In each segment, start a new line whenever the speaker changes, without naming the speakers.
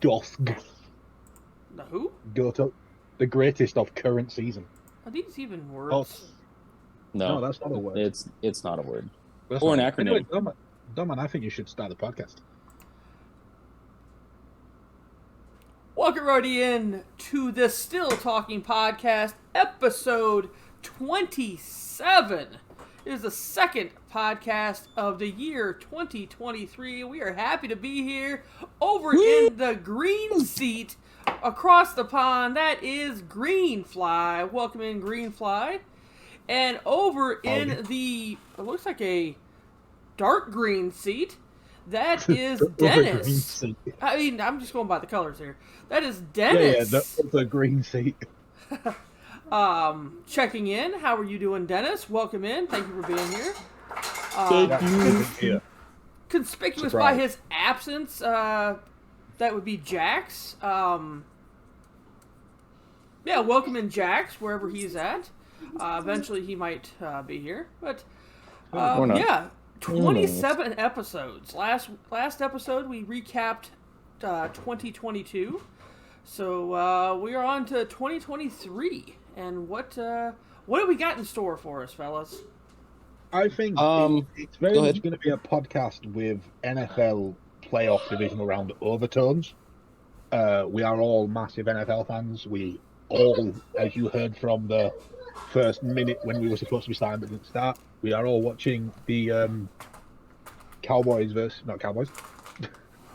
Dosk.
The who?
Goto. The greatest of current season.
Are these even words?
Oh,
No,
no, that's not a word.
It's not a word.
That's
Or an
not-
acronym.
Anyway, Doman, I think you should start the podcast.
Welcome everybody in to the Still Talking Podcast, episode 27. It is the second podcast of the year 2023. We are happy to be here over in the green seat across the pond. That is Greenfly. Welcome in, Greenfly. And over in the, it looks like a dark green seat, that is Dennis. I mean, I'm just going by the colors here. That is Dennis.
Yeah, the green seat.
Checking in. How are you doing, Dennis? Welcome in. Thank you for being here.
Thank you.
Conspicuous
Surprise.
by his absence, that would be Jax. Yeah, welcome in Jax, wherever he's at. Eventually he might be here. But,
Or not.
yeah, 27 episodes. Last episode we recapped 2022. So we are on to 2023. And what have we got in store for us, fellas?
I think it's very
go
much
ahead.
going to be a podcast with NFL playoff divisional round overtones. We are all massive NFL fans. We all, as you heard from the first minute when we were supposed to be starting but didn't start, we are all watching the Cowboys versus, not Cowboys,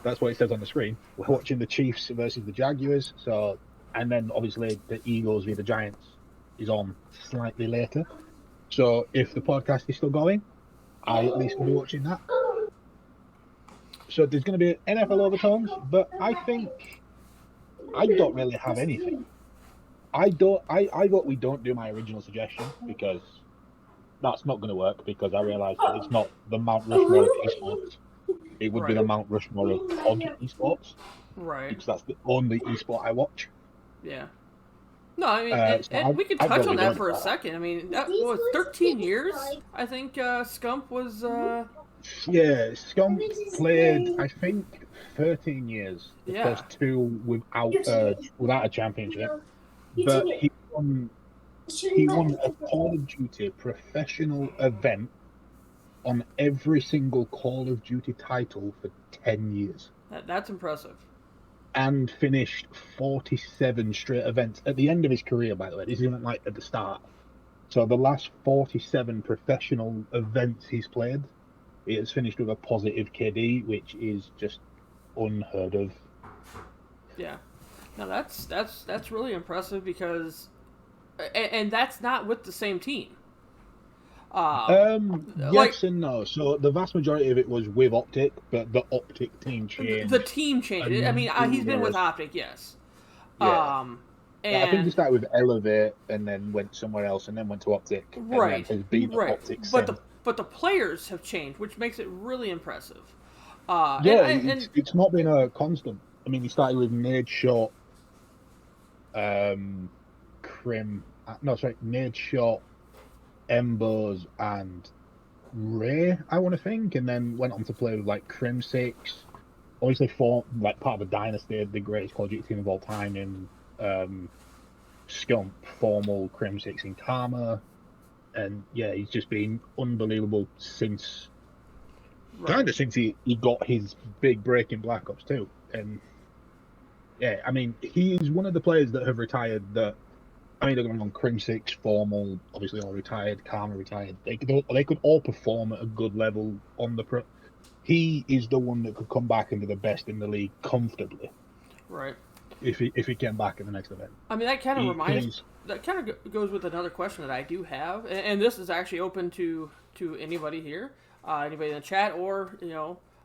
that's what it says on the screen. We're watching the Chiefs versus the Jaguars. So, and then obviously the Eagles v the Giants is on slightly later. So if the podcast is still going, I at least will be watching that. So there's going to be NFL overtones, but I think I don't really have anything. I vote we don't do my original suggestion because that's not going to work because I realise that it's not the Mount Rushmore of esports. It would be the
Right.
Mount Rushmore of COD esports
Right.
because that's the only esport I watch.
Yeah. No, I mean,
So
and we could
I'd
touch
really
on that
go
for a
with
second. I mean, that was 13 years. I think Scump was.
Yeah, Scump played, I think, 13 years. The
Yeah.
first two without a championship. But he won a Call of Duty professional event on every single Call of Duty title for 10 years.
That's impressive.
And finished 47 straight events at the end of his career, by the way. This isn't like at the start. So the last 47 professional events he's played, he has finished with a positive KD, which is just unheard of.
Yeah. Now that's really impressive because, and that's not with the same team.
Yes and no. So the vast majority of it was with Optic, but the Optic team changed.
The team changed. I mean, he's been with Optic, yes.
Yeah.
And
I think he started with Elevate and then went somewhere else and then went to Optic.
right,
And then has been at
right.
Optic
But
since.
the players have changed, which makes it really impressive.
It's not been a constant. I mean, he started with Nade Shot, Nade Shot, Embos, and Ray, I want to think, and then went on to play with like Crim 6. Obviously, part of the dynasty, the greatest Call of Duty team of all time in Scump, Formal, Crim 6 in Karma, and yeah, he's just been unbelievable since. Kind of since he got his big break in Black Ops 2. And yeah, I mean, he is one of the players that have retired that, I mean, they're going on Crim 6, Formal, obviously all retired, Karma retired. They could all perform at a good level on the pro. He is the one that could come back and be the best in the league comfortably.
Right.
If he came back in the next event.
I mean, that kind of goes with another question that I do have, and this is actually open to anybody here. Anybody in the chat or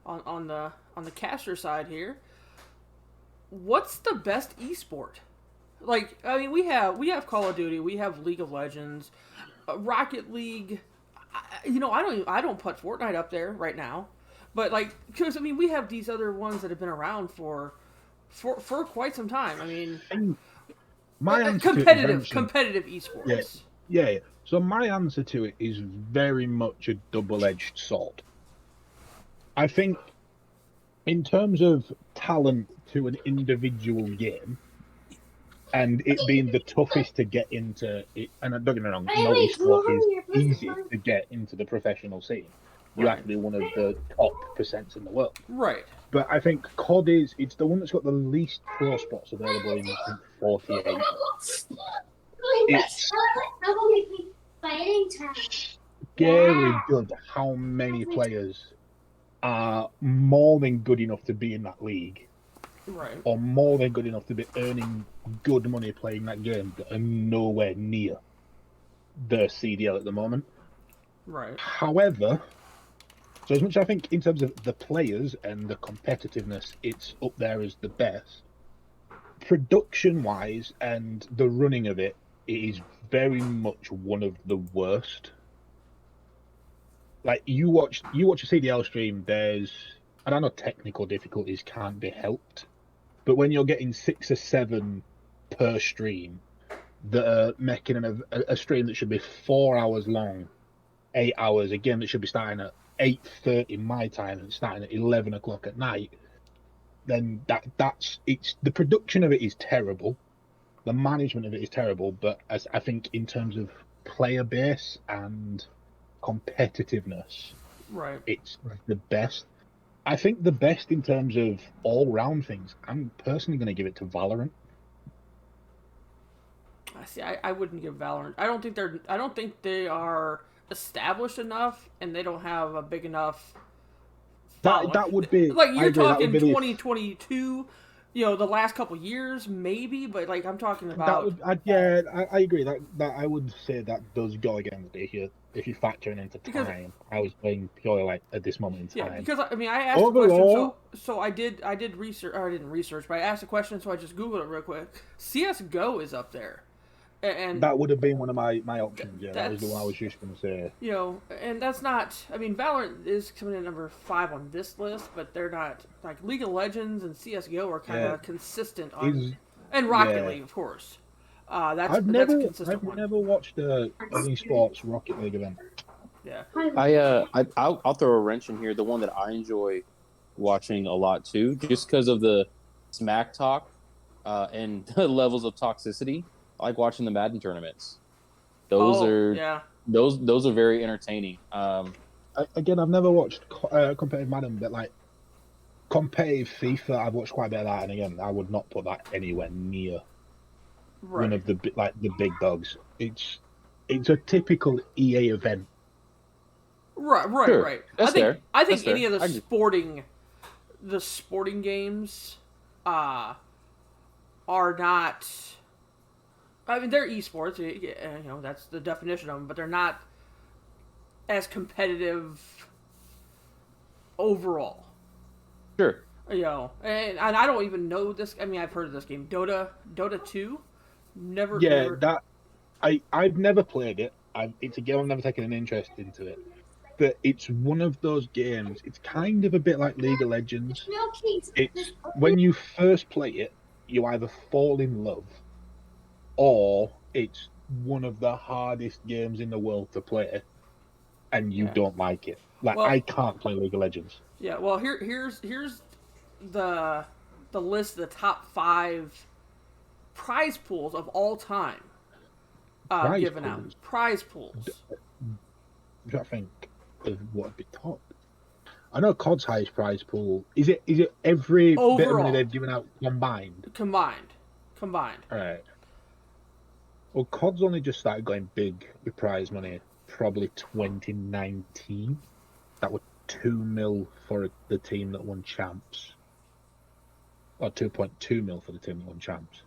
on the caster side here, what's the best esport? Like, I mean, we have Call of Duty, we have League of Legends, Rocket League. I don't put Fortnite up there right now, but like, because I mean, we have these other ones that have been around for quite some time. I mean,
my
competitive esports.
Yeah. So my answer to it is very much a double-edged sword. I think in terms of talent to an individual game, and it being the toughest to get into it, and don't get me wrong, no esport is easy to get into the professional scene. You have to be one of the top percents in the world.
Right.
But I think COD it's the one that's got the least pro spots available in, I think, 48. It's scary good how many players are more than good enough to be in that league.
Right.
Or more than good enough to be earning good money playing that game that are nowhere near the CDL at the moment.
Right.
However, so as much as I think in terms of the players and the competitiveness, it's up there as the best. Production-wise and the running of it is very much one of the worst. Like you watch a CDL stream, and I know technical difficulties can't be helped, but when you're getting 6 or 7 per stream that are making a stream that should be 4 hours long, 8 hours, a game that should be starting at 8:30 my time and starting at 11 o'clock at night, then that's the production of it is terrible, the management of it is terrible, but as I think in terms of player base and competitiveness,
right,
it's the best. I think the best in terms of all-round things, I'm personally going to give it to Valorant.
I see. I wouldn't give Valorant. I don't think they are established enough, and they don't have a big enough.
That would be
like you're talking 2022. You know, the last couple years, maybe, but like I'm talking about.
I agree. That I would say that does go against it if you factor into time. I was playing purely like at this moment in time.
Yeah, because I mean, I asked a question, so I did research, or I didn't research, but I asked a question, so I just Googled it real quick. CS:GO is up there, and
that would have been one of my options. Yeah, that was the one I was just going to say.
You know, and that's not. I mean, Valorant is coming in number 5 on this list, but they're not like League of Legends and CS:GO are kind of consistent on, and Rocket League, of course. I've never
watched an esports Rocket League event.
Yeah.
I'll throw a wrench in here. The one that I enjoy watching a lot too, just because of the smack talk and the levels of toxicity. I like watching the Madden tournaments. Those are very entertaining.
Again, I've never watched competitive Madden, but like competitive FIFA, I've watched quite a bit of that, and again, I would not put that anywhere near one of the big dogs. It's a typical EA event.
Right.
Sure.
I think any of the sporting games are not. I mean, they're esports. You know, that's the definition of them, but they're not as competitive overall.
Sure.
You know, and I don't even know this. I mean, I've heard of this game, Dota 2.
I've never played it. It's a game I've never taken an interest into it. But it's one of those games. It's kind of a bit like League of Legends. It's when you first play it, you either fall in love, or it's one of the hardest games in the world to play, and you don't like it. I can't play League of Legends.
Yeah. Well, here's the list of the top 5 prize pools of all time given out. Prize pools.
I think of what would be top. I know COD's highest prize pool. Is it every
overall
bit of money they've given out combined?
Combined.
All right. Well, COD's only just started going big with prize money, probably 2019. That was 2 mil for the team that won champs, or 2.2 mil for the team that won champs.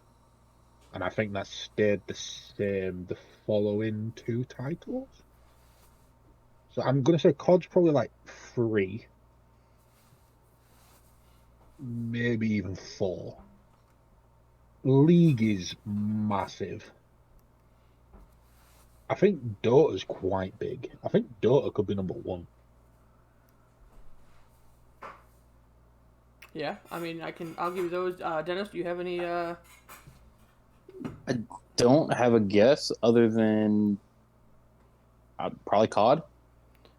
And I think that stayed the same the following 2 titles. So I'm going to say COD's probably like 3. Maybe even 4. League is massive. I think Dota's quite big. I think Dota could be number 1.
Yeah, I mean, I'll give you those. Dennis, do you have any?
I don't have a guess other than probably COD.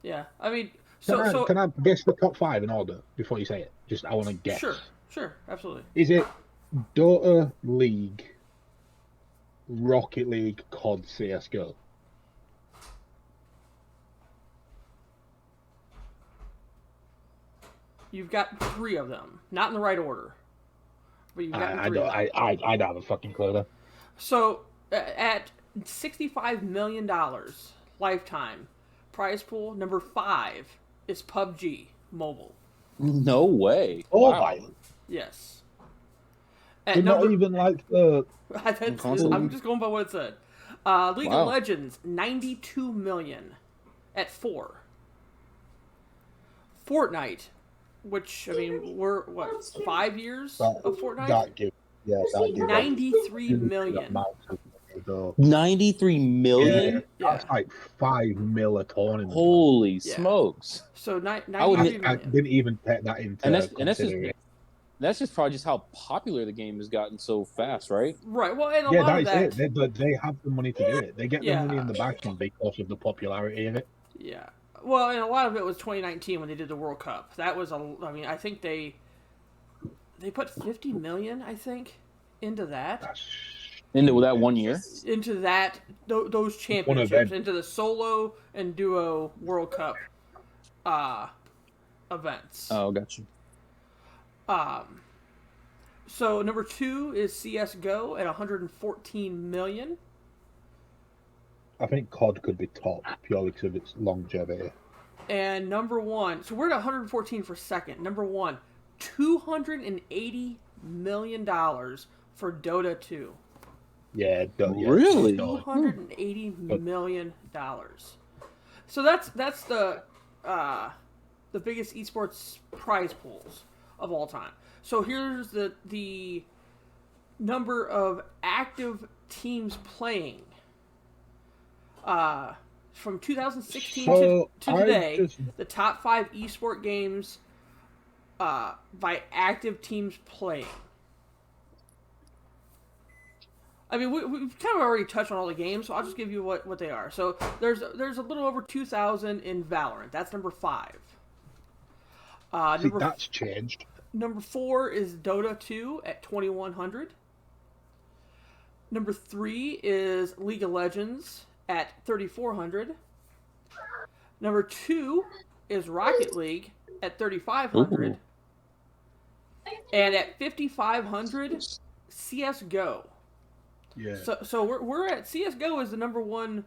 Yeah, I mean,
can I guess the top 5 in order before you say it? Just I want to guess.
Sure. Sure, absolutely.
Is it Dota League, Rocket League, COD, CS:GO?
You've got 3 of them, not in the right order, but you've gotten
I
3 of
don't.
them.
I don't have a fucking clue. Then.
So at $65 million lifetime prize pool, number 5 is PUBG Mobile.
No way.
Oh
Wow.
my!
Yes.
They're
At
not
number,
even like the.
I'm just going by what it said. League
Wow.
of Legends, 92 million at 4. Fortnite, which, I mean, we're, what, 5 years of Fortnite?
That give. Yeah, that give.
93 million.
93 million?
Yeah.
That's like 5 mil a tournament.
Holy
Yeah.
smokes.
So
I
93
I
million.
didn't even take that into
And that's just
consideration.
that's just probably just how popular the game has gotten so fast, right?
Right. Well, and a
Yeah,
lot of
that
that.
is it. They have the money to do it. They get the money in the
Yeah.
backing because of the popularity of it.
Yeah. Well, and a lot of it was 2019 when they did the World Cup. That was I mean, I think they put 50 million, I think, into that.
That's
Into that 1 year?
Into that those championships,
event.
into the solo and duo World Cup events.
Oh, got you.
So number 2 is CS:GO at 114 million.
I think COD could be top purely because of its longevity.
And number 1, so we're at 114 for second. Number 1, $280 million for Dota 2.
Yeah,
Really?
$280 million. So that's the biggest esports prize pools of all time. So here's the number of active teams playing. From 2016
So,
to
I
today,
just-
the top 5 esport games by active teams playing. I mean, we've kind of already touched on all the games, so I'll just give you what they are. So there's a little over 2,000 in Valorant. That's number 5.
See, that's changed.
Number 4 is Dota 2 at 2,100. Number 3 is League of Legends at 3,400. Number 2 is Rocket League at 3,500.
Ooh.
And at 5,500, CS:GO.
Yeah.
So we're at CS:GO is the number 1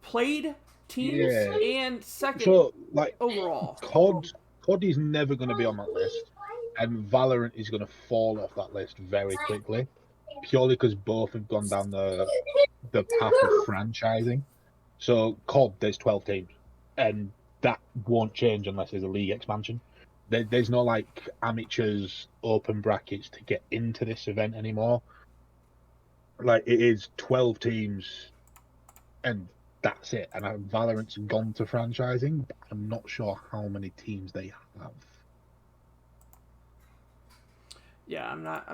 played teams
Yeah.
and second
So, like,
overall.
COD is never going to be on that list, and Valorant is going to fall off that list very quickly, purely because both have gone down the path of franchising. So, COD, there's 12 teams, and that won't change unless there's a league expansion. There's no, like, amateurs open brackets to get into this event anymore. Like, it is 12 teams, and that's it. And Valorant's gone to franchising, but I'm not sure how many teams they have.
Yeah, I'm not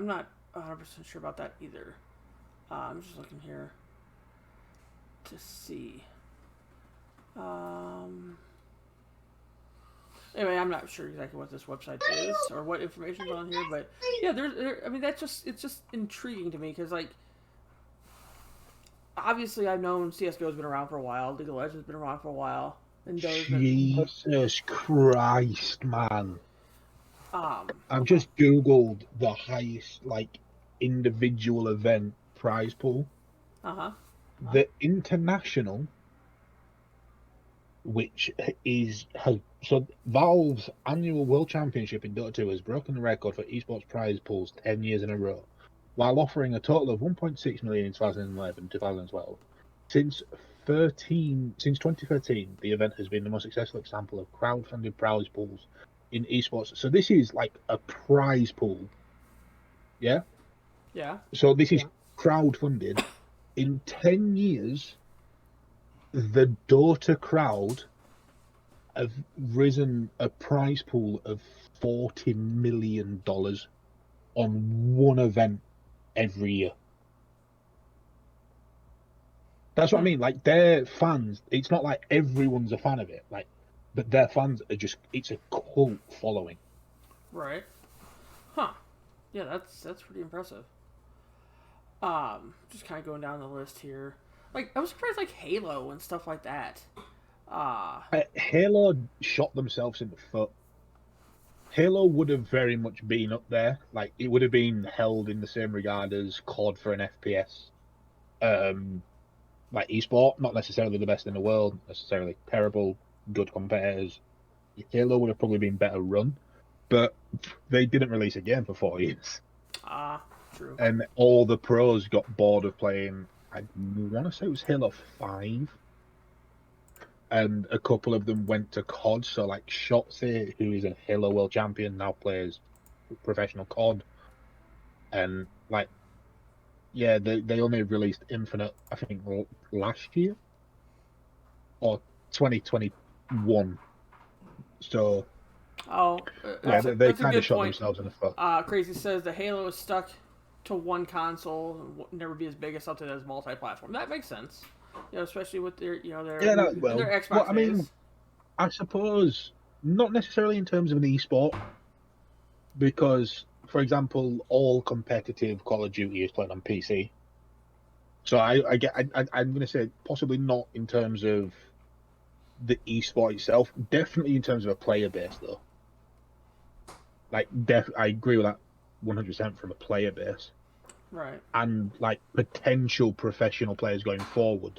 100% sure about that either. I'm just looking here to see. Anyway, I'm not sure exactly what this website is or what information is on here, but yeah, I mean, it's just intriguing to me because, like, obviously I've known CS:GO's been around for a while, League of Legends has been around for a while, and Dota's been.
Jesus Christ, man!
Um,
I've just googled the highest, like, individual event prize pool. The international, which so Valve's annual World Championship in Dota 2 has broken the record for esports prize pools 10 years in a row, while offering a total of 1.6 million in 2011 and 2012. Since 2013, the event has been the most successful example of crowd-funded prize pools in esports. So this is like a prize pool. Yeah?
yeah.
So this is crowd-funded. In 10 years, the Dota crowd have risen a prize pool of $40 million on one event every year. That's what I mean. Like, their fans, it's not like everyone's a fan of it, like, but their fans are just, it's a cult following.
Right. Huh. Yeah, that's pretty impressive. Just kind of going down the list here. Like, I was surprised, like, Halo and stuff like that.
Halo shot themselves in the foot. Halo would have very much been up there. Like, it would have been held in the same regard as COD for an FPS. Like esport, not necessarily the best in the world, necessarily terrible, good compares. Halo would have probably been better run, but they didn't release a game for 4 years.
True.
And all the pros got bored of playing, I want to say it was Halo 5. And a couple of them went to COD. So, like, Shotzi, who is a Halo World Champion, now plays professional COD. And, like, yeah, they only released Infinite, I think, last year. Or 2021. So, yeah, they kind of shot themselves in the foot.
Crazy says the Halo is stuck to one console and will never be as big as something as multi-platform. That makes sense. You know, especially with their, you know, their Xbox.
Well, I mean, I suppose not necessarily in terms of an esport, because, for example, all competitive Call of Duty is played on PC. So I'm going to say possibly not in terms of the esport itself. Definitely in terms of a player base, though. Like, I agree with that 100% from a player base.
Right.
And, like, potential professional players going forward,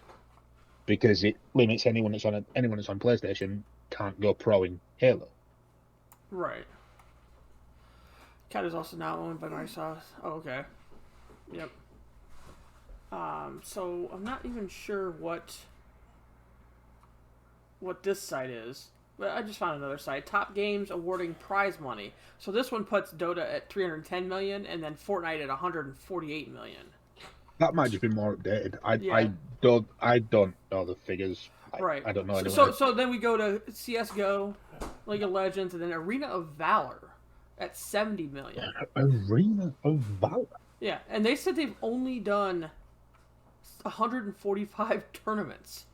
because it limits anyone that's on PlayStation can't go pro in Halo.
Right. COD is also now owned by Microsoft. Oh, okay. Yep. So I'm not even sure what this site is. But I just found another site. Top games awarding prize money. So this one puts Dota at 310 million and then Fortnite at 148 million.
That might just be more updated. I don't know the figures.
Right.
I don't know.
So then we go to CS:GO, League of Legends, and then Arena of Valor at 70 million.
Arena of Valor.
Yeah, and they said they've only done 145 tournaments.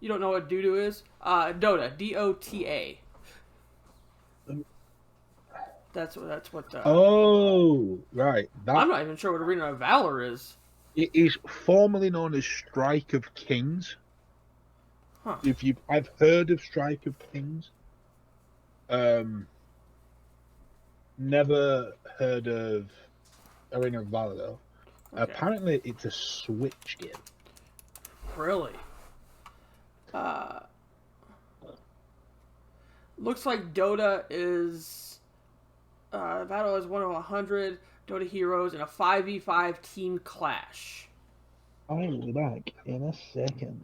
You don't know what Dota is? Dota, DOTA. That's what.
Oh, right.
I'm not even sure what Arena of Valor is.
It is formerly known as Strike of Kings.
Huh.
I've heard of Strike of Kings. Never heard of Arena of Valor though. Okay. Apparently, it's a Switch game.
Really? Looks like Dota is battle is 1 of 100 Dota heroes in a 5v5 team clash.
I'll be back in a second.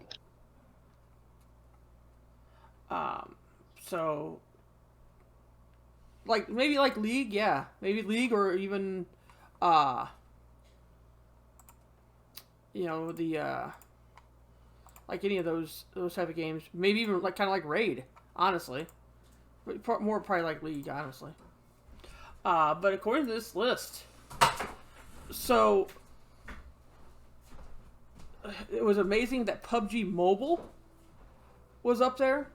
So like maybe like League, yeah, maybe League or even you know, the like any of those type of games, maybe even like kind of like Raid, honestly, but more probably like League, honestly. But according to this list, so it was amazing that PUBG Mobile was up there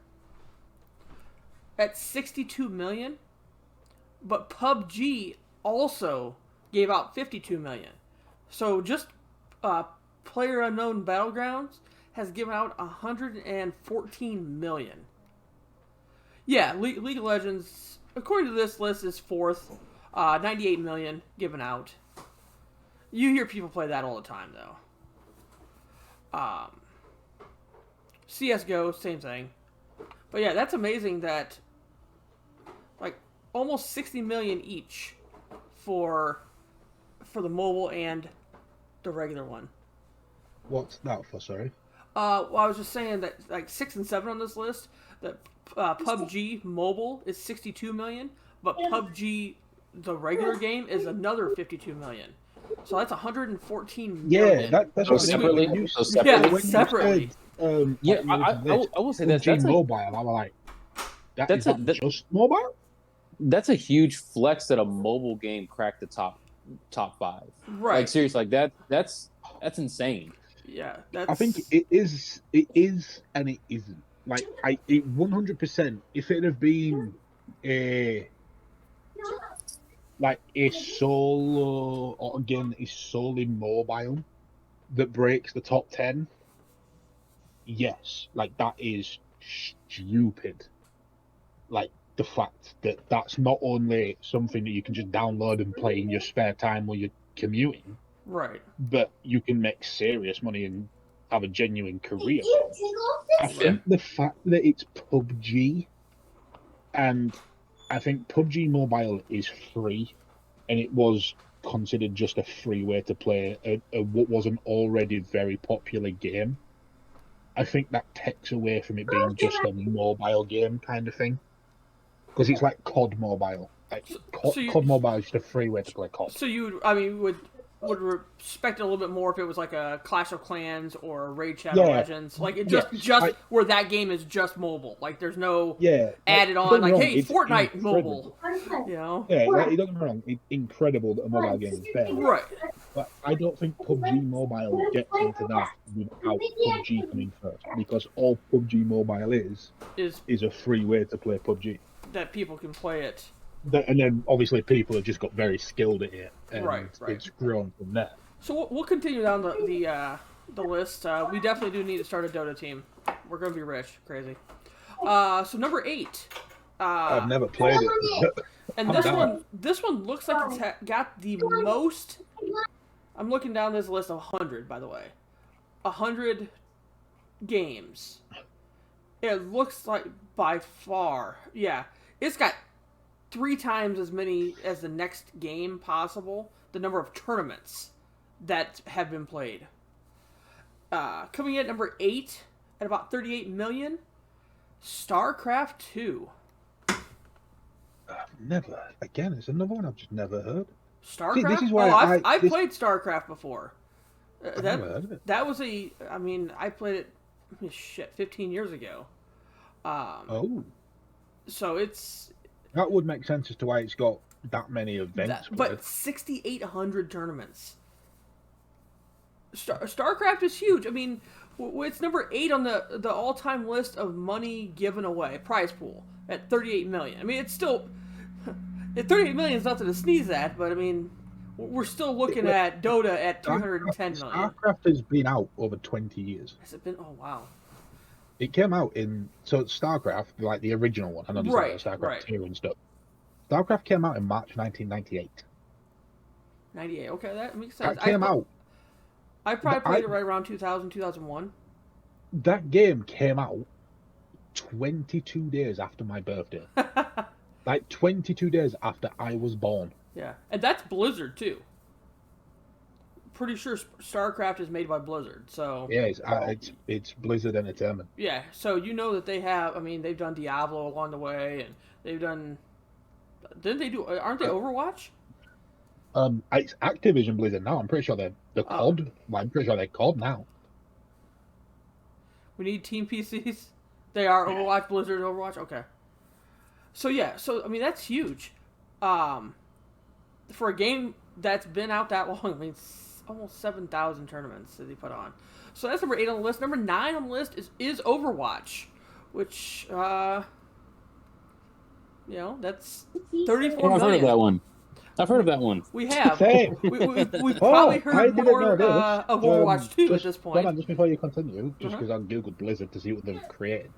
at 62 million, but PUBG also gave out 52 million. So just PlayerUnknown Battlegrounds has given out 114 million. Yeah, League of Legends, according to this list, is fourth. 98 million given out. You hear people play that all the time, though. CS:GO, same thing. But yeah, that's amazing that like almost 60 million each for the mobile and the regular one.
What's that for? Sorry.
Well, I was just saying that like 6 and 7 on this list, that PUBG Mobile is 62 million, but PUBG the regular game is another 52 million. So that's 114 million.
Yeah, that's
so separately.
Yeah, separately.
I will say that's
mobile. I'm like, that's just mobile.
That's a huge flex that a mobile game cracked the top 5.
Right.
Like seriously, like that's insane.
Yeah,
I think it is, and it isn't. Like, it 100%. If it had been a like a solo or game that is solely mobile that breaks the top 10, yes, like that is stupid. Like the fact that that's not only something that you can just download and play in your spare time while you're commuting,
Right.
but you can make serious money and have a genuine career. I
Yeah.
think the fact that it's PUBG, and I think PUBG Mobile is free, and it was considered just a free way to play what was an already very popular game. I think that takes away from it being just a mobile game kind of thing, because it's like COD Mobile. Like COD Mobile is just a free way to play COD.
So you, I mean, would respect it a little bit more if it was like a Clash of Clans or Raid Shadow
Yeah.
Legends, like it
Yes,
where that game is just mobile. Like there's no
Yeah,
added on.
don't
Like
get me
hey,
wrong, it's
Fortnite
incredible.
mobile. You know.
Yeah, like, don't get me wrong, it's incredible that a mobile game is there.
Right.
But I don't think PUBG Mobile gets into that without PUBG coming first, because all PUBG Mobile is a free way to play PUBG.
That people can play it.
And then obviously people have just got very skilled at it, and
Right.
it's grown from there.
So we'll continue down the list. We definitely do need to start a Dota team. We're gonna be rich, crazy. So number 8.
I've never played it.
And this one looks like it's got the most. I'm looking down this list of 100, by the way. 100 games. It looks like by far, yeah, it's got 3 times as many as the next game possible. The number of tournaments that have been played. Coming in at number 8 at about 38 million. StarCraft 2.
Never. Again, it's another one I've just never heard.
StarCraft?
See, this is why
I've played StarCraft before.
I've never heard of it.
That was I mean, I played it, 15 years ago.
Oh.
So it's...
That would make sense as to why it's got that many events.
But 6,800 tournaments. StarCraft is huge. I mean, it's number 8 on the all-time list of money given away, prize pool, at 38 million. I mean, it's still... 38 million is nothing to sneeze at, but I mean, we're still looking at Dota at 310 million.
StarCraft has been out over 20 years.
Has it been? Oh, wow.
It came out so StarCraft, like the original one. I know there's like StarCraft 2 and stuff. StarCraft came out in March 1998.
98. Okay, that makes sense.
That came out.
I probably played it right around 2000, 2001.
That game came out 22 days after my birthday. Like 22 days after I was born.
Yeah, and that's Blizzard too. Pretty sure StarCraft is made by Blizzard, so
yeah, it's Blizzard Entertainment.
Yeah, so you know that they have. I mean, they've done Diablo along the way, and they've done. Didn't they do? Aren't they Overwatch?
It's Activision Blizzard now. I'm pretty sure they're COD. Well, I'm pretty sure they're COD now.
We need team PCs. They are Overwatch, Blizzard, Overwatch. Okay. So yeah, I mean that's huge. For a game that's been out that long, I mean it's almost 7,000 tournaments that they put on. So that's number 8 on the list. Number 9 on the list is Overwatch, which that's 34
I've
million.
heard of that one. I've heard of that one.
We have.
Same.
We've probably heard more of Overwatch 2 at this point.
Hold on, just before you continue, just because I googled Blizzard to see what they've created.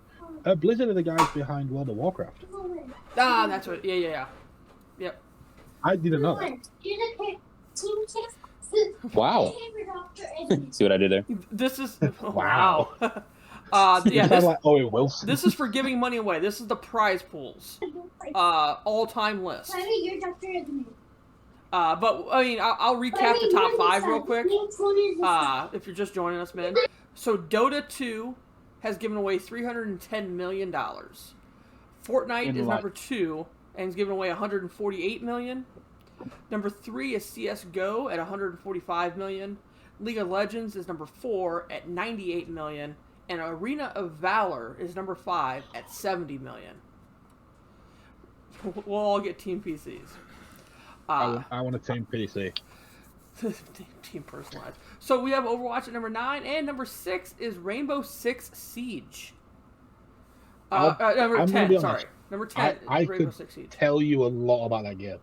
Blizzard are the guys behind World of Warcraft.
That's what. Yeah. Yep.
I didn't know that.
Wow. See what I did there?
This is
Wow.
Yeah.
Like Owen Wilson.
This is for giving money away. This is the prize pools, all-time list. But I mean, I'll recap the top 5 real quick. If you're just joining us, man. So Dota 2 has given away $310 million. Fortnite is number 2 and has given away $148 million. Number 3 is CSGO at $145 million. League of Legends is number 4 at $98 million. And Arena of Valor is number 5 at $70 million. We'll all get team PCs.
I want a team PC.
Team personalized. So we have Overwatch at number 9, and number 6 is Rainbow Six Siege. Number 10, sorry. Number 10
I
is Rainbow
could
Six Siege.
tell you a lot about that game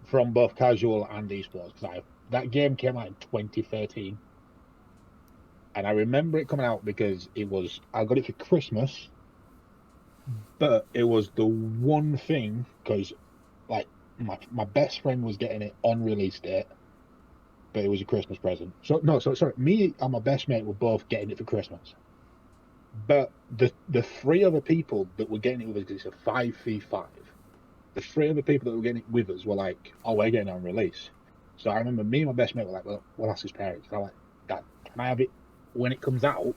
from both casual and esports, because that game came out in 2013, and I remember it coming out because I got it for Christmas, but it was the one thing, because like my best friend was getting it on release date, but it was a Christmas present. Sorry, me and my best mate were both getting it for Christmas, but the three other people that were getting it with us, because it's a 5v5. The three other people that were getting it with us were like, "Oh, we're getting it on release." So I remember me and my best mate were like, "Well, we'll ask his parents." And I'm like, "Dad, can I have it when it comes out,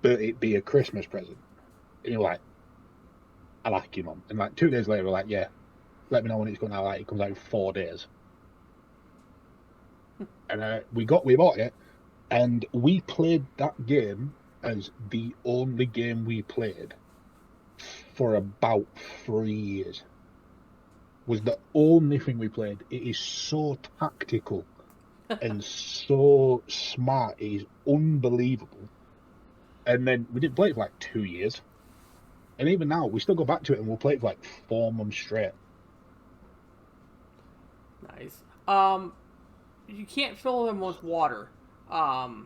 but it be a Christmas present?" And he was like, "I like you, Mum." And like 2 days later, we're like, "Yeah, let me know when it's going out." Like, it comes out in 4 days. And we bought it, and we played that game as the only game we played for about 3 years. Was the only thing we played. It is so tactical and so smart. It is unbelievable. And then we didn't play it for like 2 years. And even now, we still go back to it and we'll play it for like 4 months straight.
Nice. You can't fill them with water.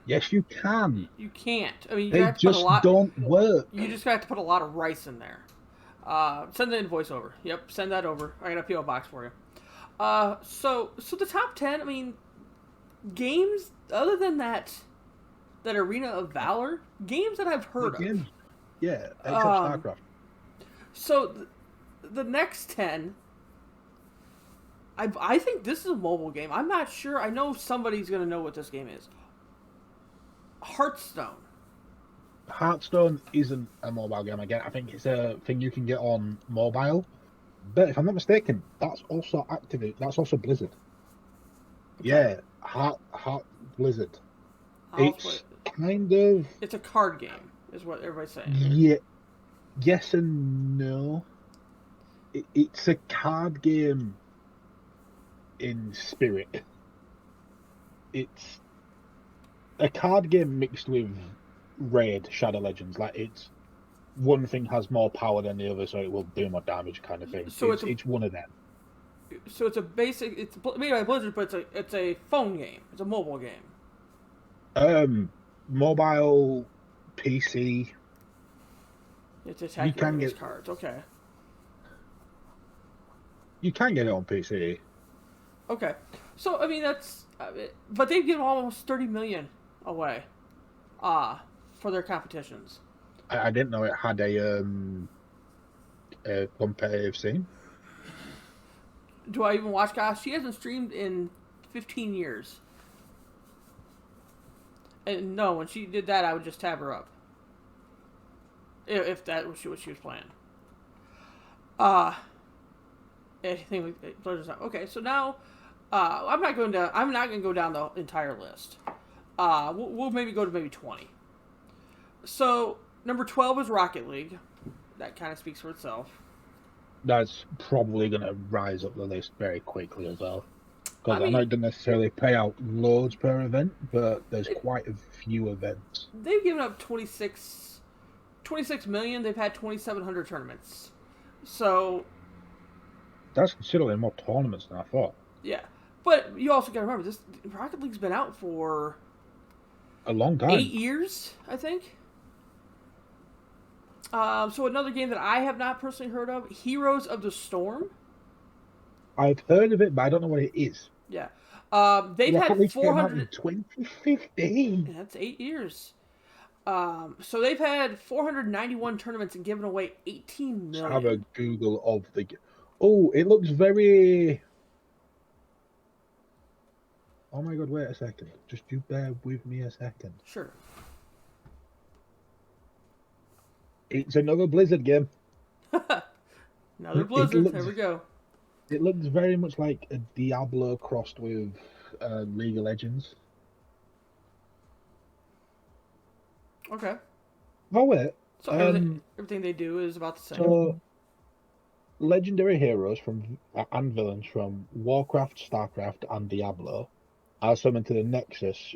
Yes, you can.
You can't. I mean, you
They
have to put a
just
lot.
don't work.
You just have to put a lot of rice in there. Send the invoice over. Yep, send that over. I got a PO box for you. So the top 10. I mean, games other than that Arena of Valor, games that I've heard of.
Yeah, except StarCraft.
So the next 10. I think this is a mobile game. I'm not sure. I know somebody's gonna know what this game is. Hearthstone.
Hearthstone isn't a mobile game again. I think it's a thing you can get on mobile. But if I'm not mistaken, that's also Activate. That's also Blizzard. Okay. Yeah, Heart Blizzard. It's kind of.
It's a card game, is what everybody's saying.
Yeah. Yes and no. It's a card game in spirit. It's a card game mixed with Raid Shadow Legends. Like, it's one thing has more power than the other, so it will do more damage, kind of thing. So it's one of them.
So it's a basic. It's made by Blizzard, but it's a phone game. It's a mobile game.
Mobile, PC.
It's attacking these cards. Okay.
You can get it on PC.
Okay, so I mean that's, but they've given almost 30 million away, for their competitions.
I didn't know it had a competitive scene.
Do I even watch? Gosh, she hasn't streamed in 15 years. And no, when she did that, I would just tab her up. If that was what she was playing. Anything with Blizzard's not. Okay, so now, I'm not going to go down the entire list. We'll maybe go to maybe 20. So number 12 is Rocket League. That kind of speaks for itself.
That's probably going to rise up the list very quickly as well. Because I know it doesn't necessarily pay out loads per event, but there's quite a few events.
They've given up 26 million. They've had 2,700 tournaments. So
that's considerably more tournaments than I thought.
Yeah, but you also got to remember, this Rocket League's been out for
a long time.
8 years, I think. So another game that I have not personally heard of, Heroes of the Storm.
I've heard of it, but I don't know what it is.
Yeah. They've had 400
2015.
Yeah, that's 8 years. So they've had 491 tournaments and given away 18 million.
Let's have a Google of the. Oh, it looks very. Oh my god! Wait a second. Just you bear with me a second.
Sure.
It's another Blizzard game.
Another Blizzard. There we go.
It looks very much like a Diablo crossed with League of Legends.
Okay.
Oh wait.
So everything they do is about the same.
So, legendary heroes and villains from Warcraft, Starcraft, and Diablo are summoned to the Nexus.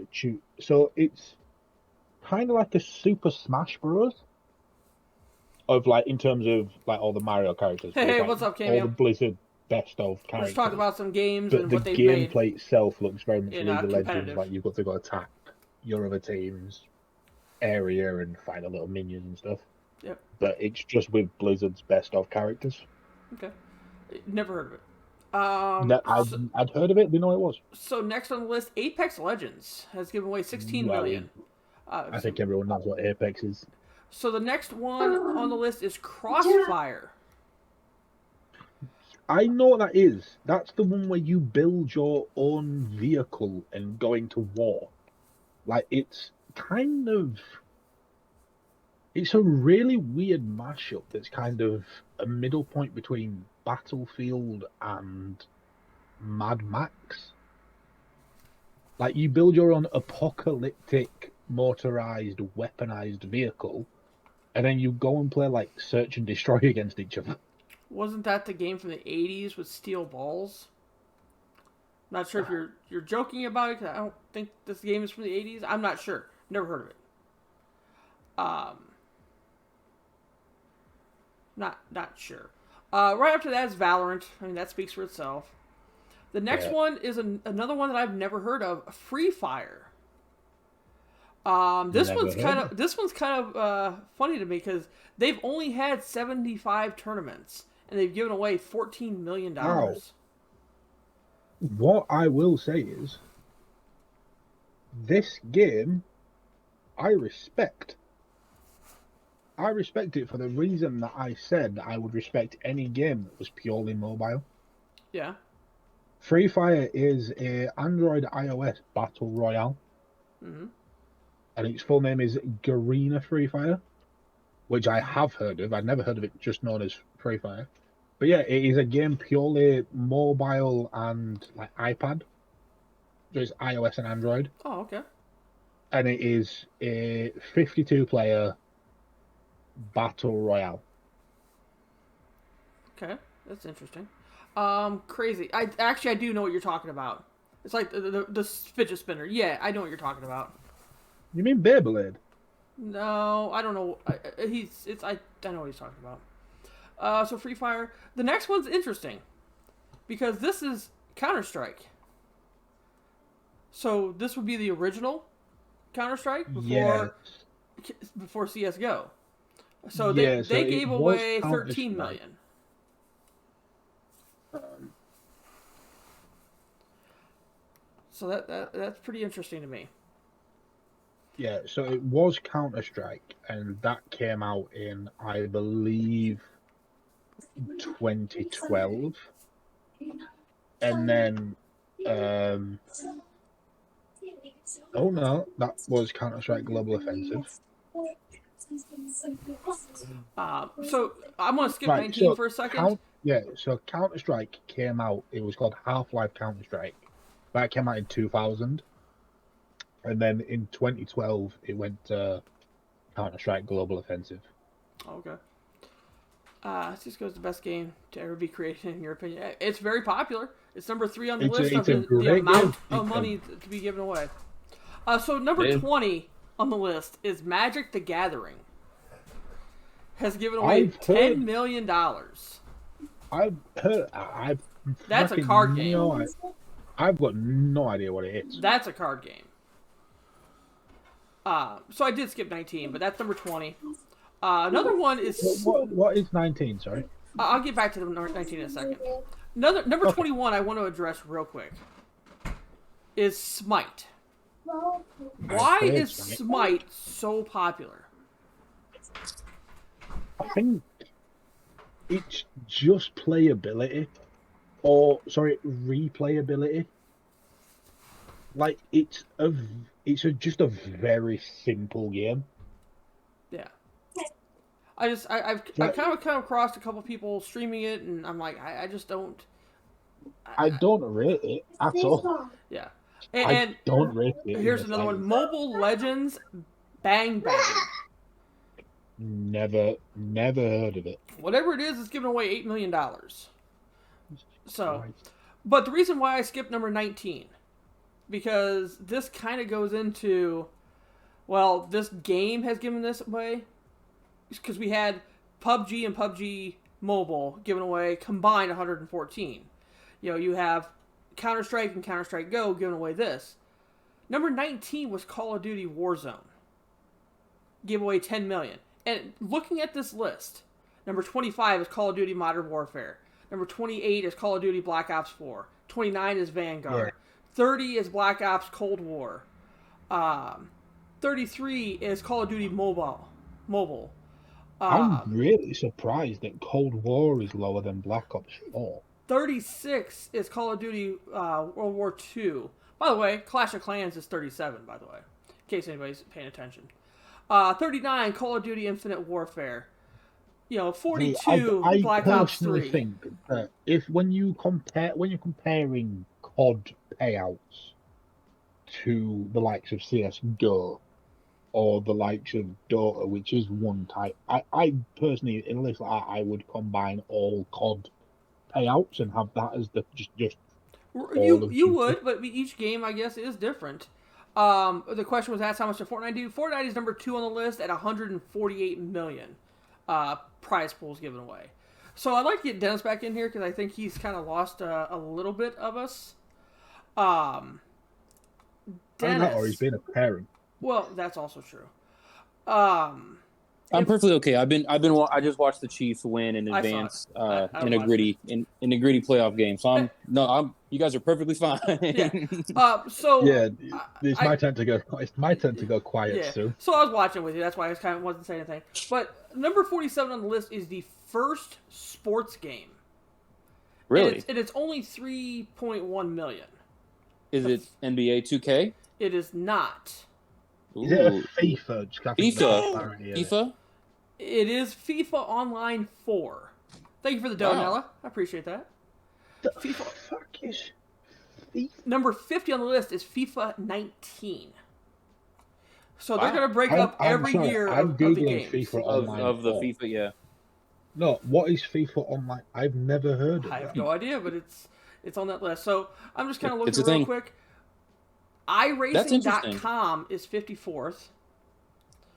So it's kind of like a Super Smash Bros. Of like in terms of like all the Mario characters.
Hey,
like,
what's up, Cameo?
All the Blizzard. best of
Let's
characters.
talk about some games
But
and
the
what they've made.
gameplay itself looks very much
in,
League of Legends.
competitive.
Like you've got to go attack your other team's area and find a little minions and stuff.
Yep.
But it's just with Blizzard's best of characters.
Okay. Never heard of it.
I'd heard of it. Didn't know what it was.
So next on the list, Apex Legends has given away 16 million.
I think everyone knows what Apex is.
So the next one on the list is Crossfire.
I know what that is. That's the one where you build your own vehicle and go into war. Like, it's kind of... It's a really weird mashup that's kind of a middle point between Battlefield and Mad Max. Like, you build your own apocalyptic, motorized, weaponized vehicle, and then you go and play, like, search and destroy against each other.
Wasn't that the game from the 80s with steel balls? Not sure if you're joking about it, because I don't think this game is from the 80s. I'm not sure. Never heard of it. Not sure. Right after that is Valorant. I mean, that speaks for itself. The next one is another one that I've never heard of, Free Fire. This one's kind of funny to me because they've only had 75 tournaments and they've given away $14 million.
Wow. What I will say is, this game, I respect. I respect it for the reason that I said I would respect any game that was purely mobile.
Yeah.
Free Fire is a Android iOS battle royale.
Mm-hmm.
And its full name is Garena Free Fire, which I have heard of. I'd never heard of it just known as Free Fire. But yeah, it is a game purely mobile and like iPad. So it's iOS and Android.
Oh, okay.
And it is a 52-player battle royale.
Okay, that's interesting. Crazy. I do know what you're talking about. It's like the fidget spinner. Yeah, I know what you're talking about.
You mean Beyblade?
No, I don't know. I know what he's talking about. So Free Fire. The next one's interesting because this is Counter-Strike. So this would be the original Counter-Strike before CS:GO. So they gave away 13 million. So that's pretty interesting to me.
Yeah, so it was Counter-Strike, and that came out in, I believe, 2012. And then, oh no, that was Counter-Strike Global Offensive.
So I'm going to skip 19 for a second.
So Counter-Strike came out, it was called Half-Life Counter-Strike. That came out in 2000. And then in 2012, it went to Counter-Strike Global Offensive.
Okay. CS:GO is the best game to ever be created, in your opinion. It's very popular. It's number 3 on the list of the amount of money to be given away. So number 20 on the list is Magic the Gathering. Has given away $10 million.
I've heard.
That's a card game.
I've got no idea what it is.
That's a card game. So I did skip 19, but that's number 20. Another one is...
What is 19, sorry?
I'll get back to the 19 in a second. Number 21 I want to address real quick is Smite. Why is Smite so popular?
I think it's just playability. Replayability. Like, it's just a very simple game.
Yeah. I've kind of come across a couple people streaming it, and I'm like, I just don't.
I don't rate it at all.
Yeah.
And I don't rate it.
Here's another one: Mobile Legends Bang Bang.
Never heard of it.
Whatever it is, it's giving away $8 million. So, but the reason why I skipped number 19, because this kind of goes into, well, this game has given this away, because we had PUBG and PUBG Mobile giving away combined 114. You have Counter-Strike and Counter-Strike Go giving away this. Number 19 was Call of Duty Warzone. Give away 10 million. And looking at this list, number 25 is Call of Duty Modern Warfare. Number 28 is Call of Duty Black Ops 4. 29 is Vanguard. 30 is Black Ops Cold War. 33 is Call of Duty Mobile.
I'm really surprised that Cold War is lower than Black Ops 4.
36 is Call of Duty World War II. By the way, Clash of Clans is 37, by the way, in case anybody's paying attention. 39, Call of Duty Infinite Warfare. 42,
I
Black Ops 3.
I think that when you're comparing COD payouts to the likes of CS:GO or the likes of Dota, which is one type, I personally, in a list like that, I would combine all COD payouts and have that as the just.
You would, but each game, I guess, is different. The question was asked, how much did Fortnite do? Fortnite is number 2 on the list at 148 million prize pools given away. So I'd like to get Dennis back in here because I think he's kind of lost a little bit of us. Dennis,
or he's been a parent.
Well, that's also true.
I'm perfectly okay. I just watched the Chiefs win in advance in a gritty playoff game. So you guys are perfectly fine.
Yeah.
It's my turn to go. It's my turn to go quiet soon.
So I was watching with you. That's why I wasn't saying anything. But number 47 on the list is the first sports game.
Really?
And it's only 3.1 million.
Is it NBA 2K?
It is not.
Is it a FIFA?
FIFA?
It is FIFA Online 4. Thank you for the dough,
Wow.
Nella. I appreciate that.
The
FIFA.
fuck is FIFA?
Number 50 on the list is FIFA 19. So they're going to break up every year of the
Googling
games.
FIFA Online
Of the
4.
FIFA, yeah.
No, what is FIFA Online? I've never heard of
I have
that.
no idea, but it's on that list. So I'm just kind of
It's a
looking real
thing.
quick. iRacing.com is 54th.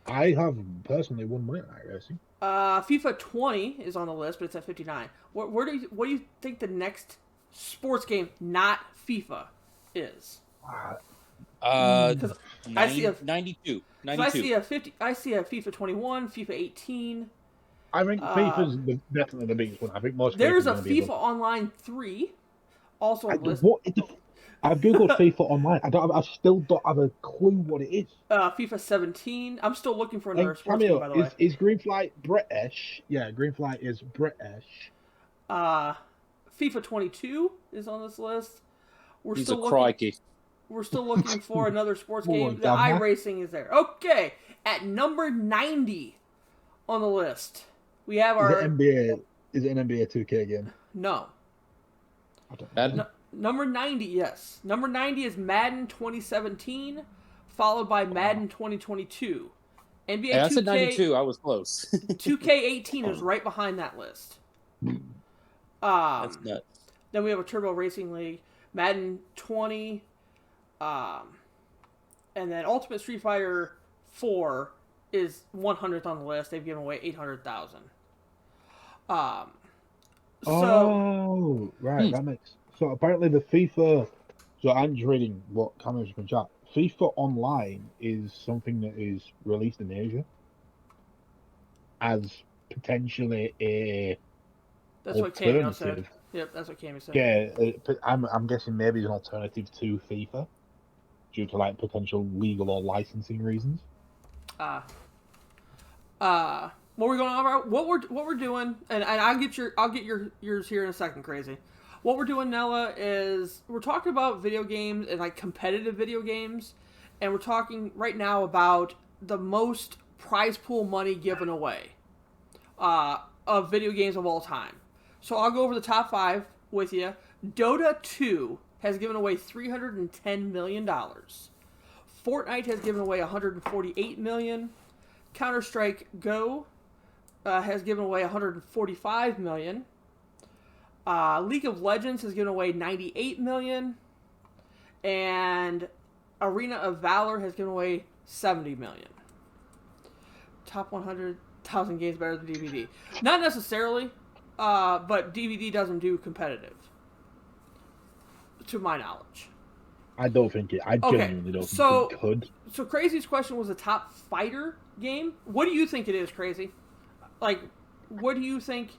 I have personally won money at iRacing.
FIFA 20 is on the list, but it's at 59. What do you think the next sports game, not FIFA, is?
I
see a
92.
I see a FIFA 21, FIFA 18.
I think FIFA's definitely the biggest one. I think most.
There's a
FIFA's gonna be
FIFA Online 3, also on the list.
I've googled FIFA Online. I still don't have a clue what it is.
FIFA 17. I'm still looking for another sports game, by the way.
Is Greenflight British? Yeah, Greenflight is British.
FIFA 22 is on this list.
He's a crikey.
We're still looking for another sports game. The
damn that.
iRacing is there. Okay, at number 90 on the list, we have our
Is it an NBA 2K game?
no.
I don't know.
Madden?
Number 90, yes. Number 90 is Madden 2017, followed by Madden 2022. NBA
Hey, I
2K,
said 92. I was close.
2K18 is right behind that list.
That's nuts.
Then we have a Turbo Racing League, Madden 20, and then Ultimate Street Fighter 4 is 100th on the list. They've given away 800,000.
That makes. So apparently the FIFA. So I'm just reading what Cameron's been chat. FIFA Online is something that is released in Asia as potentially a.
That's what Cameo said.
alternative.
Yep, that's what Cameo said.
Yeah, I'm guessing maybe it's an alternative to FIFA, due to like potential legal or licensing reasons.
What we're going over, what we're doing, and I'll get yours here in a second, Crazy. What we're doing, Nella, is we're talking about video games and like competitive video games, and we're talking right now about the most prize pool money given away of video games of all time. So I'll go over the top 5 with you. Dota 2 has given away $310 million. Fortnite has given away $148 million. Counter-Strike Go has given away $145 million. League of Legends has given away $98 million. And Arena of Valor has given away $70 million. Top 100,000 games better than DVD. Not necessarily. but DVD doesn't do competitive, to my knowledge.
I don't think it. I genuinely don't think it could.
So Crazy's question was a top fighter game. What do you think it is, Crazy? Like, what do you think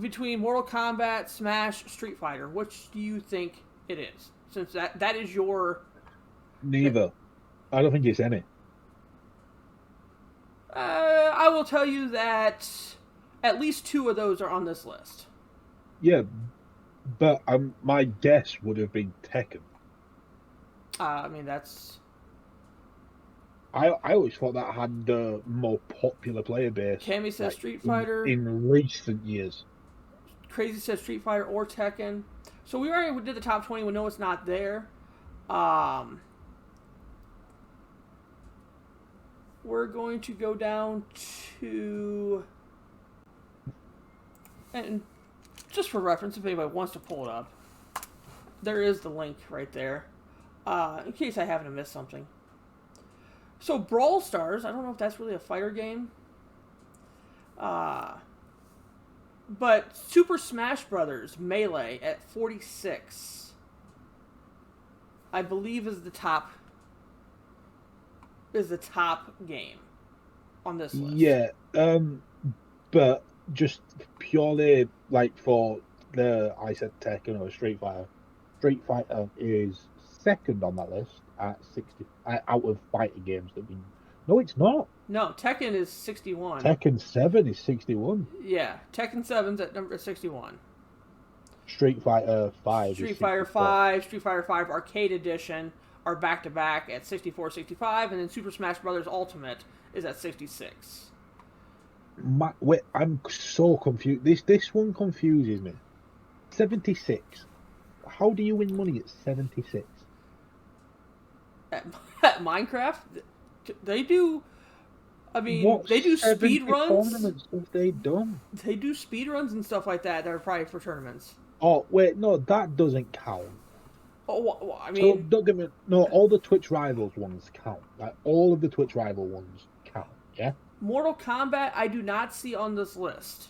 between Mortal Kombat, Smash, Street Fighter? Which do you think it is? Since that is your...
Neither. I don't think it's any.
I will tell you that at least 2 of those are on this list.
Yeah, but my guess would have been Tekken.
I mean, that's...
I always thought that had the more popular player base.
Cammy says Street Fighter.
In recent years.
Crazy says Street Fighter or Tekken. So we already did the top 20. We know it's not there. We're going to go down to... And just for reference, if anybody wants to pull it up, there is the link right there. In case I haven't missed something. So Brawl Stars, I don't know if that's really a fighter game. But Super Smash Brothers Melee at 46, I believe is the top game on this list.
Yeah, but just purely like for I said Tekken or Street Fighter. Street Fighter is second on that list at 60 out of fighting games that we. No, it's not.
No, Tekken is 61.
Tekken 7 is 61.
Yeah, Tekken 7's at number 61.
Street Fighter 5
Street
is
Fighter
64.
5, Street Fighter 5 Arcade Edition are back to back at 64, 65, and then Super Smash Brothers Ultimate is at 66.
Wait, I'm so confused. This one confuses me. 76. How do you win money at 76?
At Minecraft, they do. I mean,
What
they do speed runs.
Tournaments have they done?
They do speed runs and stuff like that are probably for tournaments.
Oh wait, no, that doesn't count.
Oh, well, I mean,
So don't get me. No, all the Twitch Rivals ones count. Like all of the Twitch Rival ones count. Yeah.
Mortal Kombat, I do not see on this list.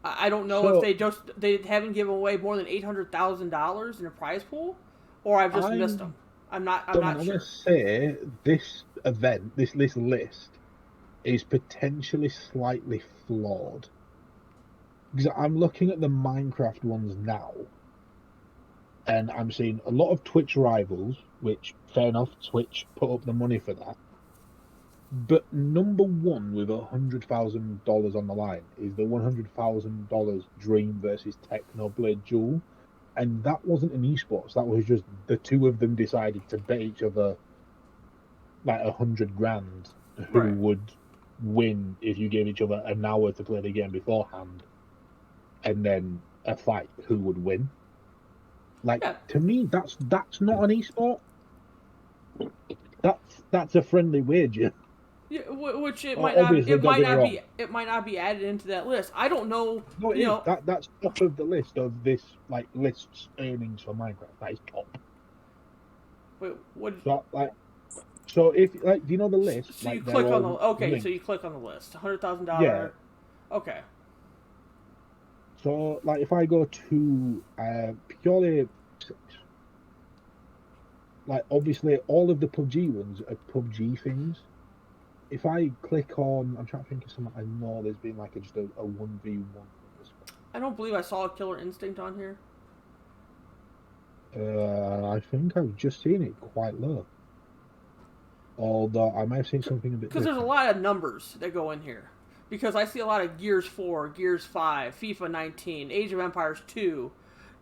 I don't know if they haven't given away more than $800,000 in a prize pool, or I've just missed them. I'm not sure.
I'm gonna say this event, this list, is potentially slightly flawed because I'm looking at the Minecraft ones now, and I'm seeing a lot of Twitch Rivals, which fair enough, Twitch put up the money for that. But number one with $100,000 on the line is the $100,000 Dream versus Technoblade duel, and that wasn't an esports. That was just the two of them decided to bet each other like $100,000 who would win if you gave each other an hour to play the game beforehand, and then a fight who would win. Like to me, that's not an esport. That's a friendly wager.
Yeah, which it might not be added into that list. I don't know.
No, it is. That's top of the list of this list's earnings for Minecraft. That is top.
Wait, what?
So if do you know the list?
So you click on the so you click on the list. $100,000.
Yeah.
Okay.
So if I go to purely, obviously all of the PUBG ones are PUBG things. If I click on, I'm trying to think of something I know there's been just a 1v1.
I don't believe I saw a Killer Instinct on here.
I think I've just seen it quite low. Although I might have seen something a bit
because there's a lot of numbers that go in here. Because I see a lot of Gears 4, Gears 5, FIFA 19, Age of Empires 2.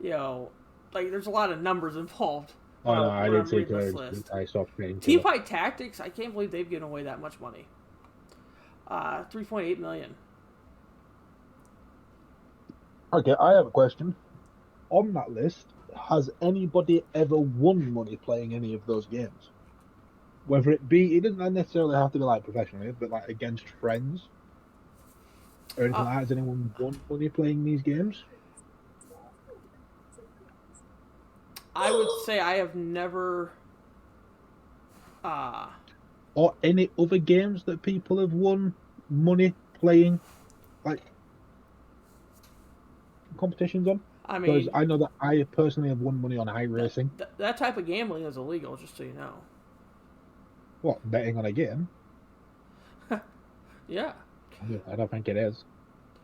There's a lot of numbers involved.
Oh no, I didn't see it. I saw
Teamfight Tactics, I can't believe they've given away that much money. $3.8 million.
Okay, I have a question. On that list, has anybody ever won money playing any of those games? Whether it doesn't necessarily have to be professionally, but against friends or anything like that. Has anyone won money playing these games?
I would say I have never.
Or any other games that people have won money playing, competitions on.
I
Because
mean,
I know that I personally have won money on iRacing.
that type of gambling is illegal, just so you know.
What, betting on a game?
Yeah.
I don't think it is.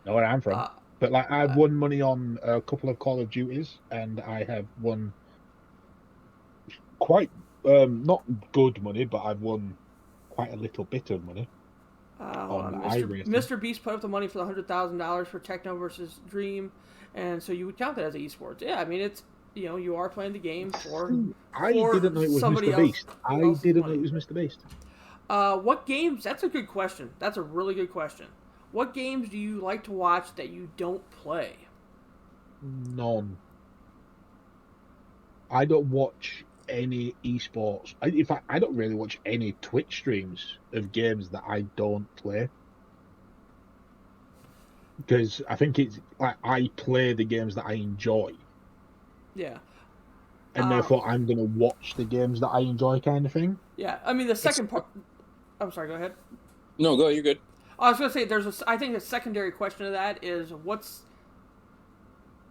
Know where I'm from.
Uh,
But like, I've won money on a couple of Call of Duties, and I have won quite not good money, but I've won quite a little bit of money on iRacing.
Mr. Beast put up the money for the $100,000 for Techno versus Dream, and so you would count that as esports. Yeah, I mean it's you are playing the game for.
I didn't know it was
somebody
Mr. Beast. I
else's
didn't know
money.
it was Mr. Beast.
What games? That's a good question. That's a really good question. What games do you like to watch that you don't play?
None. I don't watch any esports. In fact, I don't really watch any Twitch streams of games that I don't play. Because I think it's like I play the games that I enjoy.
Yeah.
And therefore I'm going to watch the games that I enjoy, kind of thing.
Yeah, I mean the second part. I'm sorry. Go ahead.
No, go. You're good.
I was gonna say I think a secondary question to that is what's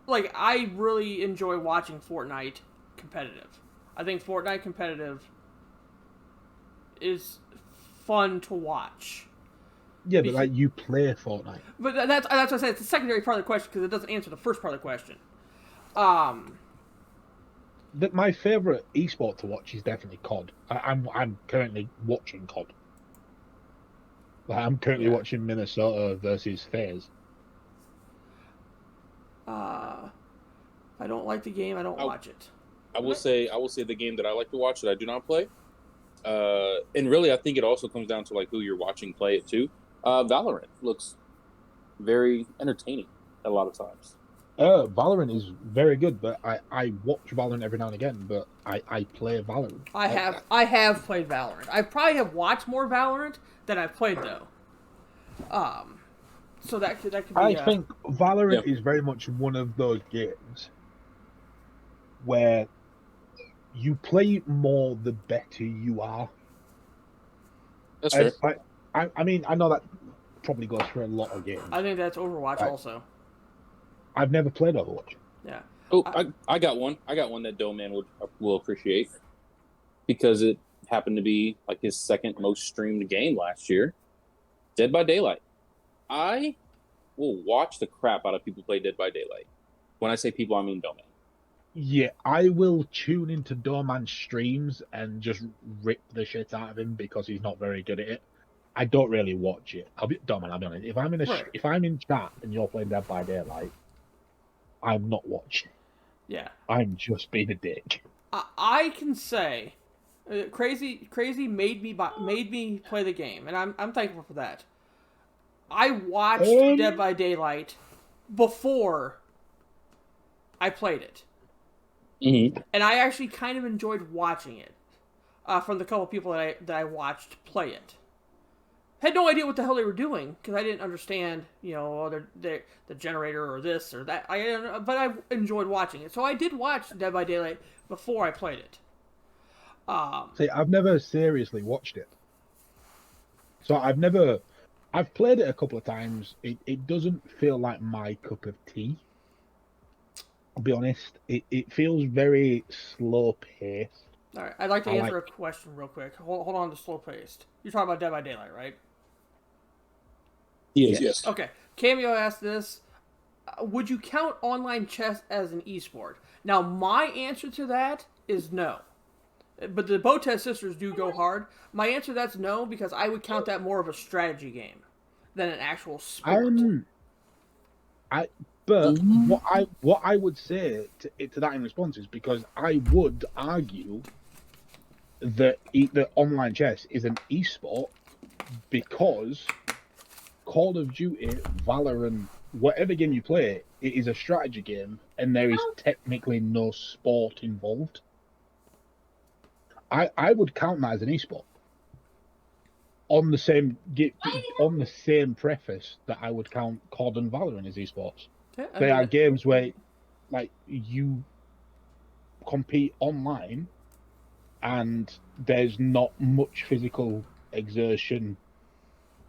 like I really enjoy watching Fortnite competitive. I think Fortnite competitive is fun to watch.
Yeah, but like you play Fortnite.
But that's what I say. It's the secondary part of the question because it doesn't answer the first part of the question.
My favorite esport to watch is definitely COD. I'm currently watching COD. I'm currently watching Minnesota versus FaZe.
If I don't like the game, I don't watch it.
I will say the game that I like to watch that I do not play. And really, I think it also comes down to like who you're watching play it too. Valorant looks very entertaining a lot of times.
Valorant is very good, but I watch Valorant every now and again, but I play Valorant.
I have played Valorant. I probably have watched more Valorant than I've played though. So that could be.
I think Valorant is very much one of those games where you play it more the better you are.
That's fair.
I mean, I know that probably goes for a lot of games.
I think that's Overwatch also.
I've never played Overwatch.
Yeah.
Oh, I got one. I got one that Doman will appreciate because it happened to be like his second most streamed game last year. Dead by Daylight. I will watch the crap out of people play Dead by Daylight. When I say people, I mean Doman.
Yeah, I will tune into Doman's streams and just rip the shit out of him because he's not very good at it. I don't really watch it. I'll be honest. If I'm in chat and you're playing Dead by Daylight, I'm not watching.
Yeah.
I'm just being a dick.
I can say, crazy made me play the game, and I'm thankful for that. I watched Dead by Daylight before I played it, and I actually kind of enjoyed watching it from the couple of people that I watched play it. Had no idea what the hell they were doing because I didn't understand, the generator or this or that. But I enjoyed watching it, so I did watch Dead by Daylight before I played it.
See, I've never seriously watched it, so I've played it a couple of times. It doesn't feel like my cup of tea. I'll be honest. It feels very slow paced.
All right, I'd like to answer a question real quick. Hold on to slow paced. You're talking about Dead by Daylight, right?
Yes.
Okay. Cameo asked this. Would you count online chess as an esport? Now, my answer to that is no. But the Botez sisters do go hard. My answer to that's no because I would count that more of a strategy game than an actual sport.
But what I would say to that in response is because I would argue that online chess is an esport because Call of Duty, Valorant, whatever game you play, it is a strategy game, and there is technically no sport involved. I would count that as an esport on the same preface that I would count COD and Valorant as esports. Yeah, they are games where, like, you compete online, and there's not much physical exertion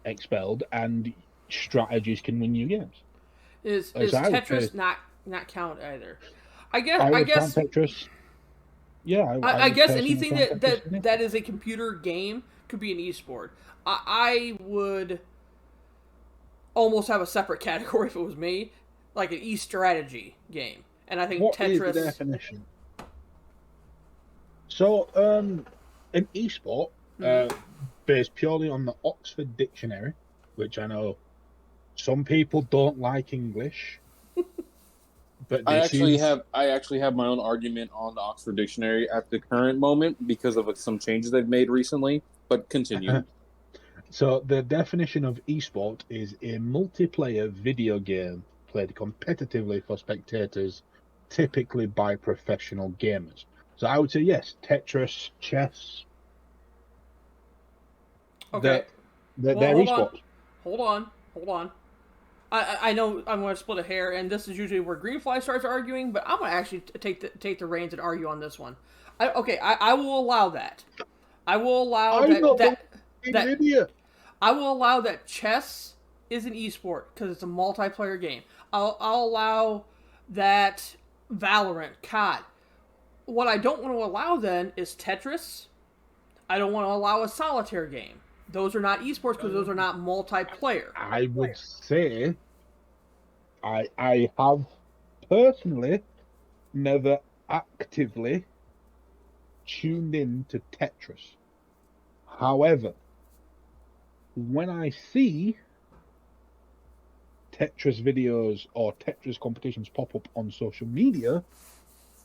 expelled, and strategies can win you games.
Is Tetris not not count either. I guess
I
I
would
guess
count Tetris. Yeah,
I
would
guess
personally
anything
count Tetris in it.
that is a computer game could be an esport. I would almost have a separate category if it was me, like an e-strategy game. And I think
What is
Tetris.
the definition? So, an esport, based purely on the Oxford Dictionary, which I know some people don't like English, but
I
this
actually
is
have my own argument on the Oxford Dictionary at the current moment because of some changes they've made recently. But continue.
So the definition of esport is a multiplayer video game played competitively for spectators, typically by professional gamers. So I would say yes, Tetris, chess.
Okay.
They're
Hold
esports.
on. Hold on. I know I'm going to split a hair, and this is usually where Greenfly starts arguing, but I'm going to actually take the reins and argue on this one. I will allow that. I will allow that
Idiot.
I will allow that chess is an esport because it's a multiplayer game. I'll allow that Valorant, COD. What I don't want to allow then is Tetris. I don't want to allow a solitaire game. Those are not esports because those are not multiplayer.
I would say I have personally never actively tuned in to Tetris. However, when I see Tetris videos or Tetris competitions pop up on social media,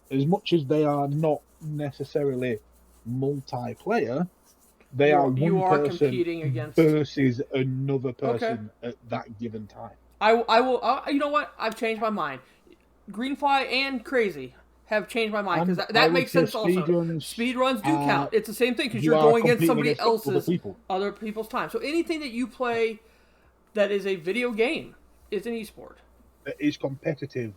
as much as they are not necessarily multiplayer, they are
You
one
are
person
competing against
versus another person at that given time.
I will. You know what? I've changed my mind. Greenfly and Crazy have changed my mind because that makes sense. Also, speedruns do count. It's the same thing because you're going against somebody else's other people's time. So anything that you play that is a video game is an esport.
That is competitive.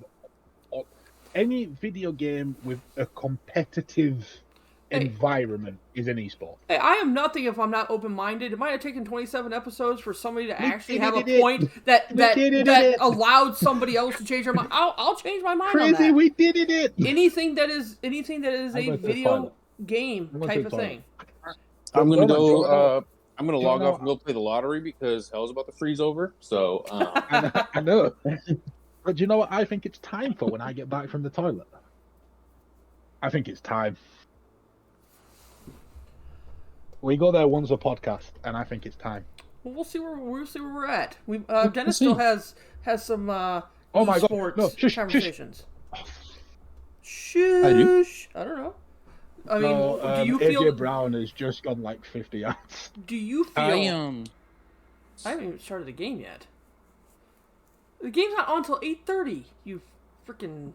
Any video game with a competitive environment is an esport.
I am nothing if I'm not open-minded. It might have taken 27 episodes for somebody to actually have a point that allowed somebody else to change their mind. I'll change my mind on that.
We did it.
Anything that is a video game type of thing.
I'm gonna go. I'm gonna log off and go play the lottery because hell's about to freeze over. So
I know. But do you know what I think it's time for when I get back from the toilet? I think it's time. We go there once a podcast, and I think it's time.
Well, we'll see where we're at. Dennis still has some
oh my
esports
God. No, shush,
conversations.
Shush.
I don't know. I mean, do you
AJ
feel
Brown has just gone like 50 yards?
Do you feel? I haven't even started the game yet. The game's not on until 8:30. You freaking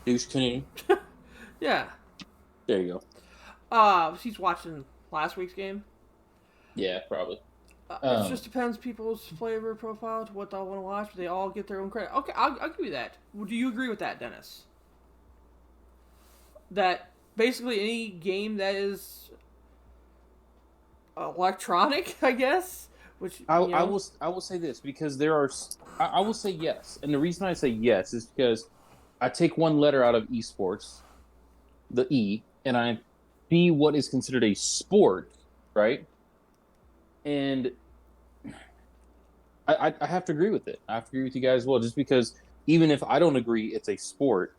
douche canoe.
Yeah.
There you go.
He's watching last week's game.
Yeah, probably.
It just depends people's flavor profile to what they want to watch. But they all get their own credit. Okay, I'll give you that. Do you agree with that, Dennis? That basically any game that is electronic, I guess. Which
I will say this because there are. I will say yes, and the reason I say yes is because I take one letter out of esports, the E, and I see what is considered a sport, right? And I have to agree with it. I have to agree with you guys as well, just because even if I don't agree it's a sport,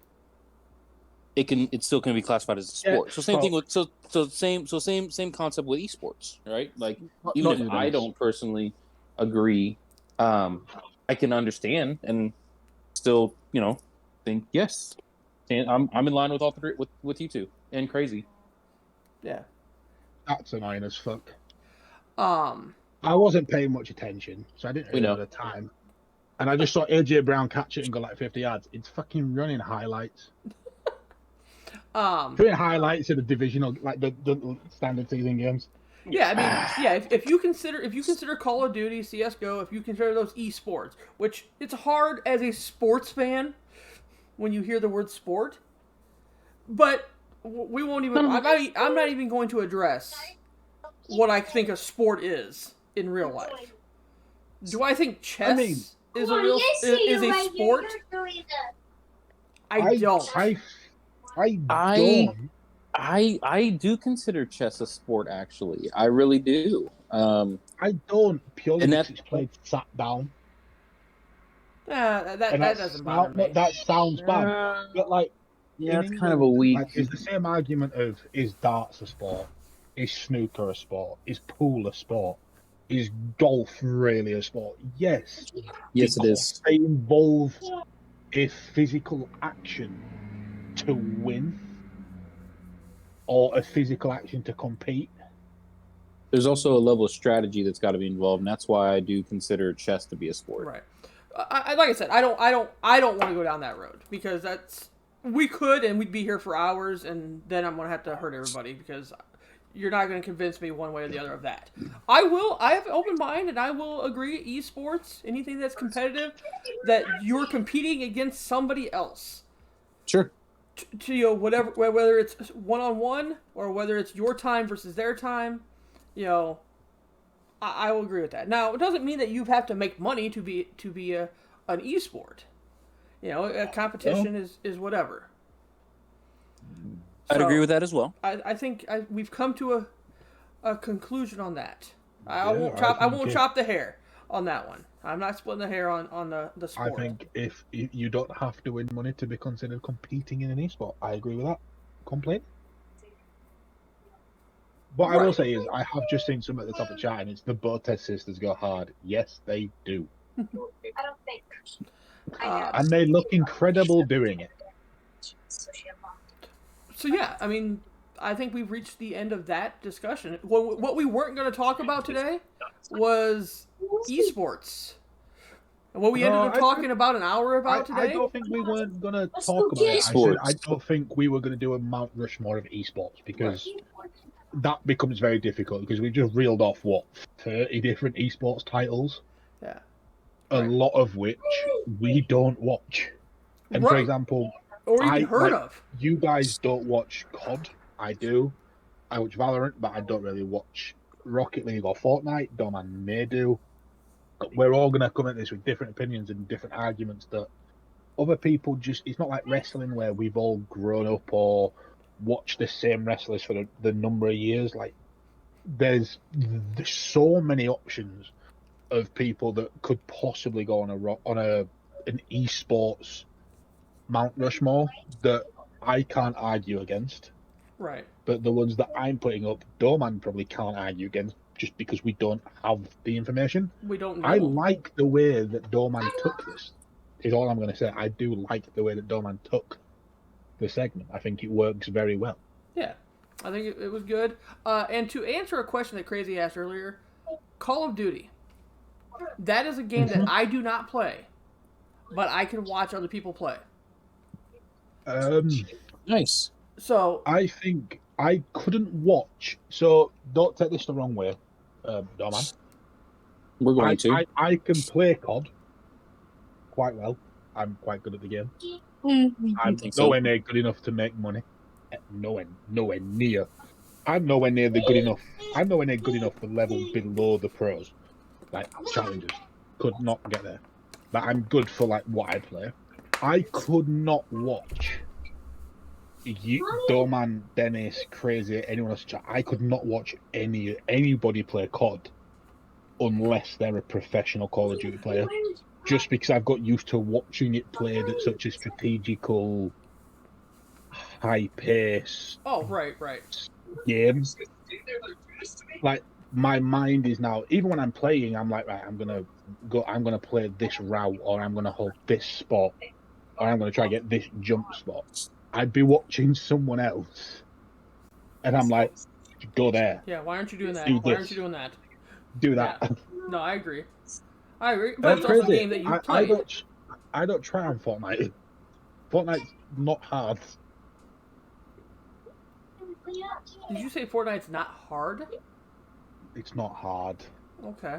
it still can be classified as a sport. Yeah, so same thing with same concept with esports, right? Like even if I don't personally agree, I can understand and still, think yes. And I'm in line with all three with you two and Crazy.
Yeah.
That's annoying as fuck. I wasn't paying much attention, so I didn't really know the time. And I just saw AJ Brown catch it and go like 50 yards. It's fucking running highlights. Doing highlights of the divisional, like the standard season games.
Yeah, I mean, yeah. If you consider Call of Duty, CS:GO, if you consider those esports, which it's hard as a sports fan when you hear the word sport, but we won't even. I'm not even going to address what I think a sport is in real life. Do I think chess is a real is a sport. I don't.
I
I-
don't.
I do consider chess a sport. Actually, I really do.
I don't purely
And
because
that-
it's played sat down.
That
And
doesn't bother me.
that sounds bad, but like
yeah,
in
it's kind of a
England,
weak.
like, it's the same argument of is darts a sport, is snooker a sport, is pool a sport, is golf really a sport? Yes,
Yes, it
because
is.
they involve a physical action to win or a physical action to compete.
There's also a level of strategy that's got to be involved, and that's why I do consider chess to be a sport.
Right. Like I said, I don't want to go down that road because we could and we'd be here for hours, and then I'm gonna have to hurt everybody because you're not gonna convince me one way or the other of that. I have an open mind, and I will agree. Esports, anything that's competitive, that you're competing against somebody else.
Sure.
To whatever, whether it's 1-on-1 or whether it's your time versus their time, I will agree with that. Now, it doesn't mean that you have to make money to be an esport. A competition is whatever.
I'd
So,
agree with that as well.
I think we've come to a conclusion on that. I
Yeah,
won't
I think
chop the hair on that one. I'm not splitting the hair on the
I
sport.
think if you don't have to win money to be considered competing in an esport, I agree with that completely. What I will
Right.
say is, I have just seen some at the top of chat, and it's the Botez sisters go hard. Yes, they do,
I don't think.
and they look incredible doing it.
So yeah, I mean, I think we've reached the end of that discussion. What we weren't going to talk about today was esports. And what we ended up talking about an hour about
I
today.
don't think we weren't gonna
Let's
talk
go
about
get
it.
esports.
I don't think we were gonna do a Mount Rushmore of esports because that becomes very difficult because we just reeled off 30 different esports titles,
Yeah.
a
Right.
lot of which we don't watch. And for
Right.
example,
Or even heard of.
you guys don't watch COD. I do. I watch Valorant, but I don't really watch Rocket League or Fortnite. Doman may do. We're all going to come at this with different opinions and different arguments that other people it's not like wrestling where we've all grown up or watched the same wrestlers for the number of years. Like, there's so many options of people that could possibly go on an esports Mount Rushmore that I can't argue against.
Right.
But the ones that I'm putting up, Doman probably can't argue against just because we don't have the information.
We don't know.
I like the way that Doman took this, is all I'm going to say. I do like the way that Doman took the segment. I think it works very well.
Yeah. I think it was good. And to answer a question that Crazy asked earlier, Call of Duty. That is a game that I do not play, but I can watch other people play.
Nice.
So
I think I couldn't watch, so don't take this the wrong way, Doman.
We're going to.
I can play COD quite well. I'm quite good at the game. I'm
think so.
nowhere near good enough to make money. Nowhere near. I'm nowhere near good enough for level below the pros. Like challengers. Could not get there. But I'm good for like what I play. I could not watch Doman, Dennis, Crazy, anyone else. I could not watch anybody play COD unless they're a professional Call of Duty player. Just because I've got used to watching it played at such a strategical, high pace
Oh, right.
game. Like, my mind is now, even when I'm playing, I'm like, right, I'm gonna play this route, or I'm gonna hold this spot, or I'm gonna try to get this jump spot. I'd be watching someone else, and I'm like, go there,
Yeah, why aren't you doing that?
Do
Why
this.
aren't you doing that?
do that.
Yeah. No, I agree. But
That's
it's also a
crazy.
game that you
I
play.
don't try on Fortnite. Fortnite's not hard.
Did you say Fortnite's not hard?
It's not hard.
Okay.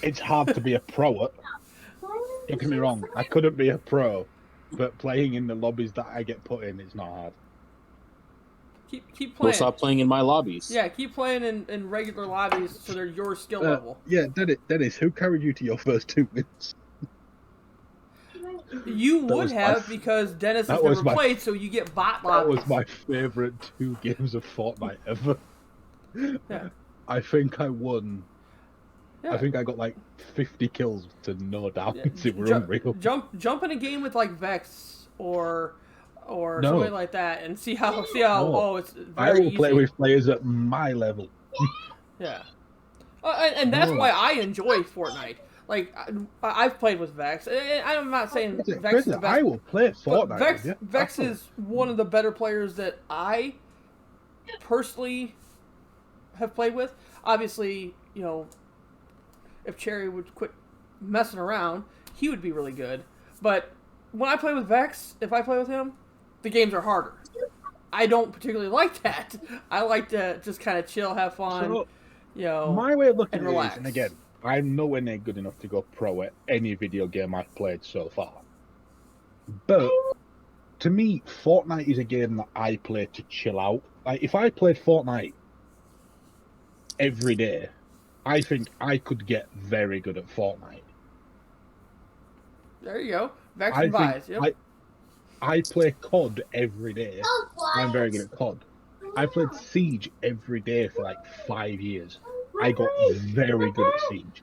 It's hard to be a pro at. Don't get me wrong, I couldn't be a pro, but playing in the lobbies that I get put in, it's not hard.
Keep
We'll
playing.
stop playing in my lobbies.
Yeah, keep playing in regular lobbies so they're your skill level.
Yeah, Dennis, who carried you to your first 2 wins?
You would
was
have because Dennis has
that was
never
my-
played, so you get bot
That
lobbies.
was my favorite 2 games of Fortnite ever.
Yeah.
I think I won.
Yeah.
I think I got like 50 kills to no doubt.
Yeah,
It were
ju-
unreal.
jump in a game with like Vex or
No.
somebody like that and see how
No.
oh it's very
I will
easy.
play with players at my level.
Yeah. And that's
No.
why I enjoy Fortnite. Like I've played with Vex. And I'm not saying Vex is
Chris,
the best.
I will play
But
Fortnite
Vex,
with you.
Vex is one of the better players that I personally have played with. Obviously, you know, if Cherry would quit messing around, he would be really good. But when I play with Vex, if I play with him, the games are harder. I don't particularly like that. I like to just kind of chill, have fun,
So,
you know,
my way of looking
and
at it
relax.
is, and again, I'm nowhere near good enough to go pro at any video game I've played so far. But to me, Fortnite is a game that I play to chill out. Like, if I played Fortnite every day, I think I could get very good at Fortnite.
There you go. Vex
I
and Vice.
think
Yep.
I play COD every day. I'm very good at COD. I played Siege every day for like 5 years. I got very good at Siege.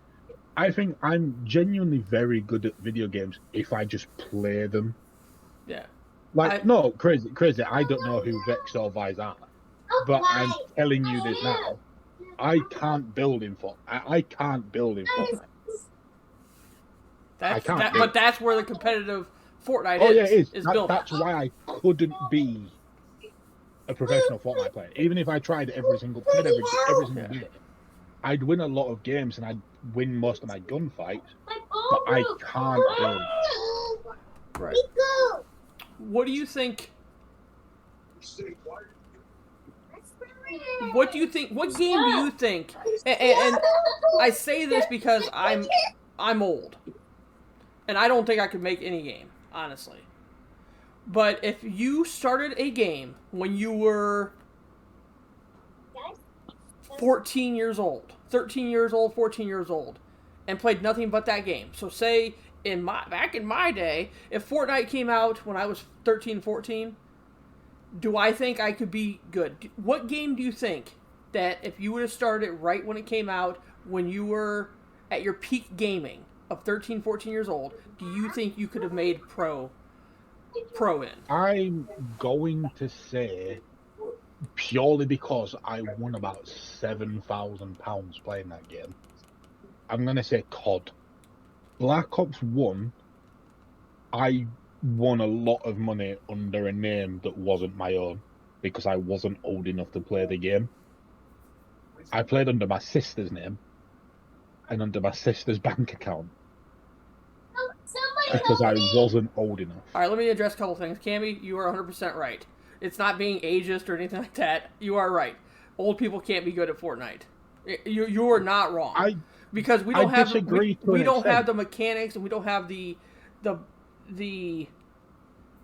I think I'm genuinely very good at video games if I just play them.
Yeah.
Like, no, crazy. I don't know who Vex or Vice are, but I'm telling you this now. I can't build in Fortnite. I can't build in Fortnite. I can't.
But that's where the competitive Fortnite
Oh
is.
yeah, it is.
building.
That's why I couldn't be a professional Fortnite player. Even if I tried every single day, I'd win a lot of games and I'd win most of my gunfights, but I can't build.
Right. What do you think? What do you think? What game do you think? And I say this because I'm old, and I don't think I could make any game, honestly. But if you started a game when you were 14 years old, 13 years old, 14 years old, and played nothing but that game. So say back in my day, if Fortnite came out when I was 13, 14, do I think I could be good? What game do you think that if you would have started right when it came out, when you were at your peak gaming of 13, 14 years old, do you think you could have made pro in?
I'm going to say, purely because I won about £7,000 playing that game, I'm going to say COD. Black Ops 1, I won a lot of money under a name that wasn't my own because I wasn't old enough to play the game. I played under my sister's name and under my sister's bank account because I wasn't old enough.
All right, let me address a couple things. Cammy, you are 100% right. It's not being ageist or anything like that. You are right. Old people can't be good at Fortnite. You are not wrong. Because we don't have we don't have the mechanics and we don't have the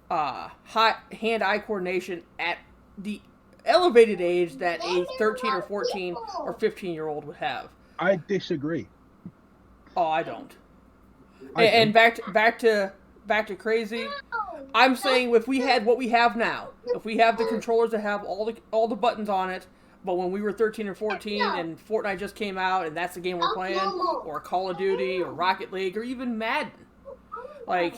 hand-eye coordination at the elevated age that a 13 or 14 or 15-year-old would have.
I disagree.
Oh, I don't. And back to crazy. I'm saying if we had what we have now, if we have the controllers that have all the buttons on it, but when we were 13 or 14 and Fortnite just came out and that's the game we're playing, or Call of Duty or Rocket League or even Madden, like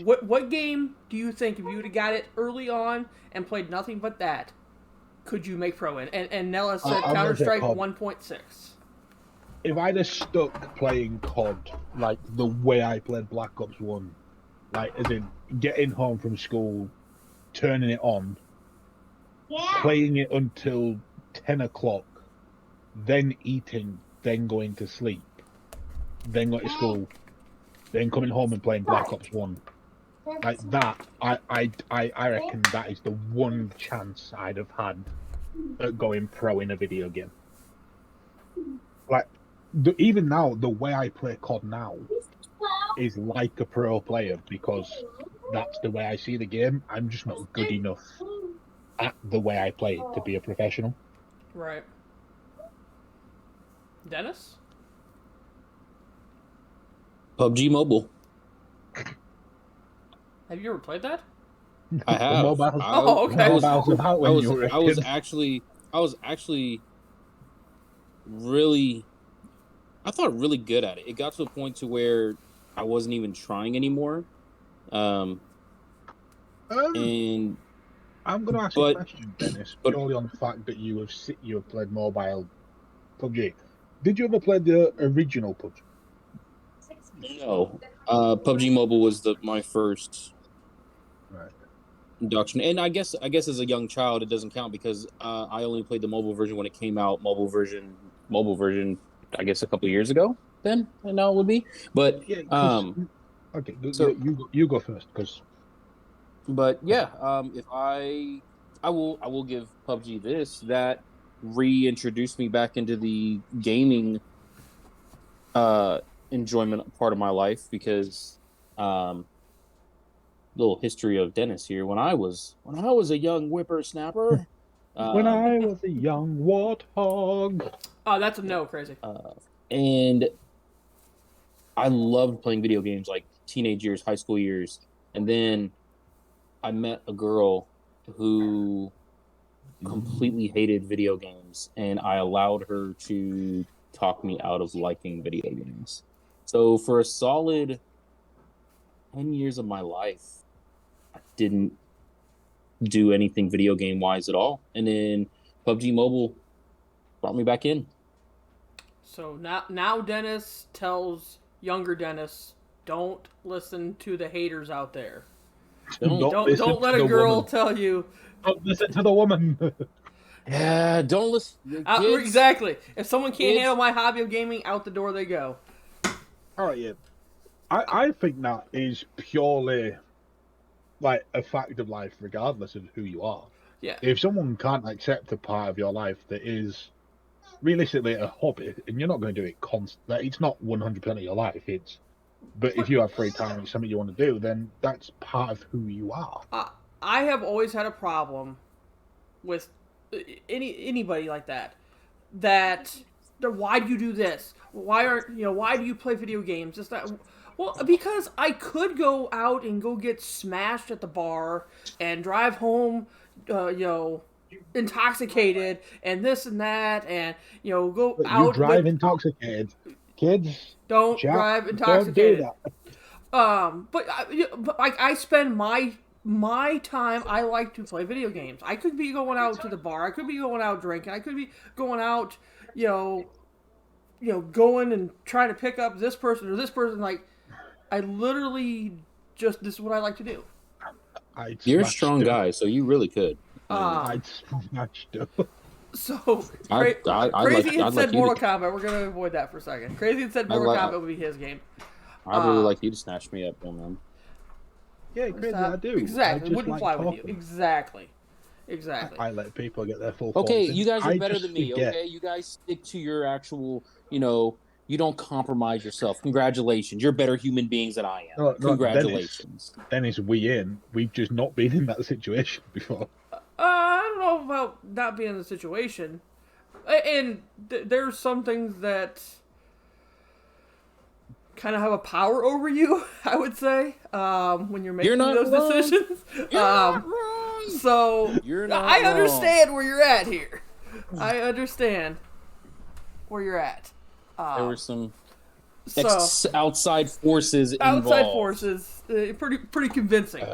what game do you think if you would have got it early on and played nothing but that, could you make pro in? And Nella said Counter-Strike 1.6.
If I'd have stuck playing COD like the way I played Black Ops 1, like as in getting home from school, turning it on, playing it until 10 o'clock, then eating, then going to sleep, then going to school, then coming home and playing Black Ops 1. Like that, I reckon that is the one chance I'd have had at going pro in a video game. Like, even now, the way I play COD now is like a pro player because that's the way I see the game. I'm just not good enough at the way I play it to be a professional.
Right. Dennis?
PUBG Mobile.
Have you ever played that?
I have.
Mobile's,
Oh, okay.
mobile's about when you were a
I was
kid.
actually really, I thought really good at it. It got to a point to where I wasn't even trying anymore. And
I'm going to ask you a
but-
question, Dennis,
but-
purely on the fact that you have played mobile PUBG. Did you ever play the original PUBG?
no, PUBG Mobile was my first
Right.
induction, and I guess as a young child it doesn't count because I only played the mobile version when it came out. Mobile version, I guess a couple of years ago. Then and now it would be, but
Yeah. 'Cause- okay.
so-
you go first, because
But yeah, if I will give PUBG that reintroduced me back into the gaming enjoyment part of my life because little history of Dennis here. When I was a young whippersnapper,
when I was a young warthog.
Oh, that's a no, Crazy.
and I loved playing video games like teenage years, high school years, and then I met a girl who completely hated video games, and I allowed her to talk me out of liking video games. So for a solid 10 years of my life, I didn't do anything video game wise at all. And then PUBG Mobile brought me back in.
So now Dennis tells younger Dennis, don't listen to the haters out there. Don't
listen
let
to
a
the
girl
woman.
tell you.
Don't listen to the woman.
Yeah, don't listen.
Exactly. If someone can't
Kids-
handle my hobby of gaming, out the door they go.
All right, yeah. I think that is purely like a fact of life, regardless of who you are.
Yeah.
If someone can't accept a part of your life that is realistically a hobby, and you're not going to do it constantly, it's not 100% of your life. But if you have free time and it's something you want to do, then that's part of who you are.
I have always had a problem with anybody like that. Why do you do this? Why do you play video games? Just that. Well, because I could go out and go get smashed at the bar and drive home, intoxicated and this and that, and go
But
out.
you drive
with,
intoxicated, kids.
don't
Jack,
drive
don't
intoxicated.
do that.
But I spend my time. I like to play video games. I could be going out to the bar. I could be going out drinking. I could be going out, going and trying to pick up this person or this person. Like, I literally this is what I like to do.
You're a strong guy, so you really could.
I'd smash them.
So
I'd
Crazy had
like
said
you
Mortal
to-
Kombat. We're gonna avoid that for a second. Crazy had said Mortal Kombat would be his game.
I'd really like you to snatch me up, man.
Yeah, crazy. I do.
Exactly.
I just
Wouldn't
like
fly with you.
talking.
Exactly.
I let people get their full.
Okay,
force in.
you guys are
I
better
just
than me.
forget.
Okay, you guys stick to your actual. You don't compromise yourself. Congratulations, you're better human beings than I am.
No,
Congratulations.
Dennis, we've just not been in that situation before.
I don't know about not being in the situation, and there's some things that kind of have a power over you. I would say when you're making
not
those
wrong.
decisions.
You're not wrong.
So
You're not
I
wrong.
understand where you're at here. I understand where you're at.
There were some
So
outside forces involved.
outside forces, pretty convincing.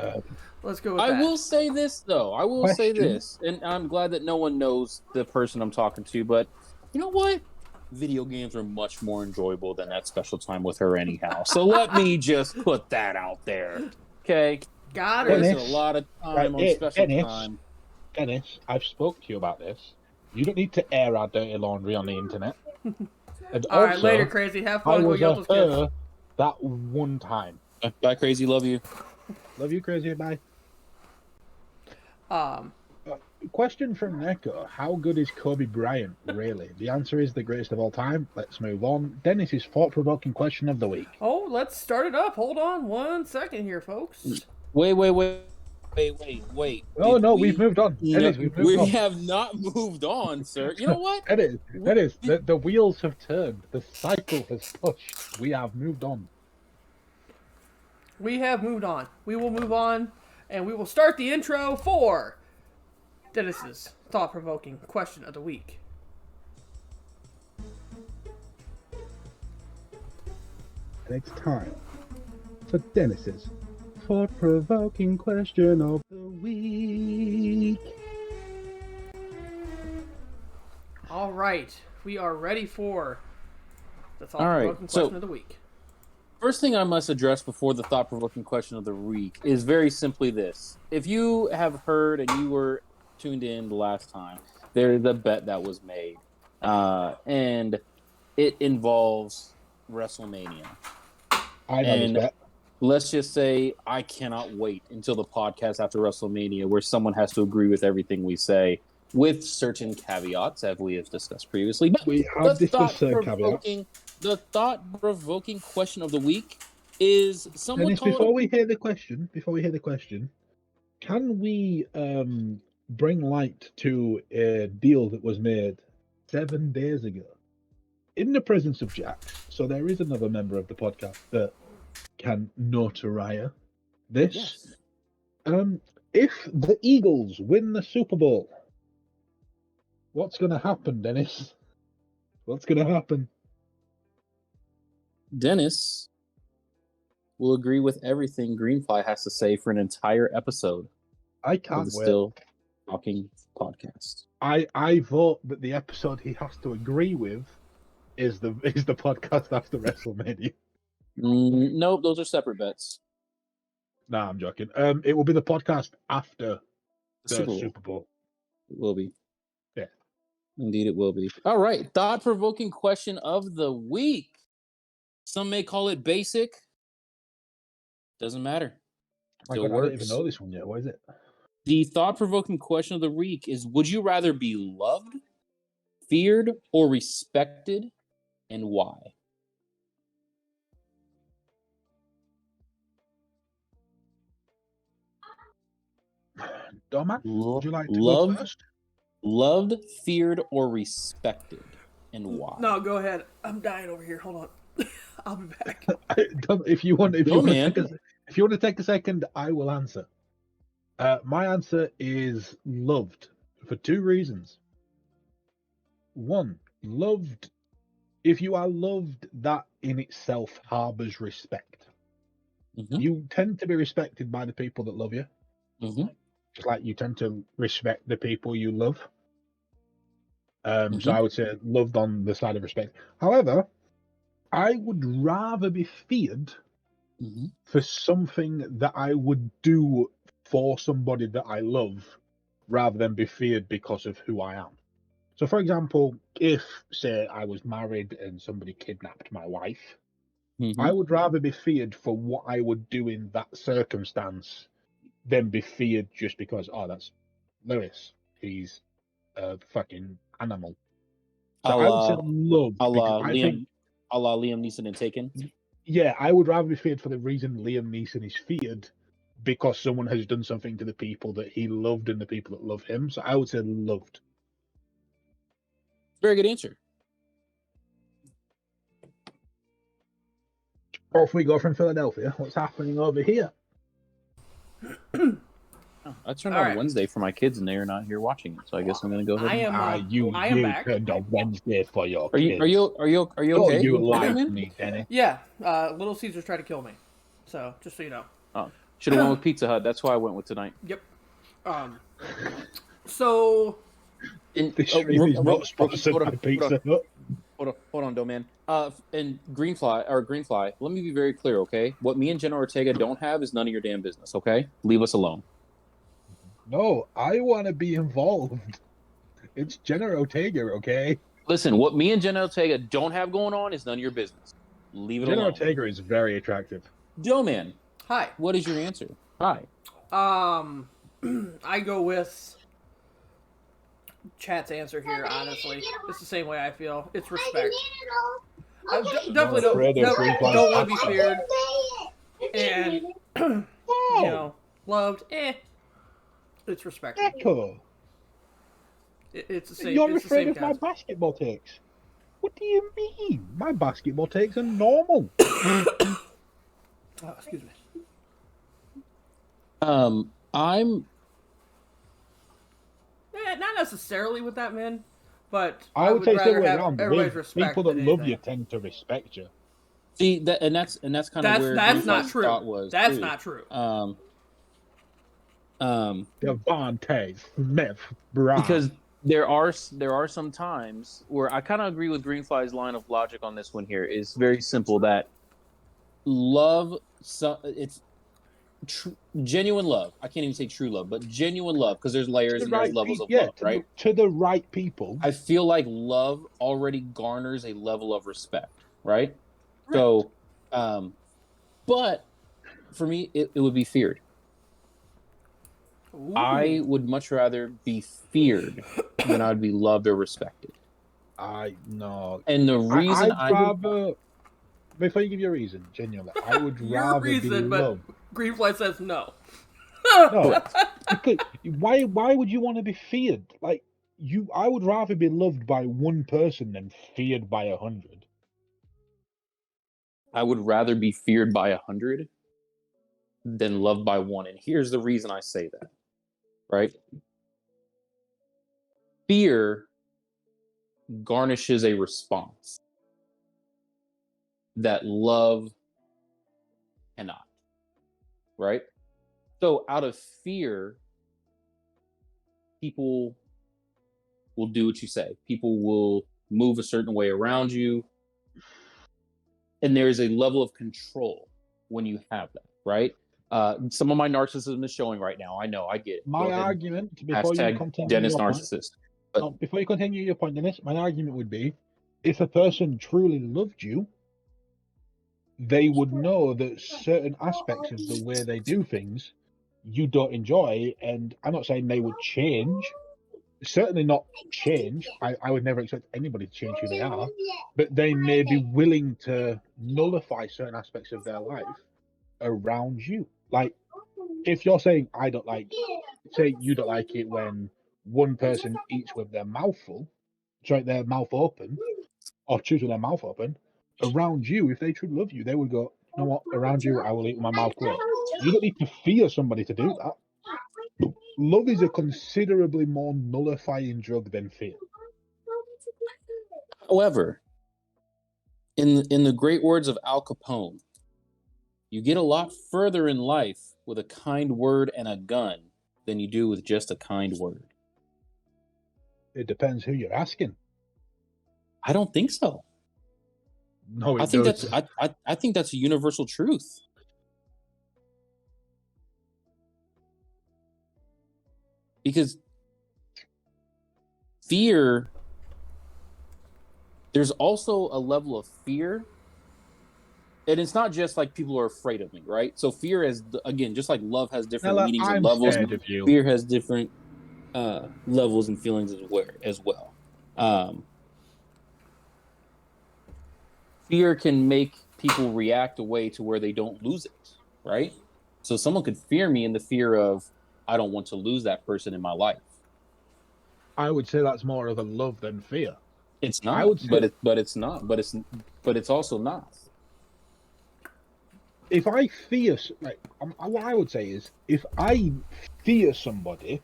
Let's go with that.
I will say this though. I will say
Question?
this, and I'm glad that no one knows the person I'm talking to. But you know what? Video games are much more enjoyable than that special time with her, anyhow. So let me just put that out there. Okay,
Got
there's
it.
Dennis.
a lot of time
Right,
on special
Dennis.
time.
Dennis, I've spoke to you about this. You don't need to air our dirty laundry on the internet. And
All right,
also,
later, Crazy. Have
I
fun. Go
was
yell
a
those kids.
her that one time.
Bye, crazy. Love you.
Love you, crazy. Bye.
Um,
Question from Neko. How good is Kobe Bryant, really? The answer is the greatest of all time. Let's move on. Dennis's thought-provoking question of the week.
oh, let's start it up. Hold on 1 second here, folks.
Wait.
Oh,
Did
no, we've moved on.
No,
Dennis, we've moved
we
on.
have not moved on, sir. You know what?
Dennis, the wheels have turned. The cycle has pushed. We have moved on.
we have moved on. We will move on, and we will start the intro for Dennis's thought-provoking question of the week.
And it's time for Dennis's thought-provoking question of the week.
All right, we are ready for the
All right,
thought-provoking question of the week.
First thing I must address before the thought-provoking question of the week is very simply this. If you have heard and you were tuned in the last time, there's a bet that was made. And it involves WrestleMania.
I know this bet.
Let's just say I cannot wait until the podcast after WrestleMania where someone has to agree with everything we say with certain caveats, as we have discussed previously. But
We have discussed caveats.
the thought-provoking question of the week is someone
Dennis, before we hear the question, can we bring light to a deal that was made 7 days ago in the presence of Jax? So there is another member of the podcast that can notaria this.
Yes.
If the Eagles win the Super Bowl, what's going to happen, Dennis? What's going to happen?
Dennis will agree with everything Greenfly has to say for an entire episode
I
of
can't
the
wait.
Still Talking podcast.
I vote that the episode he has to agree with is the podcast after WrestleMania.
Nope, those are separate bets.
Nah, I'm joking. It will be the podcast after the Super Bowl.
It will be.
Yeah.
Indeed, it will be. All right. Thought-provoking question of the week. Some may call it basic. Doesn't matter.
My
Still
God, I don't
works.
even know this one yet. What is it?
The thought-provoking question of the week is, would you rather be loved, feared, or respected, and why?
Domac, would you like to go
Loved,
first?
loved, feared, or respected, and why?
No, go ahead. I'm dying over here. Hold on. I'll be back.
If you want
man.
to take a second, I will answer. My answer is loved for 2 reasons. 1, loved. If you are loved, that in itself harbors respect.
Mhm.
You tend to be respected by the people that love you,
Mhm.
just like you tend to respect the people you love. So
Mhm.
I would say loved on the side of respect. However, I would rather be feared
Mhm.
for something that I would do for somebody that I love, rather than be feared because of who I am. So, for example, if, say, I was married and somebody kidnapped my wife,
Mhm.
I would rather be feared for what I would do in that circumstance than be feared just because, oh, that's Lewis. He's a fucking animal. So I would say love.
A la
Because I think,
Liam Neeson and Taken.
yeah, I would rather be feared for the reason Liam Neeson is feared, because someone has done something to the people that he loved and the people that love him. So I would say loved.
Very good answer.
Off we go from Philadelphia. What's happening over here?
I turned
All
on
right.
Wednesday for my kids, and they are not here watching it. So I guess I'm going to go ahead.
I am. I am back.
turned on Wednesday for your
Are you
kids.
okay?
You
Okay,
like
man?
me, Denny.
Yeah. Little Caesars tried to kill me. So just so you know.
Should have went with Pizza Hut. That's why I went with tonight.
Yep. So.
This stream is not sponsored by Pizza Hut.
Hold on, Doman. And Greenfly, let me be very clear, okay? What me and Jenna Ortega don't have is none of your damn business, okay? Leave us alone.
No, I want to be involved. It's Jenna Ortega, okay?
Listen, what me and Jenna Ortega don't have going on is none of your business. Leave it
Jenna
alone.
Ortega is very attractive.
Doman,
Hi.
what is your answer? Hi.
I go with Chat's answer here. Honestly, it's the same way I feel. It's respect. I definitely don't want to be feared and you know loved. It's respect.
Echo,
It's the same.
you're
It's the
afraid
same
of my
concept.
basketball takes. What do you mean? My basketball takes are normal.
Oh, excuse me.
I'm
Not necessarily with that, man, but
I
I
would
would
say it's the other
rather
way
have
around.
everybody's
People
respect
that
than
love you
anything.
tend to respect you.
see that, and that's kind of where
That's not
Greenfly's
true.
thought was
That's
too.
not true.
Um, um,
Devontae Smith, Brown.
because there are some times where I kind of agree with Greenfly's line of logic on this one. Here is very simple that love, it's genuine love. I can't even say true love, but genuine love because there's
To
layers
the
and there's
right
levels
people,
of
yeah,
love, right?
to the right people.
I feel like love already garners a level of respect, right?
Right.
So, but for me, it would be feared.
Ooh.
I would much rather be feared than I'd be loved or respected.
I no.
And the reason
I'd rather. Before you give your reason, genuinely, I would
Your
rather be
reason, but
loved.
Greenfly says no.
No, because why would you want to be feared? Like I would rather be loved by one person than feared by 100.
I would rather be feared by 100 than loved by one. And here's the reason I say that, right? Fear garnishes a response that love cannot, right? So out of fear, people will do what you say. People will move a certain way around you. And there is a level of control when you have that, right? Some of my narcissism is showing right now. I know, I get it.
My argument before you
Hashtag
continue
Dennis
your point.
narcissist.
No, before you continue your point, Dennis, my argument would be, if a person truly loved you, they would know that certain aspects of the way they do things you don't enjoy, and I'm not saying they would change. Certainly not change. I would never expect anybody to change who they are, but they may be willing to nullify certain aspects of their life around you. Like, if you're saying, I don't like, say you don't like it when one person eats with their mouth full, sorry, their mouth open, or chews with their mouth open, around you, if they truly love you, they would go, you know what, around you, I will eat with my mouth closed. You don't need to fear somebody to do that. Love is a considerably more nullifying drug than fear.
However, in the great words of Al Capone, you get a lot further in life with a kind word and a gun than you do with just a kind word.
It depends who you're asking.
I don't think so.
No,
I think that's a universal truth. Because fear, there's also a level of fear, and it's not just like people are afraid of me, right? So fear is, again, just like love has different
Nella,
meanings and
I'm
levels,
scared of you.
fear has different levels and feelings as well. Fear can make people react a way to where they don't lose it, right? So someone could fear me in the fear of, I don't want to lose that person in my life.
I would say that's more of a love than fear.
It's not,
I would say,
but it's not, but it's also not.
if I fear, like, what I would say is, if I fear somebody,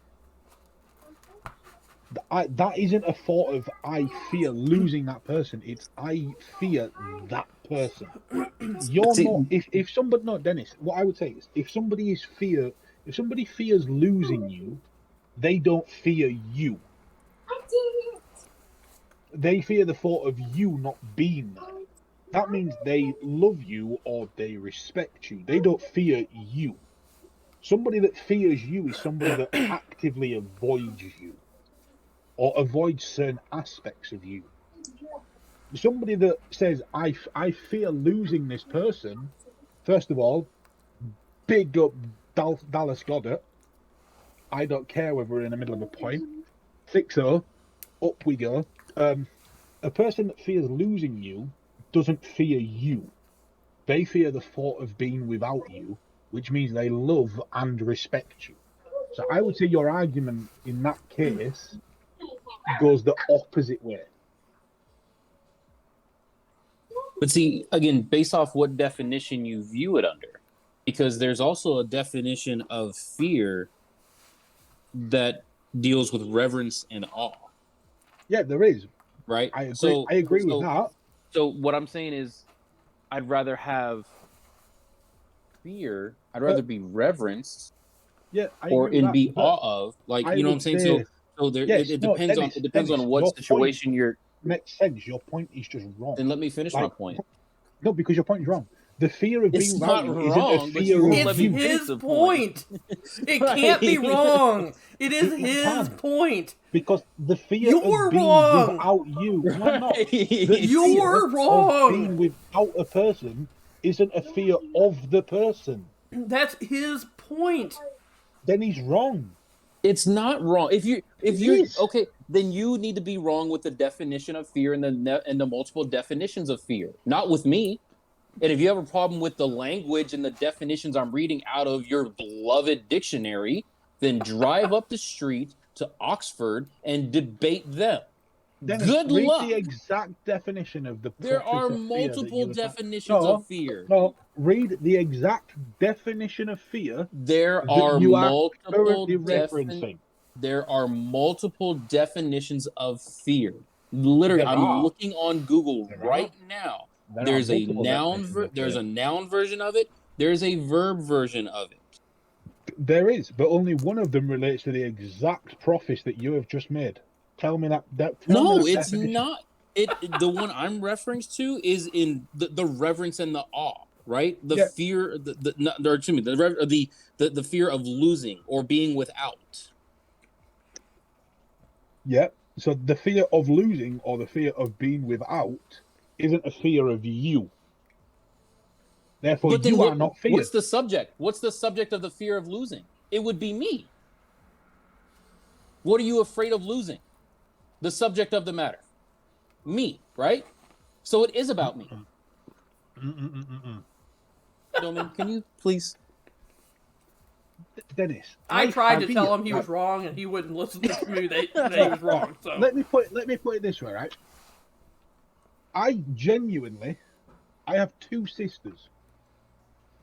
that isn't a thought of I fear losing that person. It's I fear that person. You're
See,
not. If somebody, no, Dennis. What I would say is, if somebody fears losing you, they don't fear you. They fear the thought of you not being there. That means they love you or they respect you. They don't fear you. Somebody that fears you is somebody that actively avoids you or avoids certain aspects of you. Somebody that says, I fear losing this person, first of all, big up Dallas Goddard. I don't care whether we're in the middle of a point. 6-0, up we go. A person that fears losing you doesn't fear you. They fear the thought of being without you, which means they love and respect you. So I would say your argument in that case goes the opposite way.
but see, again, based off what definition you view it under. because there's also a definition of fear that deals with reverence and awe,
Yeah, there is.
right?
I agree. I agree with that.
So what I'm saying is, I'd rather have fear. I'd rather be reverenced,
Yeah, I
or
agree with
in
that,
be
but
awe of. Like,
I
you know what
would
I'm saying?
say-
So there,
Yes,
it
no,
depends
Dennis,
on
Dennis,
on
your
what
point
situation you're.
makes sense. Your point is just wrong.
Then let me finish my
Like,
point.
No, because your point is wrong. The fear of
It's
being
not
without you isn't
wrong,
a
but you
fear
won't
of
let me
It's
you.
finish
his
the
point. It can't be
Right.
wrong. It is
It
his
can.
point.
Because the fear
You're
of being
wrong.
without you, no, I'm not.
Right.
The
You're
fear
wrong.
of being without a person isn't a fear of the person.
That's his point.
Then he's wrong.
It's not wrong. If you
is.
okay, then you need to be wrong with the definition of fear and the multiple definitions of fear, not with me. And if you have a problem with the language and the definitions I'm reading out of your beloved dictionary, then drive up the street to Oxford and debate them.
Dennis,
Good
read
luck.
the exact definition of the
There
prophet
are
of fear that
multiple
you were-
definitions
No,
of fear.
No, read the exact definition of fear
There
that
are
you are
multiple
currently referencing.
There are multiple definitions of fear. Literally,
There
I'm
are.
looking on Google
There
right now.
There
There's
are
a
multiple
noun.
definitions of
There's
fear.
a noun version of it. There's a verb version of it.
There is, but only one of them relates to the exact prophecy that you have just made. Tell me that. Tell
No,
me that
it's
definition.
not. The one I'm referring to is in the reverence and the awe, right? The
Yeah.
fear, or excuse me, the fear of losing or being without.
Yeah. So the fear of losing or the fear of being without isn't a fear of you. Therefore,
But then
you are not feared.
what's the subject? What's the subject of the fear of losing? It would be me. What are you afraid of losing? The subject of the matter. Me, right? So it is about me. Domin, can you please?
Dennis,
I tried to
have
tell
here-
him he was wrong, and he wouldn't listen to me that he was wrong. So
Let me put it this way, right? I have two sisters.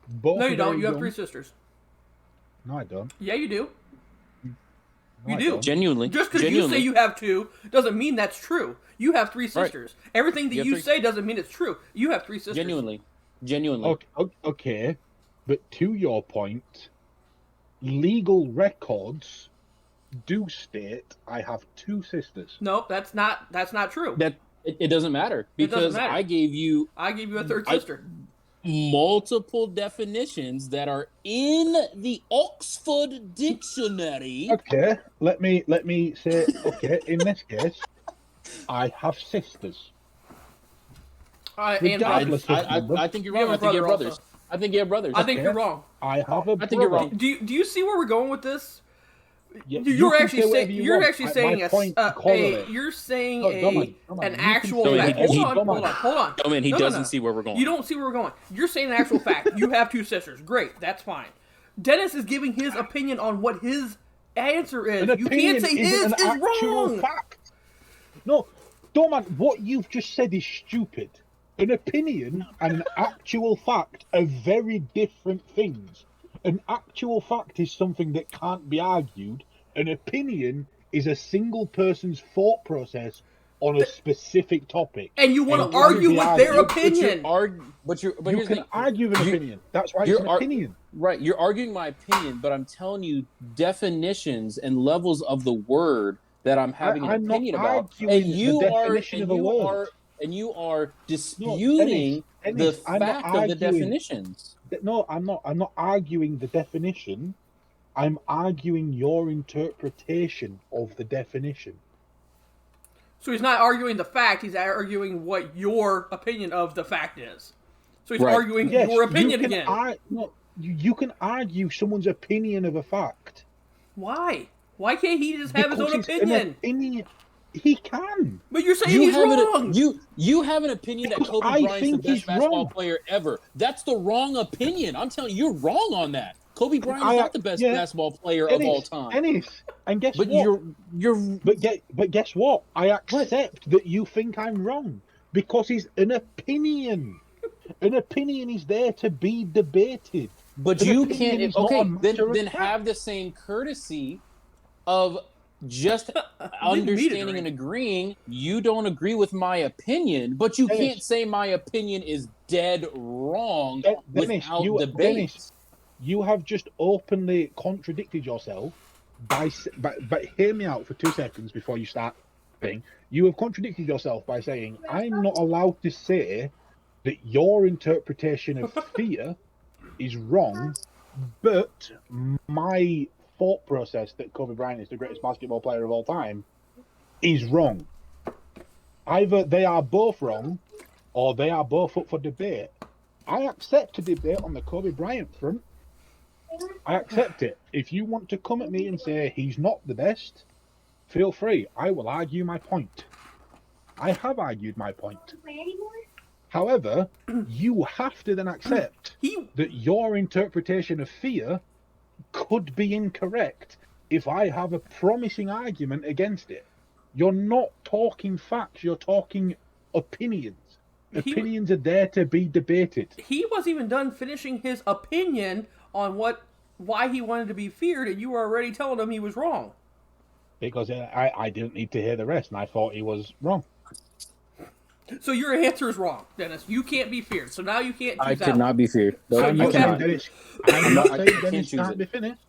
Both
no, you
are
don't.
very
You have
young.
3 sisters.
No, I don't.
Yeah, you do.
No,
You
I
do.
don't.
Genuinely.
Just because you
genuinely.
say you have 2 doesn't mean that's true. You have 3 sisters. Everything that
You have
you
3
say doesn't mean it's true. You have 3 sisters.
Genuinely.
Okay, but to your point, legal records do state I have 2 sisters.
No, that's not true.
That it doesn't matter
It doesn't
because
matter.
I gave you
I gave you a 3rd sister.
multiple definitions that are in the Oxford Dictionary.
Okay, let me say. Okay, in this case, I have sisters.
And
Regardless
brothers.
of
I think you're
You
wrong. I
have a
think you have
brother
brothers.
also.
I think you have brothers.
I think
Okay.
you're wrong.
I have a
I think you're
brother.
wrong.
Do you see where we're going with this?
Yeah,
You're
can
actually
say whatever
saying
you
you're
want.
actually
My
saying
point
a
correlates.
you're saying
No, come on.
an
You can
actual
say
fact.
whatever you
Hold
want.
on.
I mean, he
No,
doesn't see where we're going.
You don't see where we're going. You're saying an actual fact. You have 2 sisters. Great, that's fine. Dennis is giving his opinion on what his answer is.
An
You
opinion
can't say
isn't
his
an
is
actual
wrong.
fact. No, Doman, what you've just said is stupid. An opinion and an actual fact are very different things. An actual fact is something that can't be argued. An opinion is a single person's thought process on a specific topic.
And you want
And
to
it can't
argue
be
with
argued.
their opinion.
But
You
here's the
can
thing.
argue with an
You-
opinion. That's why it's
you're
an
ar-
opinion.
Right, you're arguing my opinion, but I'm telling you definitions and levels of the word that I'm having
I'm
an
not
opinion about,
arguing
and
the
you
definition of a word.
are disputing
Dennis,
the
I'm not
fact of the
arguing.
definitions.
No, I'm not. I'm not arguing the definition. I'm arguing your interpretation of the definition.
So he's not arguing the fact, he's arguing what your opinion of the fact is. So he's
Right.
arguing
Yes,
your opinion
you can
again.
you can argue someone's opinion of a fact.
Why? Why can't he just have his own
Because it's an
opinion?
He can.
But you're saying he's wrong.
You have an opinion that
Because
Kobe
I
Bryant's the
think
best
he's
basketball
wrong.
player ever. That's the wrong opinion. I'm telling you, you're wrong on that. Kobe Bryant is not the best basketball player of all time.
And guess
But
what?
you're
But guess what? I accept that you think I'm wrong because it's an opinion. An opinion is there to be debated,
But
An
you
opinion
can't.
is not
Okay,
a matter of
then
fact.
have the same courtesy of just understanding and agreeing. You don't agree with my opinion, but you
Dennis.
can't say my opinion is dead wrong
Dennis,
without debate.
you have just openly contradicted yourself by hear me out for 2 seconds before you start thing. You have contradicted yourself by saying I'm not allowed to say that your interpretation of fear is wrong, but my thought process that Kobe Bryant is the greatest basketball player of all time is wrong. Either they are both wrong or they are both up for debate. I accept a debate on the Kobe Bryant front. I accept it. If you want to come at me and say he's not the best, feel free. I will argue my point. I have argued my point. However, you have to then accept that your interpretation of fear could be incorrect if I have a promising argument against it. You're not talking facts, you're talking opinions. Opinions are there to be debated.
He wasn't even done finishing his opinion on why he wanted to be feared, and you were already telling him he was wrong.
Because I didn't need to hear the rest, and I thought he was wrong.
So your answer is wrong, Dennis. You can't be feared. So now you can't choose
I could not be feared.
So
I'm
you
not saying
have-
Dennis. I'm not saying
can't
Dennis
choose
can't
it.
be finished.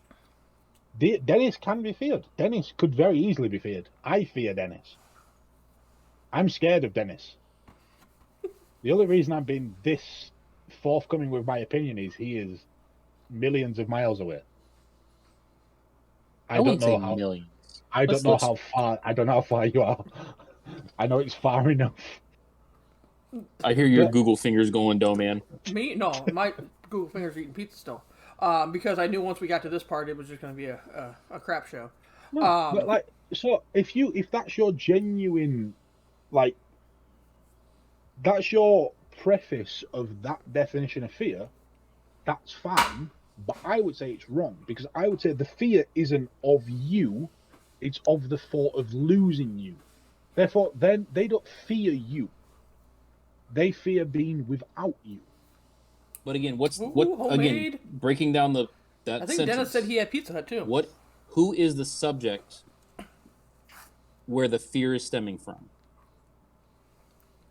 Dennis can be feared. Dennis could very easily be feared. I fear Dennis. I'm scared of Dennis. The only reason I'm being this forthcoming with my opinion is he is millions of miles away. I don't
wouldn't
know
say
how.
millions.
I don't know how far. I don't know how far you are. I know it's far enough.
I hear your
Yeah.
Google fingers going, though, man.
Me? No, my Google fingers are eating pizza still. Because I knew once we got to this part, it was just going to be a crap show.
No, but like, so if that's your genuine, like, that's your preface of that definition of fear, that's fine. But I would say it's wrong, because I would say the fear isn't of you, it's of the thought of losing you. Therefore, then they don't fear you. They fear being without you.
But again,
homemade.
again breaking down that
I think
sentence,
Dennis said he had Pizza Hut too.
Who is the subject where the fear is stemming from?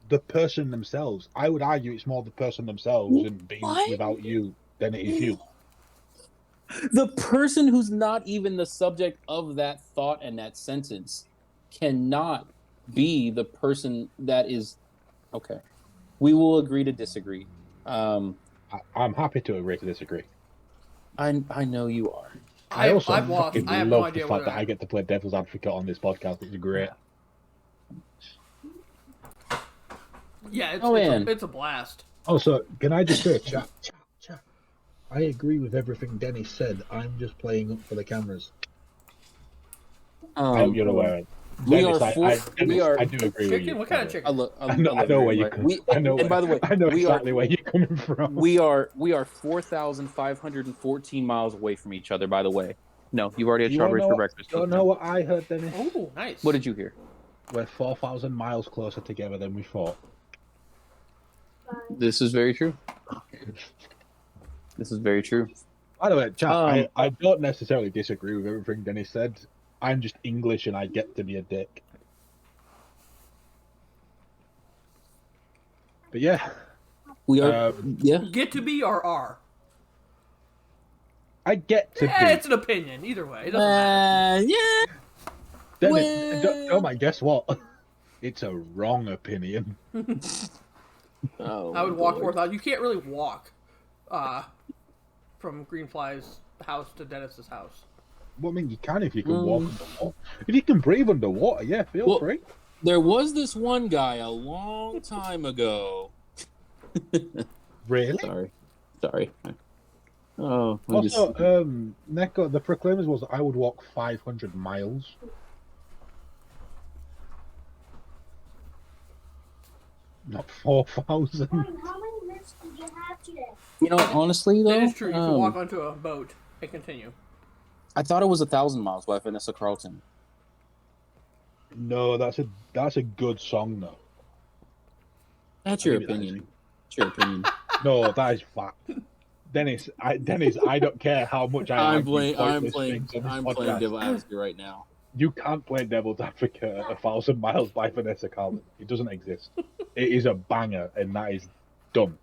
The person themselves. I would argue it's more the person themselves and being without you than it is you.
The person who's not even the subject of that thought and that sentence cannot be the person that is. Okay, we will agree to disagree.
I'm happy to agree to disagree.
I know you are.
I also
I've lost.
fucking
I have no
love
idea
the
what
fact that I get to play devil's advocate on this podcast. It's great.
Yeah, it's a blast.
Also, can I just say, chat. I agree with everything Dennis said. I'm just playing up for the cameras. I hope you're aware.
We
Dennis,
are.
I do agree with
Chicken?
you.
What kind of chicken?
I know where you're coming from.
And by the way,
I know
we
exactly where you're coming from.
We are 4,514 miles away from each other. By the way, no, you've already had strawberries for breakfast.
You know what I heard, Dennis?
Oh, nice.
What did you hear?
We're 4,000 miles closer together than we thought.
This is very true. This is very true.
By the way, chat, I don't necessarily disagree with everything Dennis said. I'm just English and I get to be a dick. But yeah.
We are.
Get to be or are?
I get to be.
It's an opinion. Either way. It doesn't matter.
Yeah.
Dennis, oh my, guess what? It's a wrong opinion.
I would walk 4,000. You can't really walk from Greenfly's house to Dennis's house.
Well, I mean, you can if you can walk underwater. If you can breathe underwater, yeah, feel free.
There was this one guy a long time ago.
Really?
Sorry. Oh.
Also, Neko, the proclaimers was that I would walk 500 miles. Not 4,000.
How many minutes did you have today?
You know, honestly though,
That is true. You can walk onto a boat and continue.
I thought it was 1,000 miles by Vanessa Carlton.
No, that's a good song though.
That's your opinion. It's your opinion.
No, that is fact. Dennis, I don't care how much I
I'm
argue
playing.
pointless things on this
I'm
podcast.
playing devil advocate right now.
You can't play Devil's Advocate 1,000 Miles by Vanessa Carlton. It doesn't exist. It is a banger, and that is done.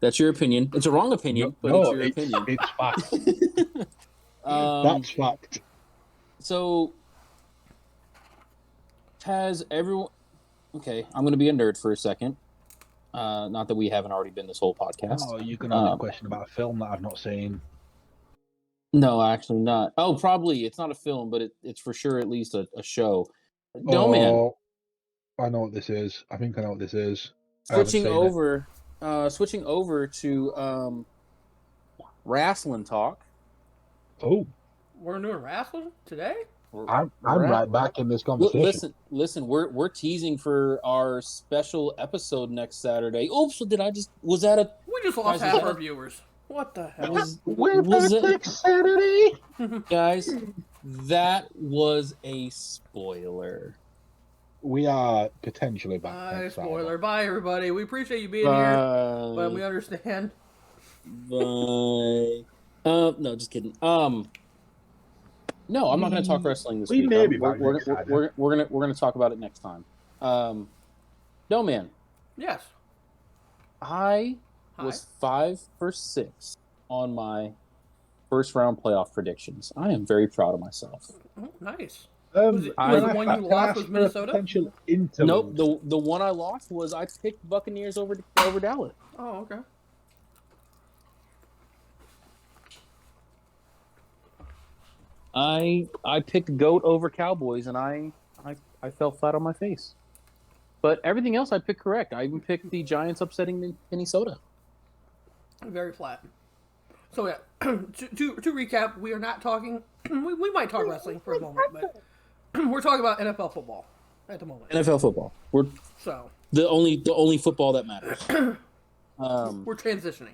That's your opinion. It's a wrong opinion, but it's your opinion.
It's fact. That's fact.
So, has everyone? Okay, I'm going to be a nerd for a second. Not that we haven't already been this whole podcast.
Oh, you're going to ask a question about a film that I've not seen.
No, actually not. Oh, probably it's not a film, but it's for sure at least a show. No, man.
I know what this is. I think I know what this is.
Switching over to wrestling talk.
Oh,
We're doing wrestling today?
I'm right back in this conversation.
Listen. We're teasing for our special episode next Saturday. Oops, was that a?
We just lost half our viewers. What the hell?
We're back next Saturday.
Guys, that was a spoiler.
We are potentially back next
Spoiler.
Saturday.
Bye, everybody. We appreciate you being here, but we understand.
Bye. No, just kidding. No, I'm not going to talk wrestling this week.
may be
we're
back next Saturday.
gonna talk about it next time. No, man.
Yes.
I was 5 for 6 on my first round playoff predictions. I am very proud of myself.
Oh, nice.
Was
the one you lost was Minnesota?
Nope. The one I lost was I picked Buccaneers over Dallas.
Oh, okay.
I picked Goat over Cowboys, and I fell flat on my face. But everything else I picked correct. I even picked the Giants upsetting Minnesota.
Very flat. So yeah, to recap, we are not talking. We might talk wrestling for a moment, but we're talking about NFL football at the moment.
NFL football. We're the only football that matters.
We're transitioning.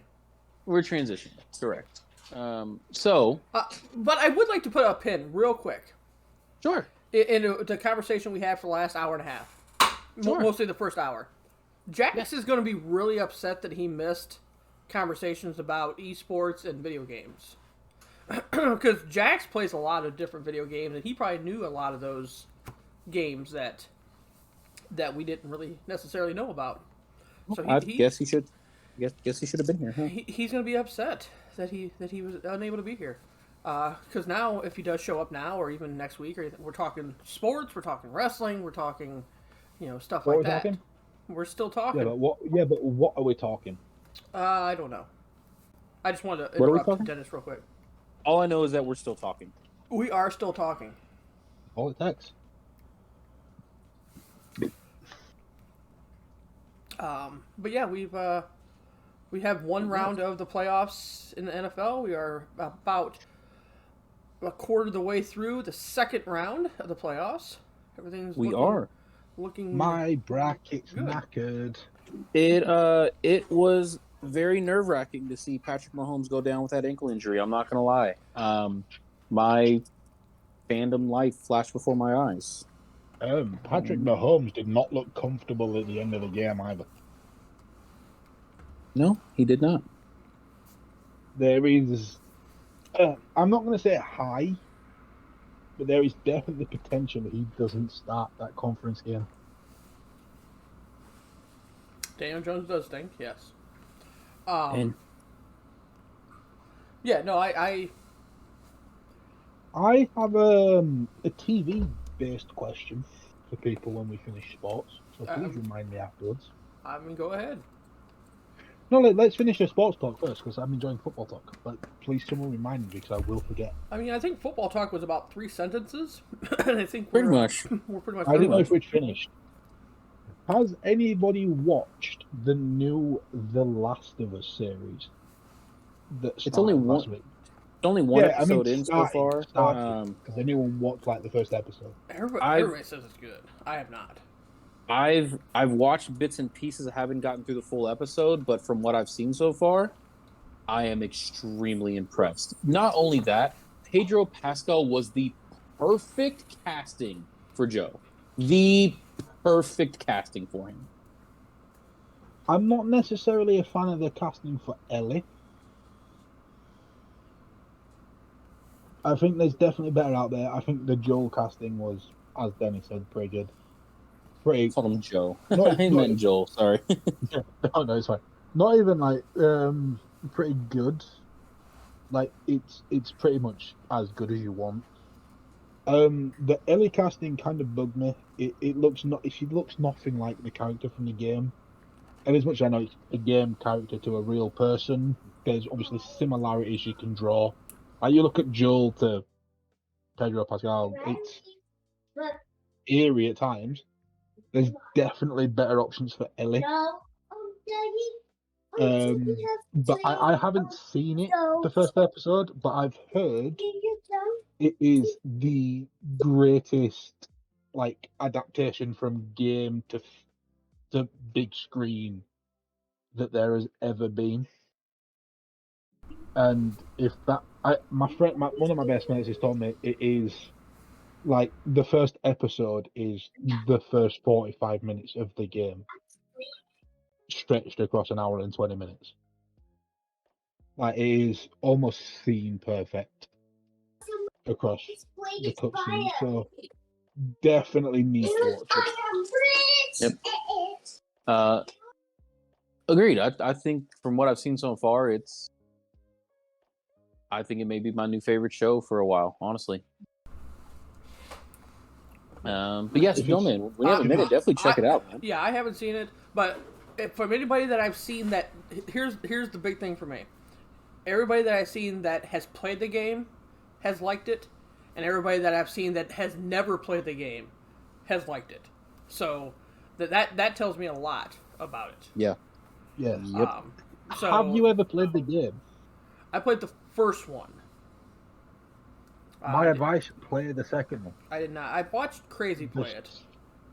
We're transitioning. Correct.
But I would like to put a pin real quick.
Sure.
In the conversation we had for the last hour and a half.
Sure.
Mostly the first hour. Jax is going to be really upset that he missed conversations about esports and video games. Because Jax plays a lot of different video games, and he probably knew a lot of those games that we didn't really necessarily know about. So
I guess he should. Guess he should have been here. Huh?
He's going to be upset that he was unable to be here. Because now, if he does show up now, or even next week, or we're talking sports, we're talking wrestling, we're talking, stuff like that.
Talking?
We're still talking.
Yeah, but what are we talking?
I don't know. I just wanted to interrupt Dennis real quick.
All I know is that we're still talking.
We are still talking.
All it takes.
But yeah, we have one round of the playoffs in the NFL. We are about a quarter of the way through the second round of the playoffs. Everything's looking.
My bracket's
good.
knackered.
It was very nerve-wracking to see Patrick Mahomes go down with that ankle injury. I'm not gonna lie. My fandom life flashed before my eyes.
Patrick Mahomes did not look comfortable at the end of the game either.
No, he did not.
There is, I'm not going to say high, but there is definitely potential that he doesn't start that conference game.
Daniel Jones does think, yes.
And
yeah, no, I
have a TV-based question for people when we finish sports, so please remind me afterwards.
I mean, go ahead.
No, let's finish the sports talk first, because I'm enjoying football talk. But please someone remind me, because I will forget.
I mean, I think football talk was about 3 sentences, and I think
pretty much.
We're pretty much.
I didn't know if we'd finished. Has anybody watched the new The Last of Us series?
It's only one.
Last week?
Only one episode in so far.
Has anyone watched like the first episode?
Everybody says it's good. I have not.
I've watched bits and pieces. I haven't gotten through the full episode, but from what I've seen so far, I am extremely impressed. Not only that, Pedro Pascal was the perfect casting for Joe. The perfect casting for him.
I'm not necessarily a fan of the casting for Ellie. I think there's definitely better out there. I think the Joel casting was, as Dennis said, pretty good.
I called him Joe.
Not-
I
not-
meant Joel. Sorry.
no, it's fine. Not even like pretty good. Like it's pretty much as good as you want. The Ellie casting kind of bugged me. It looks she looks nothing like the character from the game. And as much as I know it's a game character to a real person, there's obviously similarities you can draw. Like you look at Joel to Pedro Pascal, it's eerie at times. There's definitely better options for Ellie. But I haven't seen it, the first episode, but I've heard it is the greatest like adaptation from game to big screen that there has ever been. And if that, one of my best mates has told me it is like the first episode is the first 45 minutes of the game stretched across an hour and 20 minutes. Like it is almost scene perfect across the cutscene. So definitely need to watch it.
Yep. Agreed. I think from what I've seen so far, I think it may be my new favorite show for a while, honestly. But yes, Gilman, we have a minute. Definitely check it out, man.
Yeah, I haven't seen it, but from anybody that I've seen, that here's the big thing for me. Everybody that I've seen that has played the game has liked it, and everybody that I've seen that has never played the game has liked it. So that tells me a lot about it.
Yeah.
Yeah.
Yep.
So
have you ever played the game?
I played the first one.
My advice: play the second one.
I did not. I watched Crazy play it.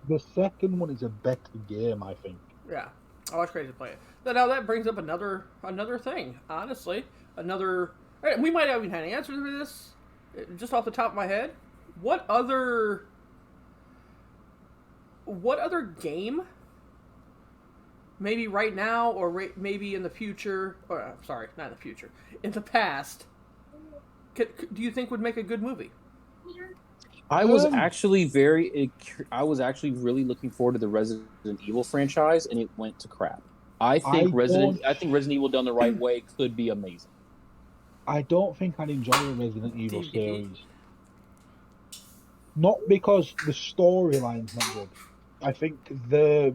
The second one is a better game, I think.
Yeah, I watched Crazy play it. But now that brings up another thing. Honestly, we might not even have an answer to this, just off the top of my head. What other game? Maybe right now, or maybe in the future, or sorry, not in the future, in the past, do you think would make a good movie?
I was actually really looking forward to the Resident Evil franchise, and it went to crap. I think Resident Evil done the right way could be amazing.
I don't think I'd enjoy the Resident Evil series. Not because the storyline's not good. I think the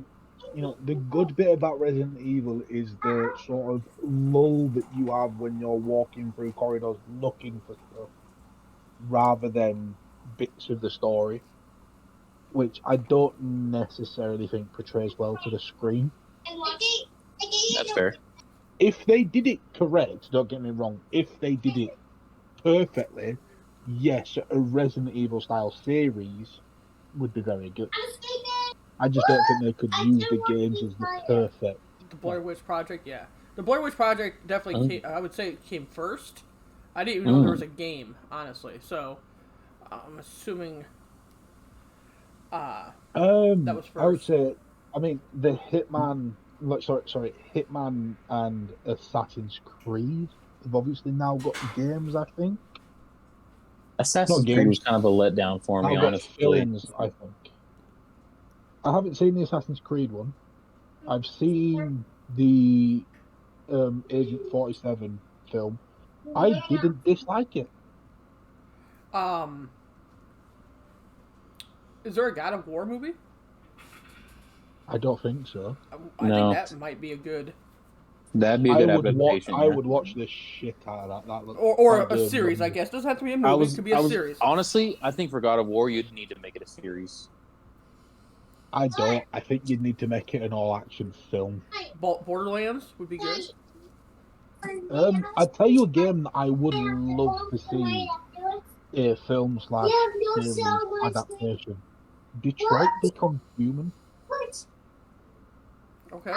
good bit about Resident Evil is the sort of lull that you have when you're walking through corridors looking for stuff, rather than bits of the story, which I don't necessarily think portrays well to the screen.
That's fair.
If they did it correct, don't get me wrong, if they did it perfectly, yes, a Resident Evil style series would be very good. I just don't think they could use the games as the perfect.
The Blair Witch Project, yeah. The Blair Witch Project definitely I would say came first. I didn't even know there was a game, honestly. So I'm assuming that was first.
I would say, the Hitman. Hitman and Assassin's Creed have obviously now got games. I think
Assassin's Creed was kind of a letdown for me, honestly.
Films, I think. I haven't seen the Assassin's Creed one. I've seen the Agent 47 film. I didn't dislike it.
Is there a God of War movie?
I don't think so.
I think that might be a good.
That'd be a good adaptation.
I would watch the shit out of that.
Or a series, I guess. Doesn't have to be a movie. It could be a series.
Honestly, I think for God of War, you'd need to make it a series.
I don't. I think you'd need to make it an all-action film.
Borderlands would be good.
I'd tell you a game that I would love to see a film / series adaptation. Detroit Become Human.
Okay.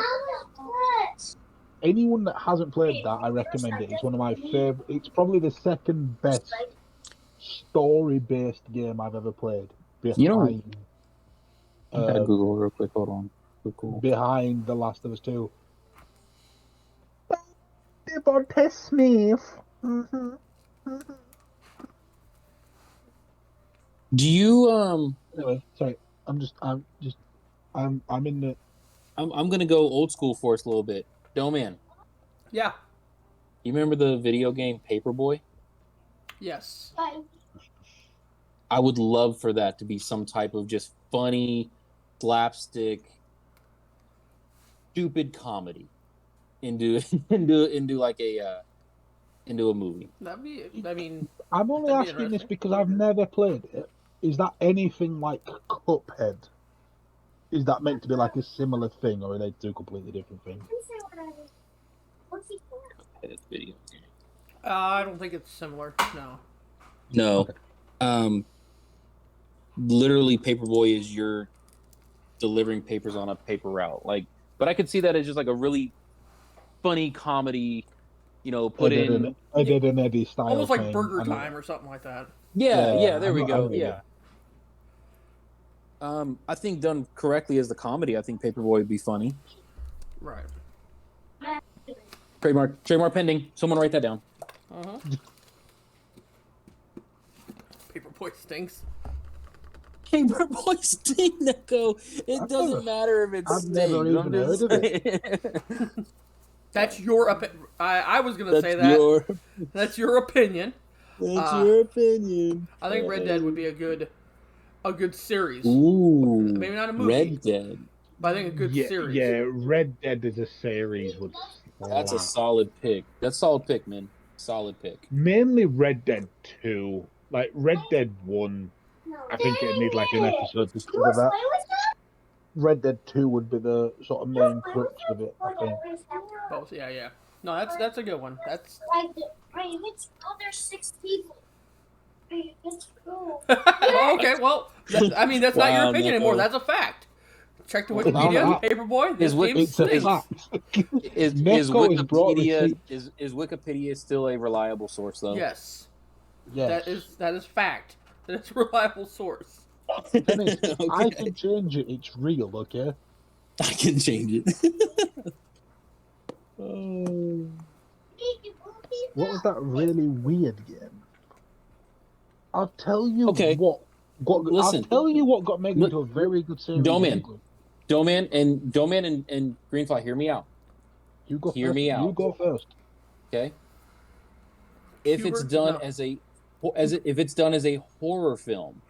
Anyone that hasn't played that, I recommend it. It's one of my favorite. It's probably the second best story-based game I've ever played.
Behind, I gotta Google real quick. Hold on. Cool.
Behind The Last of Us 2. Devontae Smith. Mm-hmm.
Do you
Anyway, sorry. I'm in the.
I'm gonna go old school for us a little bit. Doman,
Yeah.
you remember the video game Paperboy?
Yes.
I would love for that to be some type of just funny, slapstick, stupid comedy into like into a movie.
That'd be. I mean,
I'm only
that'd be
asking this
interesting.
because I've never played it. Is that anything like Cuphead? Is that meant to be like a similar thing, or are they two completely different things?
Video.
I don't think it's similar. No.
No.
Okay.
Literally, Paperboy is you're delivering papers on a paper route. Like, but I could see that as just like a really funny comedy. Put in.
I did an Eddie style.
Almost like
thing,
Burger
and
Time or something like that.
Yeah. There we
I
go.
know
Yeah. I think done correctly as the comedy, I think Paperboy would be funny.
Right.
Trademark pending. Someone write that down.
Uh-huh. Paperboy stinks.
Paperboy stink, Neko. It doesn't matter if it's
I've never
stink.
even heard of
it.
That's your opinion. I was gonna say that. That's your opinion.
That's your opinion.
I think Red Dead would be a good series.
Ooh,
Maybe not a movie.
Red Dead.
But I think a good series.
Yeah, Red Dead as a series would.
That's a solid pick. That's a solid pick, man. Solid pick.
Mainly Red Dead 2. Like Red Dead 1, I think it'd need like an episode to cover that. Red Dead 2 would be the sort of main crux of it, I think.
Both, yeah. No, that's a good one. That's.
There's 6 people. Let's go.
Okay, well, that's not your
Wow,
opinion
Neko.
anymore. That's a fact. Check the Wikipedia. Paperboy. This game
It's a
stinks.
fact.
Is
Neko has brought
Wikipedia
receipts.
is Wikipedia still a reliable source though?
Yes,
Yes.
that is fact. That's a reliable source.
Dennis, I
Okay.
can change it. It's real, okay?
I can change it.
What was that really weird game? I'll tell you
Okay.
what.
Listen.
I'll tell you what got made into a very good series.
Doman. Doman and Greenfly, hear me out.
You go
Hear
first.
me out.
You go first.
Okay. If it's
Hubert?
done
No.
if it's done as a horror film,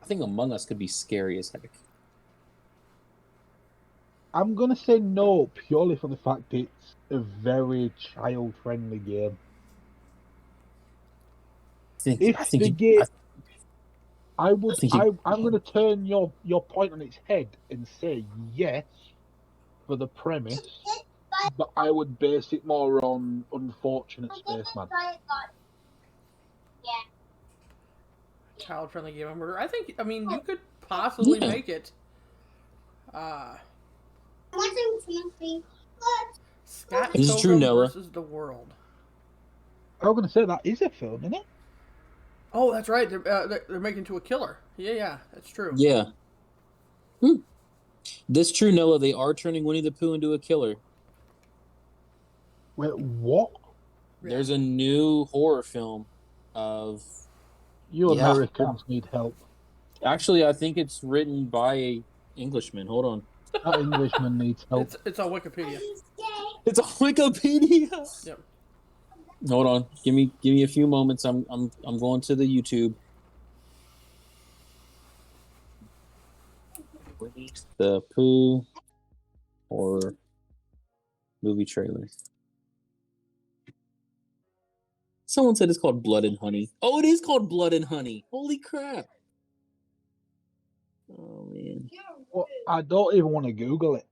I think Among Us could be scary as heck.
I'm gonna say no purely for the fact it's a very child-friendly game. If the game, I'm gonna turn your point on its head and say yes for the premise, but I would base it more on Unfortunate Spaceman.
Child-friendly game of murder. I mean, you could possibly
Yeah.
make it. Scott
This is true,
Pilgrim
Noah.
versus the World.
I was gonna say that is a film, isn't it?
Oh, that's right. They're making it to a killer. Yeah, that's true.
Yeah. This true, Noah. They are turning Winnie the Pooh into a killer.
Wait, what?
There's a new horror film of.
You
Yeah.
Americans need help.
Actually, I think it's written by a Englishman. Hold on.
That Englishman needs help.
It's on Wikipedia.
It's on Wikipedia.
Yep.
Hold on. Give me a few moments. I'm going to the YouTube. Winnie the Pooh horror movie trailer. Someone said it's called Blood and Honey. Oh, it is called Blood and Honey. Holy crap. Oh man.
Well, I don't even want to Google it.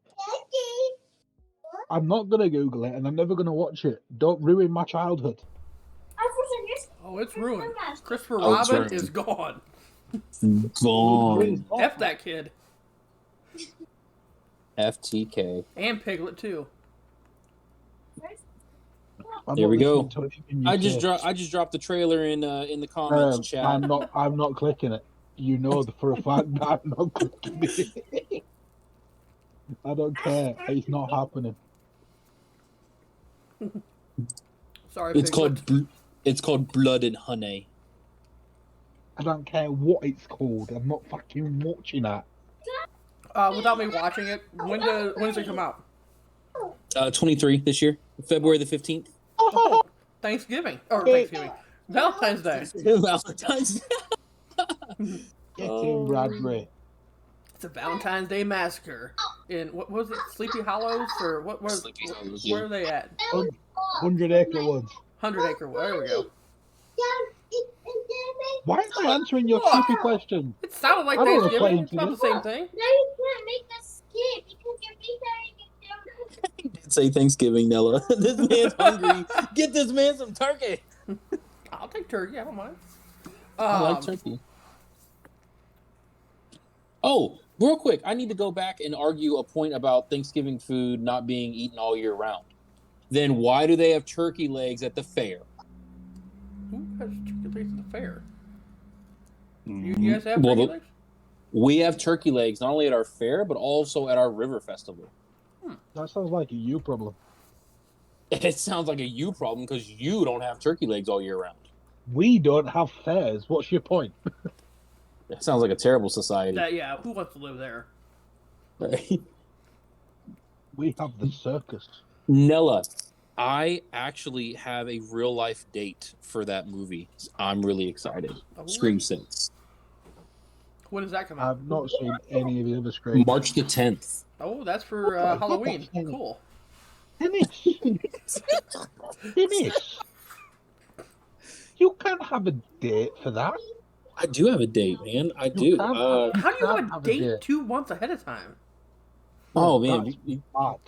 I'm not gonna Google it, and I'm never gonna watch it. Don't ruin my childhood.
Oh, it's ruined. Christopher
Oh, it's
Robin
ruined.
is gone.
Gone.
F that kid.
FTK.
And Piglet, too.
I'm
There
not
we go.
listening to it in
I
UK.
just dropped the trailer in the comments chat.
I'm not clicking it. You know for a fact that I'm not clicking it. I don't care. It's not happening.
Sorry,
It's
Piglet.
called Blood and Honey.
I don't care what it's called. I'm not fucking watching that.
Without me watching it, when does it come out?
23 this year, February the 15th.
Oh, Thanksgiving. Or Thanksgiving. Valentine's Day.
Valentine's Day.
Get in, Bradbury.
It's a Valentine's Day massacre. In, what was it? Sleepy Hollows? Or what was
Sleepy Hollows,
where
yeah.
are they at?
100 Acre Woods.
100 Acre. There we go.
Why am I answering your
What?
stupid question?
It sounded like
I don't wanna
Thanksgiving.
play
It's not the
into
same thing.
Now you can't make us skip because you're making
He did say Thanksgiving, Nella. This man's hungry. Get this man some turkey.
I'll take turkey. I don't mind.
I like turkey. Oh, real quick, I need to go back and argue a point about Thanksgiving food not being eaten all year round. Then why do they have turkey legs at the fair?
Who has turkey legs at the fair? You guys have
Well,
turkey legs?
We have turkey legs not only at our fair, but also at our river festival.
That sounds like a you problem.
It sounds like a you problem because you don't have turkey legs all year round.
We don't have fairs. What's your point?
It sounds like a terrible society.
Yeah, who wants to live there?
We have the circus.
Nella, I actually have a real life date for that movie. I'm really excited.
Oh.
Scream 6.
When does that come out?
I've not seen any of the other screens.
March the 10th.
Oh, that's for
Oh,
Halloween.
okay.
Cool.
Dennis! Dennis! You can't have a date for that.
I do have a date, man. I do.
can't
How do you have
have
a
a
date
date.
2 months ahead of time?
Oh, man.
That's smart.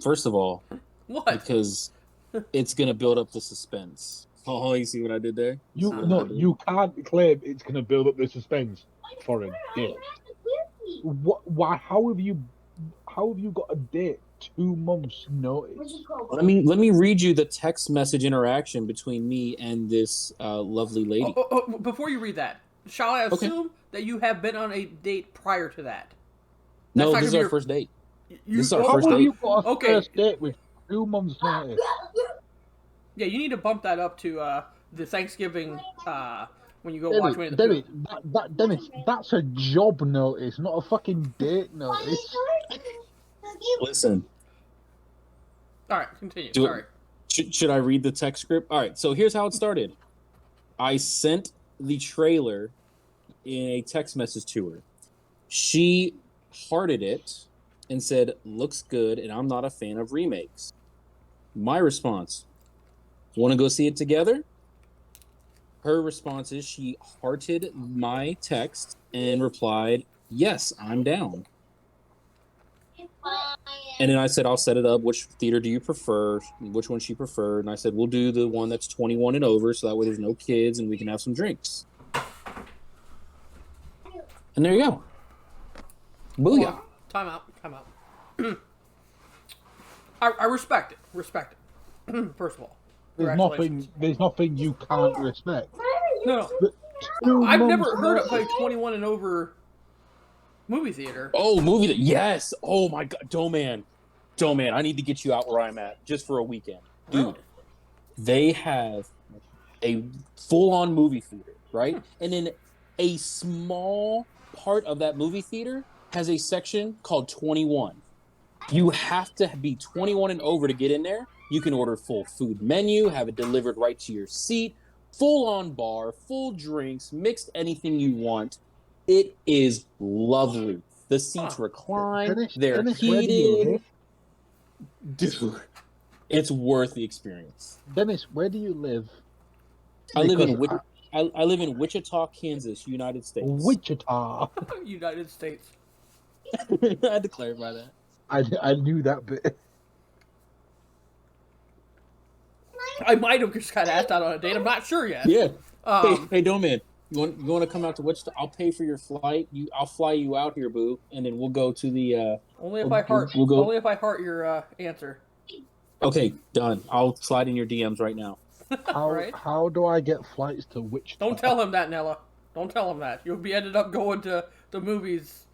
First of all,
What?
because it's going to build up the suspense. Oh, you see what I did there?
You can't claim it's going to build up the suspense for a date. Why? How have you got a date 2 months notice?
Let me read you the text message interaction between me and this lovely lady.
Before you read that, shall I assume that you have been on a date prior to that?
No,
not
this is
gonna be
our
your-
first date.
You,
This is our
How
first
have
date.
you got a
Okay.
first date with 2 months notice?
Yeah, you need to bump that up to the Thanksgiving when you go watch Winnie the
Dennis,
Pooh.
Dennis, that's a job notice, not a fucking date notice.
Listen,
All right, continue.
Do it.
Sorry.
should I read the text script? All right, so here's how it started. I sent the trailer in a text message to her. She hearted it and said, "Looks good, and I'm not a fan of remakes." My response, "Want to go see it together?" Her response is she hearted my text and replied, "Yes, I'm down." And then I said, "I'll set it up. Which theater do you prefer?" Which one she preferred. And I said, "We'll do the one that's 21 and over, so that way there's no kids and we can have some drinks." And there you go. Booyah.
Time out. I respect it. Respect it. First of all, congratulations.
There's nothing you can't respect.
No,
But 2
I've never
months
heard of
notice-
a 21 and over movie theater.
Oh, movie that, yes. Oh my God. Doman, I need to get you out where I'm at just for a weekend. Dude, they have a full-on movie theater, right? And then a small part of that movie theater has a section called 21. You have to be 21 and over to get in there. You can order full food menu, have it delivered right to your seat, full-on bar, full drinks, mixed anything you want. It is lovely. The seats recline. They're
Dennis, where do you
heated.
live?
Dude, it's worth the experience.
Dennis, where do you live?
I live in
Because
I live in Wichita, Kansas, United States.
Wichita.
United States.
I had to clarify that.
I knew that bit.
I might have just got asked out on a date. I'm not sure yet.
Yeah.
Um,
Hey, Doman, you want to come out to Wichita? I'll pay for your flight. I'll fly you out here, boo, and then we'll go to the.
only if I heart.
we'll go-
Only if I heart your answer.
Okay, done. I'll slide in your DMs right now.
How
Right.
how do I get flights to Wichita?
Don't tell him that, Nella. Don't tell him that. You'll be ended up going to the movies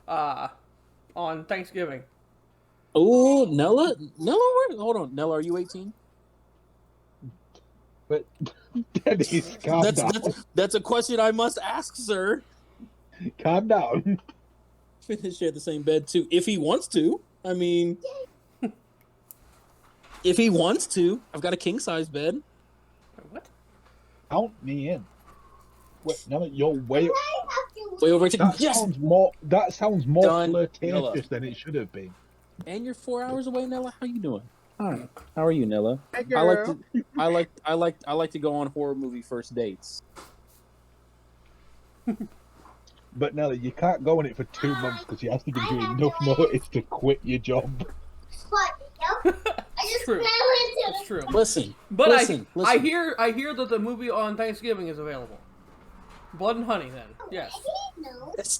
on Thanksgiving.
Oh, Nella, hold on, Nella, are you 18?
But Dennis, calm down.
That's a question I must ask, sir.
Calm down.
Finish share the same bed too, if he wants to. I mean, if he wants to, I've got a king size bed.
What?
Count me in. Wait, no, you're way
over.
That
Yes,
sounds more
Done.
flirtatious
Nella.
than it should have been.
and you're 4 hours away, Nella. How you doing? Hi. How are you, Nella?
Hey,
I like to go on horror movie first dates.
But Nelly, you can't go on it for 2 months because he has to give you enough notice to quit your job.
What? Yep. I just
True.
fell into
That's
the
true.
Listen,
But
listen.
I hear that the movie on Thanksgiving is available. Blood and Honey, then. Yes.
No.
It's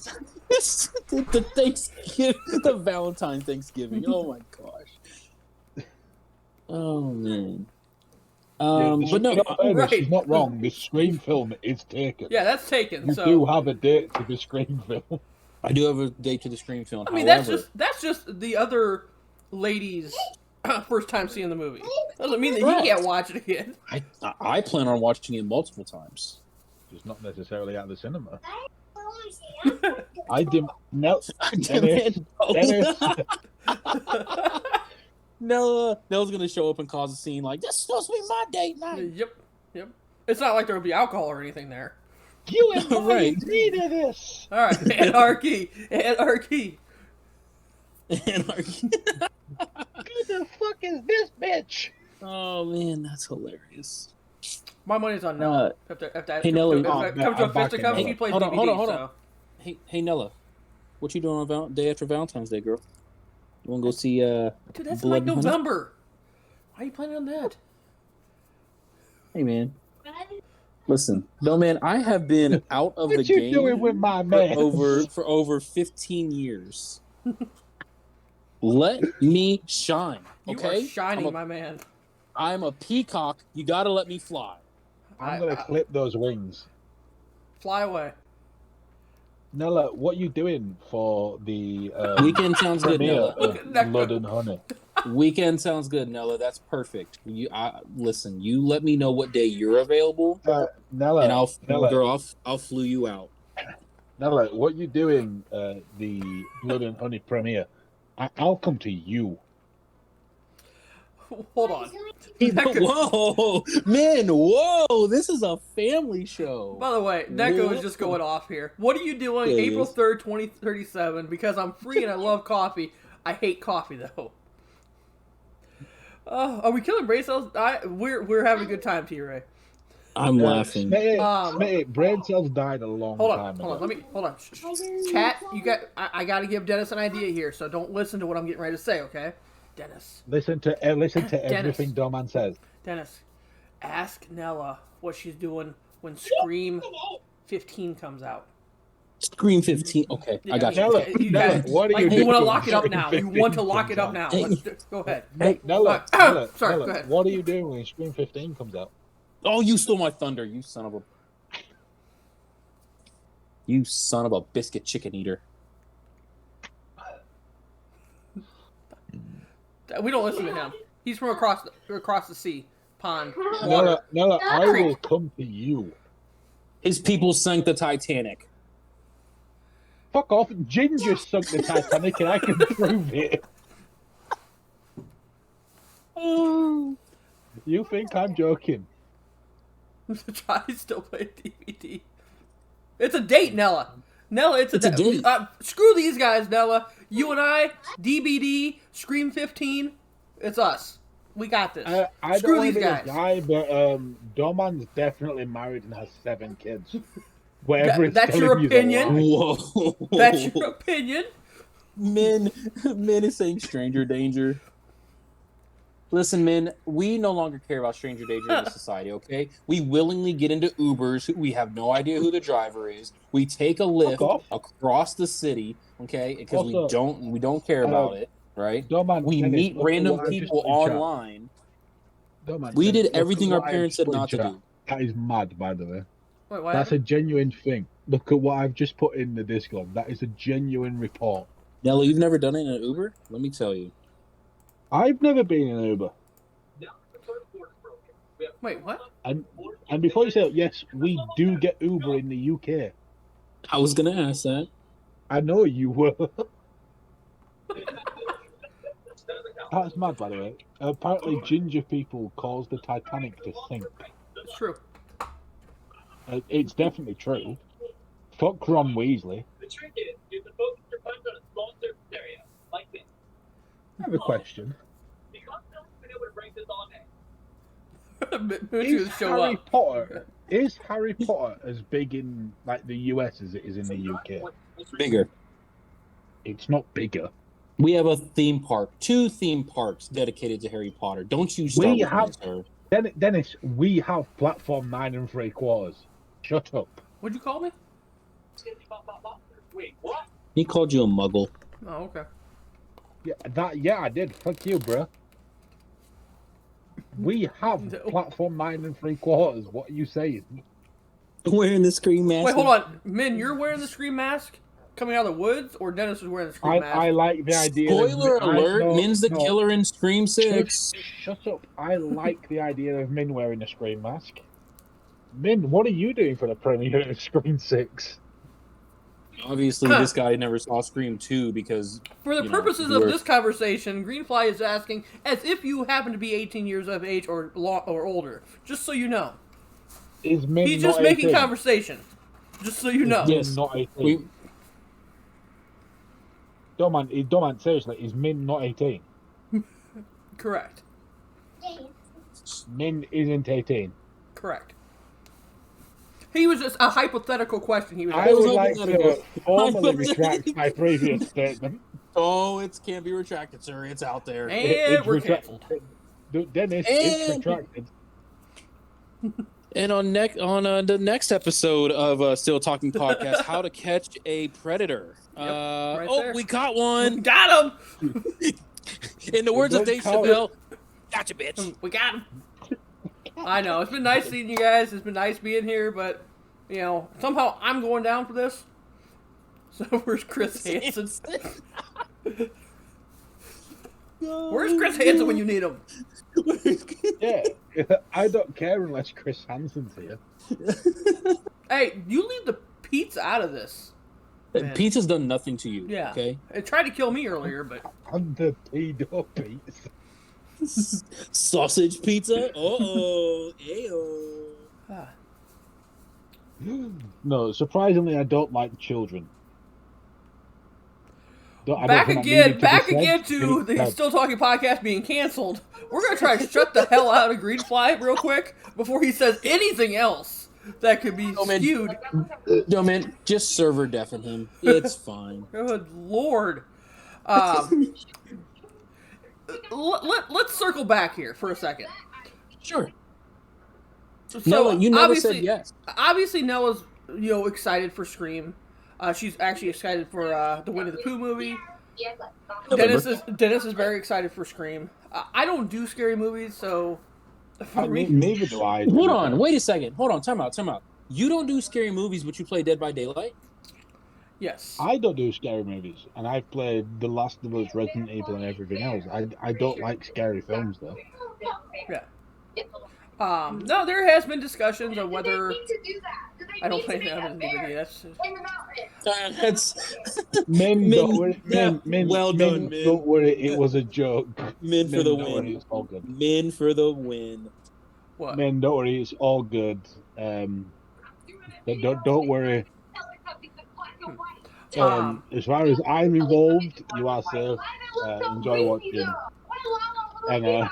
the Thanksgiving, the Valentine Thanksgiving. Oh my gosh. Oh man. But no,
Right.
She's not wrong. The Scream film is taken.
Yeah, that's taken.
You
So
do have a date to the Scream film.
I do have a date to the Scream film.
I mean,
However,
that's just the other ladies' first time seeing the movie. Doesn't mean that
Right.
he can't watch it again.
I plan on watching it multiple times.
Just not necessarily at the cinema.
I
I didn't. No, Dennis,
Dennis.
Yep.
Nella's gonna show up and cause a scene like this is supposed to be my date night.
Yep. It's not like there would be alcohol or anything there.
you
Right.
invited me to this.
All right, anarchy.
Who the fuck is this bitch?
Oh man, that's hilarious.
My money's on Nella. If
hey, Nella.
it comes to a
I'm backing
fisticuffs,
Nella.
he plays
Hold on,
DVD.
hold on.
So.
Hey Nella, what you doing on day after Valentine's Day, girl? You wanna go see
Dude, that's
Blood
like
and Honey?
November. Why are you planning on that?
Hey man, listen, no man, I have been out of the
What you
game
doing with my
for
man?
over 15 years. Let me shine, okay?
You are shining,
I'm
my man.
I'm a peacock. You gotta let me fly.
I'm gonna clip those wings.
Fly away.
Nella, what you doing for the
Weekend sounds good,
premiere
Nella.
of Blood and Honey?
Weekend sounds good, Nella. That's perfect. Listen. You let me know what day you're available,
Nella,
and I'll
Nella,
flew you out.
Nella, what you doing? The Blood and Honey premiere. I'll come to you.
Hold on.
Whoa, man! Whoa, this is a family show.
By the way, Neko is just going off here. What are you doing
Yeah, he
April
is.
3rd, 2037? Because I'm free and I love coffee. I hate coffee, though. Are we killing brain cells? We're having a good time, T-Ray.
I'm laughing.
Smitty, brain cells died a long time ago.
Hold on. Chat, I got to give Dennis an idea here, so don't listen to what I'm getting ready to say, okay? Dennis.
Listen to everything Doman says.
Dennis, ask Nella what she's doing when Scream 15 comes out.
Scream 15. Okay, I got you.
Nella,
You
Nella,
guys,
what are you
you want to
doing
lock it
when
up now. You
Scream
want to
15
lock it up
comes
now.
out?
Go ahead.
Hey, Nella,
Sorry,
Nella,
go ahead.
what are you doing when Scream 15 comes out?
Oh, you stole my thunder, you son of a biscuit chicken eater.
We don't listen to him. He's from across the sea, pond, water.
Nella, I
Creek.
will come to you.
His people sank the Titanic.
Fuck off. Ginger sunk the Titanic and I can prove it. You think I'm joking?
He's still playing DVD. It's a date, Nella. Nella, it's a
date.
Screw these guys, Nella. You and I, DBD, Scream 15. It's us. We got this.
I
Screw
don't want
these
to be a
guys.
guy, but Doman's definitely married and has 7 kids. Whatever it's
That's
telling
your
you is a
opinion?
lie.
Whoa.
That's your opinion.
Men is saying stranger danger. Listen, men, we no longer care about stranger danger in this society, okay? We willingly get into Ubers. We have no idea who the driver is. We take a lift
off.
across the city, okay? Because
Also,
we don't care about it, right?
Doman,
We
Dennis,
meet
look at
random
what I've just
people
put in chat.
online.
Doman,
We
Dennis,
did
look at
everything our
what I've
parents
just
said
put in
not to
chat.
do.
That is mad, by the way.
Wait, what
That's a
happened?
genuine thing. Look at what I've just put in the Discord. That is a genuine report.
Nelly, you've never done it in an Uber? Let me tell you.
I've never been in an Uber.
Wait, what?
And before you say it, yes, we do get Uber in the UK.
I was gonna ask that.
I know you were. That's mad, by the way. Apparently, ginger people caused the Titanic to sink.
It's true.
It's definitely true. Fuck Ron Weasley.
The trick is you focus your punch on a small surface area, like this.
I have a question.
Because no one's been able to break this all day.
Moochie would show up.
Is Harry Potter as big in like the US as it is in the UK?
Bigger.
It's not bigger.
We have a theme park, 2 theme parks dedicated to Harry Potter. Don't you start
We
with me,
have-
sir.
Dennis, we have platform 9 3/4. Shut up.
What'd you call me?
Wait, what?
He called you a muggle.
Oh, okay.
Yeah, I did. Fuck you, bro. We have
No.
platform 9 3/4. What are you saying?
Wearing the screen mask.
Wait, hold on. Min, you're wearing the scream mask coming out of the woods, or Dennis is wearing the scream mask?
I like the idea.
Spoiler alert,
no,
Min's the
no.
killer in Scream 6.
Shut up. I like the idea of Min wearing a screen mask. Min, what are you doing for the premiere of Scream 6?
Obviously, this guy never saw Scream 2 because...
For the
you know,
purposes
you
of
were-
this conversation, Greenfly is asking as if you happen to be 18 years of age or older. Just so you know.
Is Min
He's
not
just making
18?
conversation. Just so you know.
Is Min
Yes.
not 18?
We,
Don't man, seriously, is Min not 18?
Correct.
Min isn't 18.
Correct. He was just a hypothetical question. He was
I
asking.
would like to
hypothetical.
formally retract my previous statement.
oh, it can't be retracted, sir. It's out there.
And
It's
we're
retract-
canceled.
Dennis, it's
And-
retracted.
And on the next episode of Still Talking Podcast, How to Catch a Predator.
right
Oh,
there.
we caught one.
Got him!
In the words of
Don't
Dave
call
Chappelle, gotcha, bitch.
We got him! I know. It's been nice seeing you guys. It's been nice being here, but, you know, somehow I'm going down for this. So where's Chris Hansen? Where's Chris Hansen when you need him?
Yeah, I don't care unless Chris Hansen's here.
Hey, you leave the pizza out of this. Man.
Pizza's done nothing to you.
Yeah.
Okay.
It tried to kill me earlier, but
I'm the pedo piece.
Sausage pizza. Oh, ayo.
ah,
No, surprisingly, I don't like children.
back again to the Still Talking Podcast being canceled. We're gonna try to shut the hell out of Greenfly real quick before he says anything else that could be
Oh, man.
skewed.
No, man, just server deafen him. It's fine.
Good lord. Let's circle back here for a second.
Sure.
So
Noah, you never
obviously,
said yes.
Obviously, Noah's excited for Scream. She's actually excited for the Winnie the Pooh movie. Dennis is very excited for Scream. I don't do scary movies, so for me,
Neither do I.
Hold on, wait a second. Hold on, time out. You don't do scary movies, but you play Dead by Daylight?
yes.
I don't do scary movies, and I've played The Last of Us, Resident Evil, and everything else. I don't like scary films, though.
Yeah. No, there has been discussions of whether I don't play that on DVD. That's
That's
Min,
Min,
don't worry.
yeah,
Min,
well
Min,
done, Min.
Don't worry, it was a joke.
Min for
Min,
the
don't worry,
win.
it's all good.
Min for the win.
what.
Min, don't worry, it's all good. Don't worry. As far as I'm involved, you are safe. Enjoy watching. And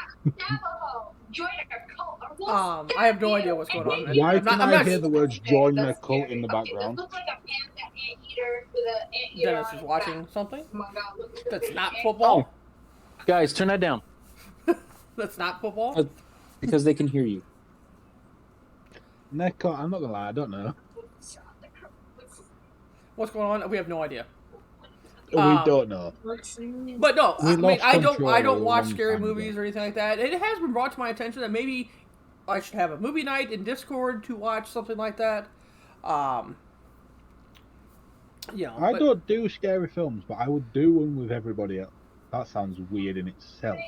I have no idea what's going on.
why
I'm not-
can
I'm
I
not-
hear the words "join a cult" in the background?
Dennis is watching something that's not football.
Guys, turn that down
That's not football.
because they can hear you.
Neko, I'm not gonna lie, I don't know.
What's going on? We have no idea.
We don't know.
But no,
We
I mean,
lost
I
control
don't
a
watch
long
scary
time
movies
ago.
or anything like that. It has been brought to my attention that maybe I should have a movie night in Discord to watch something like that.
I
But
don't do scary films, but I would do one with everybody else. That sounds weird in itself.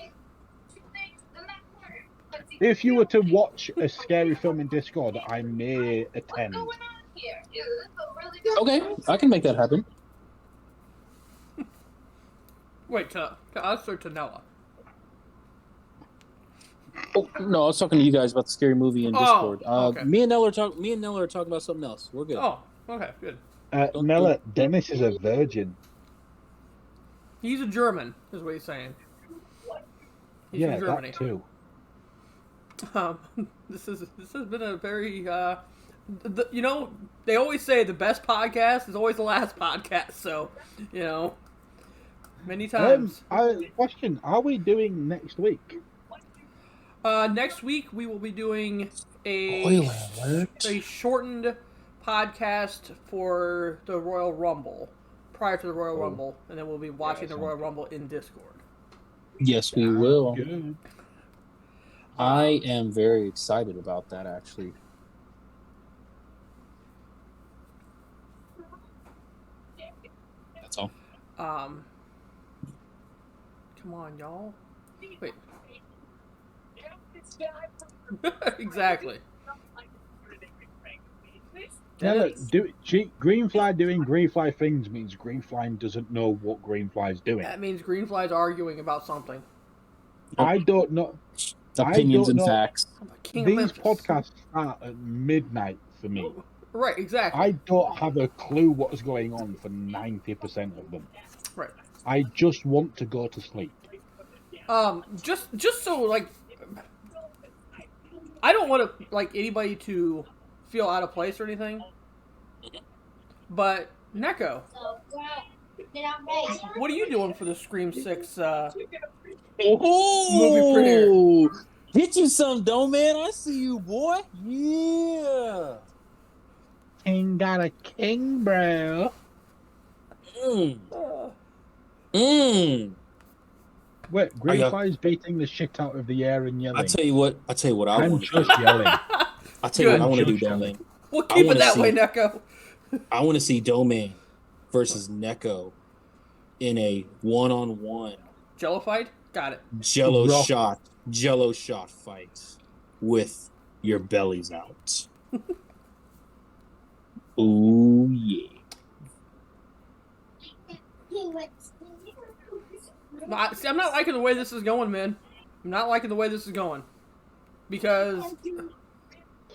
If you were to watch a scary film in Discord, I may attend.
What's going on here? Is this a really good
Okay, I can make that happen.
Wait, to us or to Noah?
Oh, no, I was talking to you guys about the scary movie in Discord.
Okay.
Me and Nella are talking about something else. We're good.
Oh, okay, good.
Nella, Dennis is a virgin.
He's a German, is what he's saying. He's
Yeah,
from Germany.
that too.
This has been a very you know, they always say the best podcast is always the last podcast. So, you know, many times.
Question: are we doing next week?
Next week we will be doing
Spoiler alert.
a shortened podcast for the Royal Rumble, prior to the Royal Rumble, and then we'll be watching the Royal Rumble in Discord.
Yes, we will.
Good.
I am very excited about that, actually. That's all.
Come on, y'all. Wait. Exactly.
Nella, Greenfly doing Greenfly things means Greenfly doesn't know what Greenfly's doing.
That means Greenfly's arguing about something.
I don't know.
Opinions and
know.
facts.
I'm a king of
These
Memphis.
podcasts start at midnight for me.
Right, exactly.
I don't have a clue what's going on for 90% of them.
Right.
I just want to go to sleep.
Just so like, I don't want to like anybody to feel out of place or anything. But Neko, what are you doing for the Scream 6? Movie premiere.
Get you some, though, man. I see you, boy. Yeah.
King got a king, bro. Wait, Greenfly's beating the shit out of the air and yelling.
I tell you what I
I'm
want.
just yelling.
I tell you what I want to do,
Just yelling.
Doman.
We'll keep it
wanna
that
see-
way, Neko.
I want to see Doman versus Neko in a one-on-one
Jello fight? Got it.
Jello
Rough.
shot fight with your bellies out. Ooh yeah.
See, I'm not liking the way this is going, man. I'm not liking the way this is going. Because...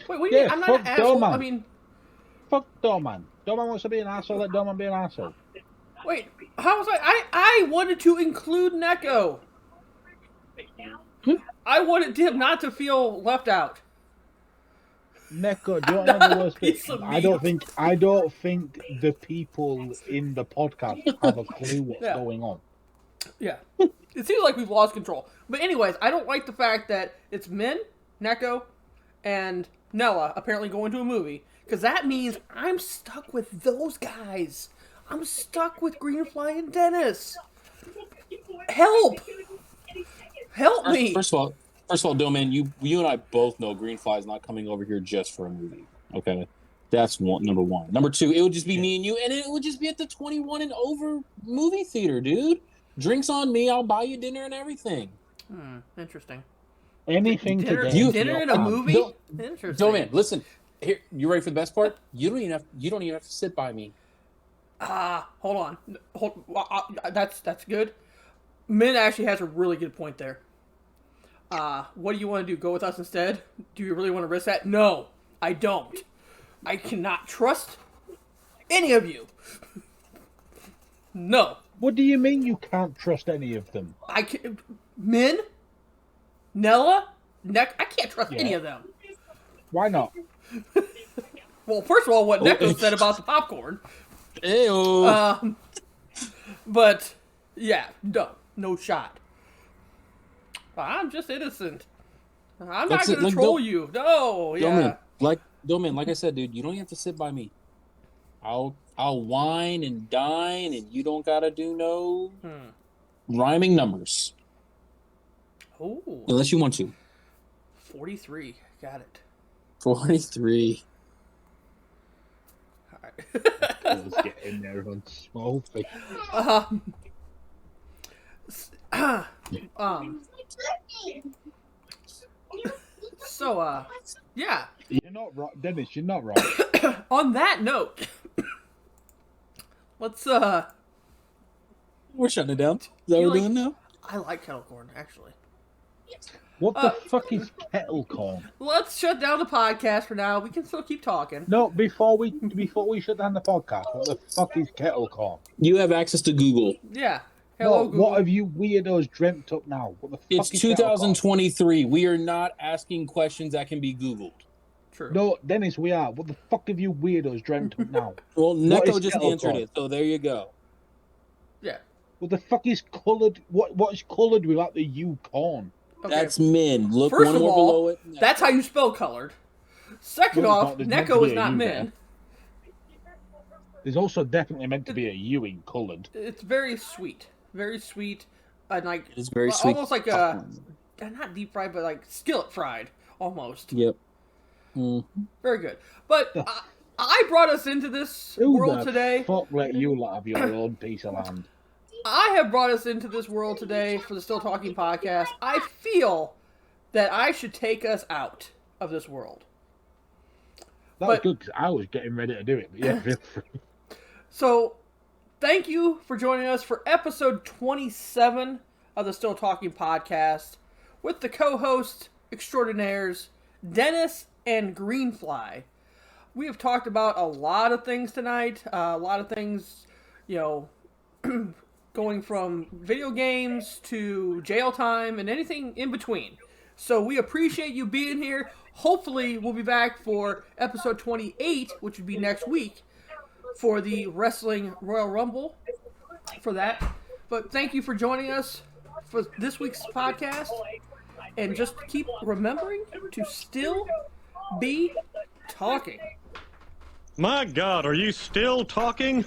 Wait, what do you mean? I'm not an
fuck
asshole.
Doman.
I mean...
Fuck Doman. Doman wants to be an asshole, let Doman be an asshole.
Wait, how was I wanted to include Neko. I wanted him not to feel left out.
Neko, do you know the worst
Piece
bit?
of
I don't
meat.
think the people in the podcast have a clue what's
Yeah.
going on.
Yeah. It seems like we've lost control. But anyways, I don't like the fact that it's Min, Neko, and Nella apparently going to a movie. Because that means I'm stuck with those guys. I'm stuck with Greenfly and Dennis. Help! Help me!
First of all, Doman, you and I both know Greenfly is not coming over here just for a movie. Okay, that's number one. Number two, it would just be me and you, and it would just be at the 21 and over movie theater, dude. Drinks on me. I'll buy you dinner and everything.
Interesting.
Anything to
Dinner,
get
You-
dinner
your
in a
arm.
movie?
Don't-
Interesting.
Doman, listen. Here, you ready for the best part? You don't even have to sit by me.
Hold on. That's good. Min actually has a really good point there. What do you want to do? Go with us instead? Do you really want to risk that? No, I don't. I cannot trust any of you. No.
What do you mean you can't trust any of them?
I can. Min? Nella? I can't trust any
Yeah.
of them.
Why not?
Well, first of all, what Neko said about the popcorn.
Ew.
But, yeah, no shot. I'm just innocent. I'm not going to troll you. No, yeah.
Doman, like I said, dude, you don't have to sit by me. I'll wine and dine, and you don't gotta do no rhyming numbers
Oh,
unless you want to.
43. Got it.
43.
All right.
Let's get in there on small thing.
So, yeah.
You're not wrong, Dennis. You're not wrong.
On that note, let's
We're shutting it down. Is that
You
what we're
like-
doing now?
I like kettle corn actually.
What the fuck is kettle corn?
Let's shut down the podcast for now. We can still keep talking.
No, before we shut down the podcast, what the fuck is kettle corn?
You have access to Google.
Yeah. Hello,
No,
Google.
what have you weirdos dreamt up now? What the fuck
It's
is kettle corn?
2023. We are not asking questions that can be Googled.
True.
No, Dennis, we are. What the fuck have you weirdos dreamt up now?
Well,
What
Neko
is
just
kettle
answered
corn?
it, so there you go.
Yeah.
What the fuck is coloured? What is coloured without the U corn?
Okay.
That's min. Look
First
one
of
more
all,
below it.
That's how you spell colored. Second
No, it's
off,
not. There's meant to
Neko
be
is
a
not
U
men.
there. There's also definitely meant to be a U in coloured.
It's very sweet. Very sweet. And like
It is very sweet.
almost like not deep fried, but like skillet fried almost.
Yep. Mm.
Very good. But I brought us into this
Who
world
the
today.
fuck let you lot have your own piece of land?
I have brought us into this world today for the Still Talking podcast. I feel that I should take us out of this world.
That was
But-
good because I was getting ready to do it. But yeah, feel free.
So, thank you for joining us for episode 27 of the Still Talking podcast with the co-hosts extraordinaires Dennis and Greenfly. We have talked about a lot of things tonight. A lot of things, going from video games to jail time and anything in between. So we appreciate you being here. Hopefully, we'll be back for episode 28, which would be next week, for the Wrestling Royal Rumble for that. But thank you for joining us for this week's podcast. And just keep remembering to still be talking.
My God, are you still talking?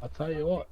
I'll tell you what.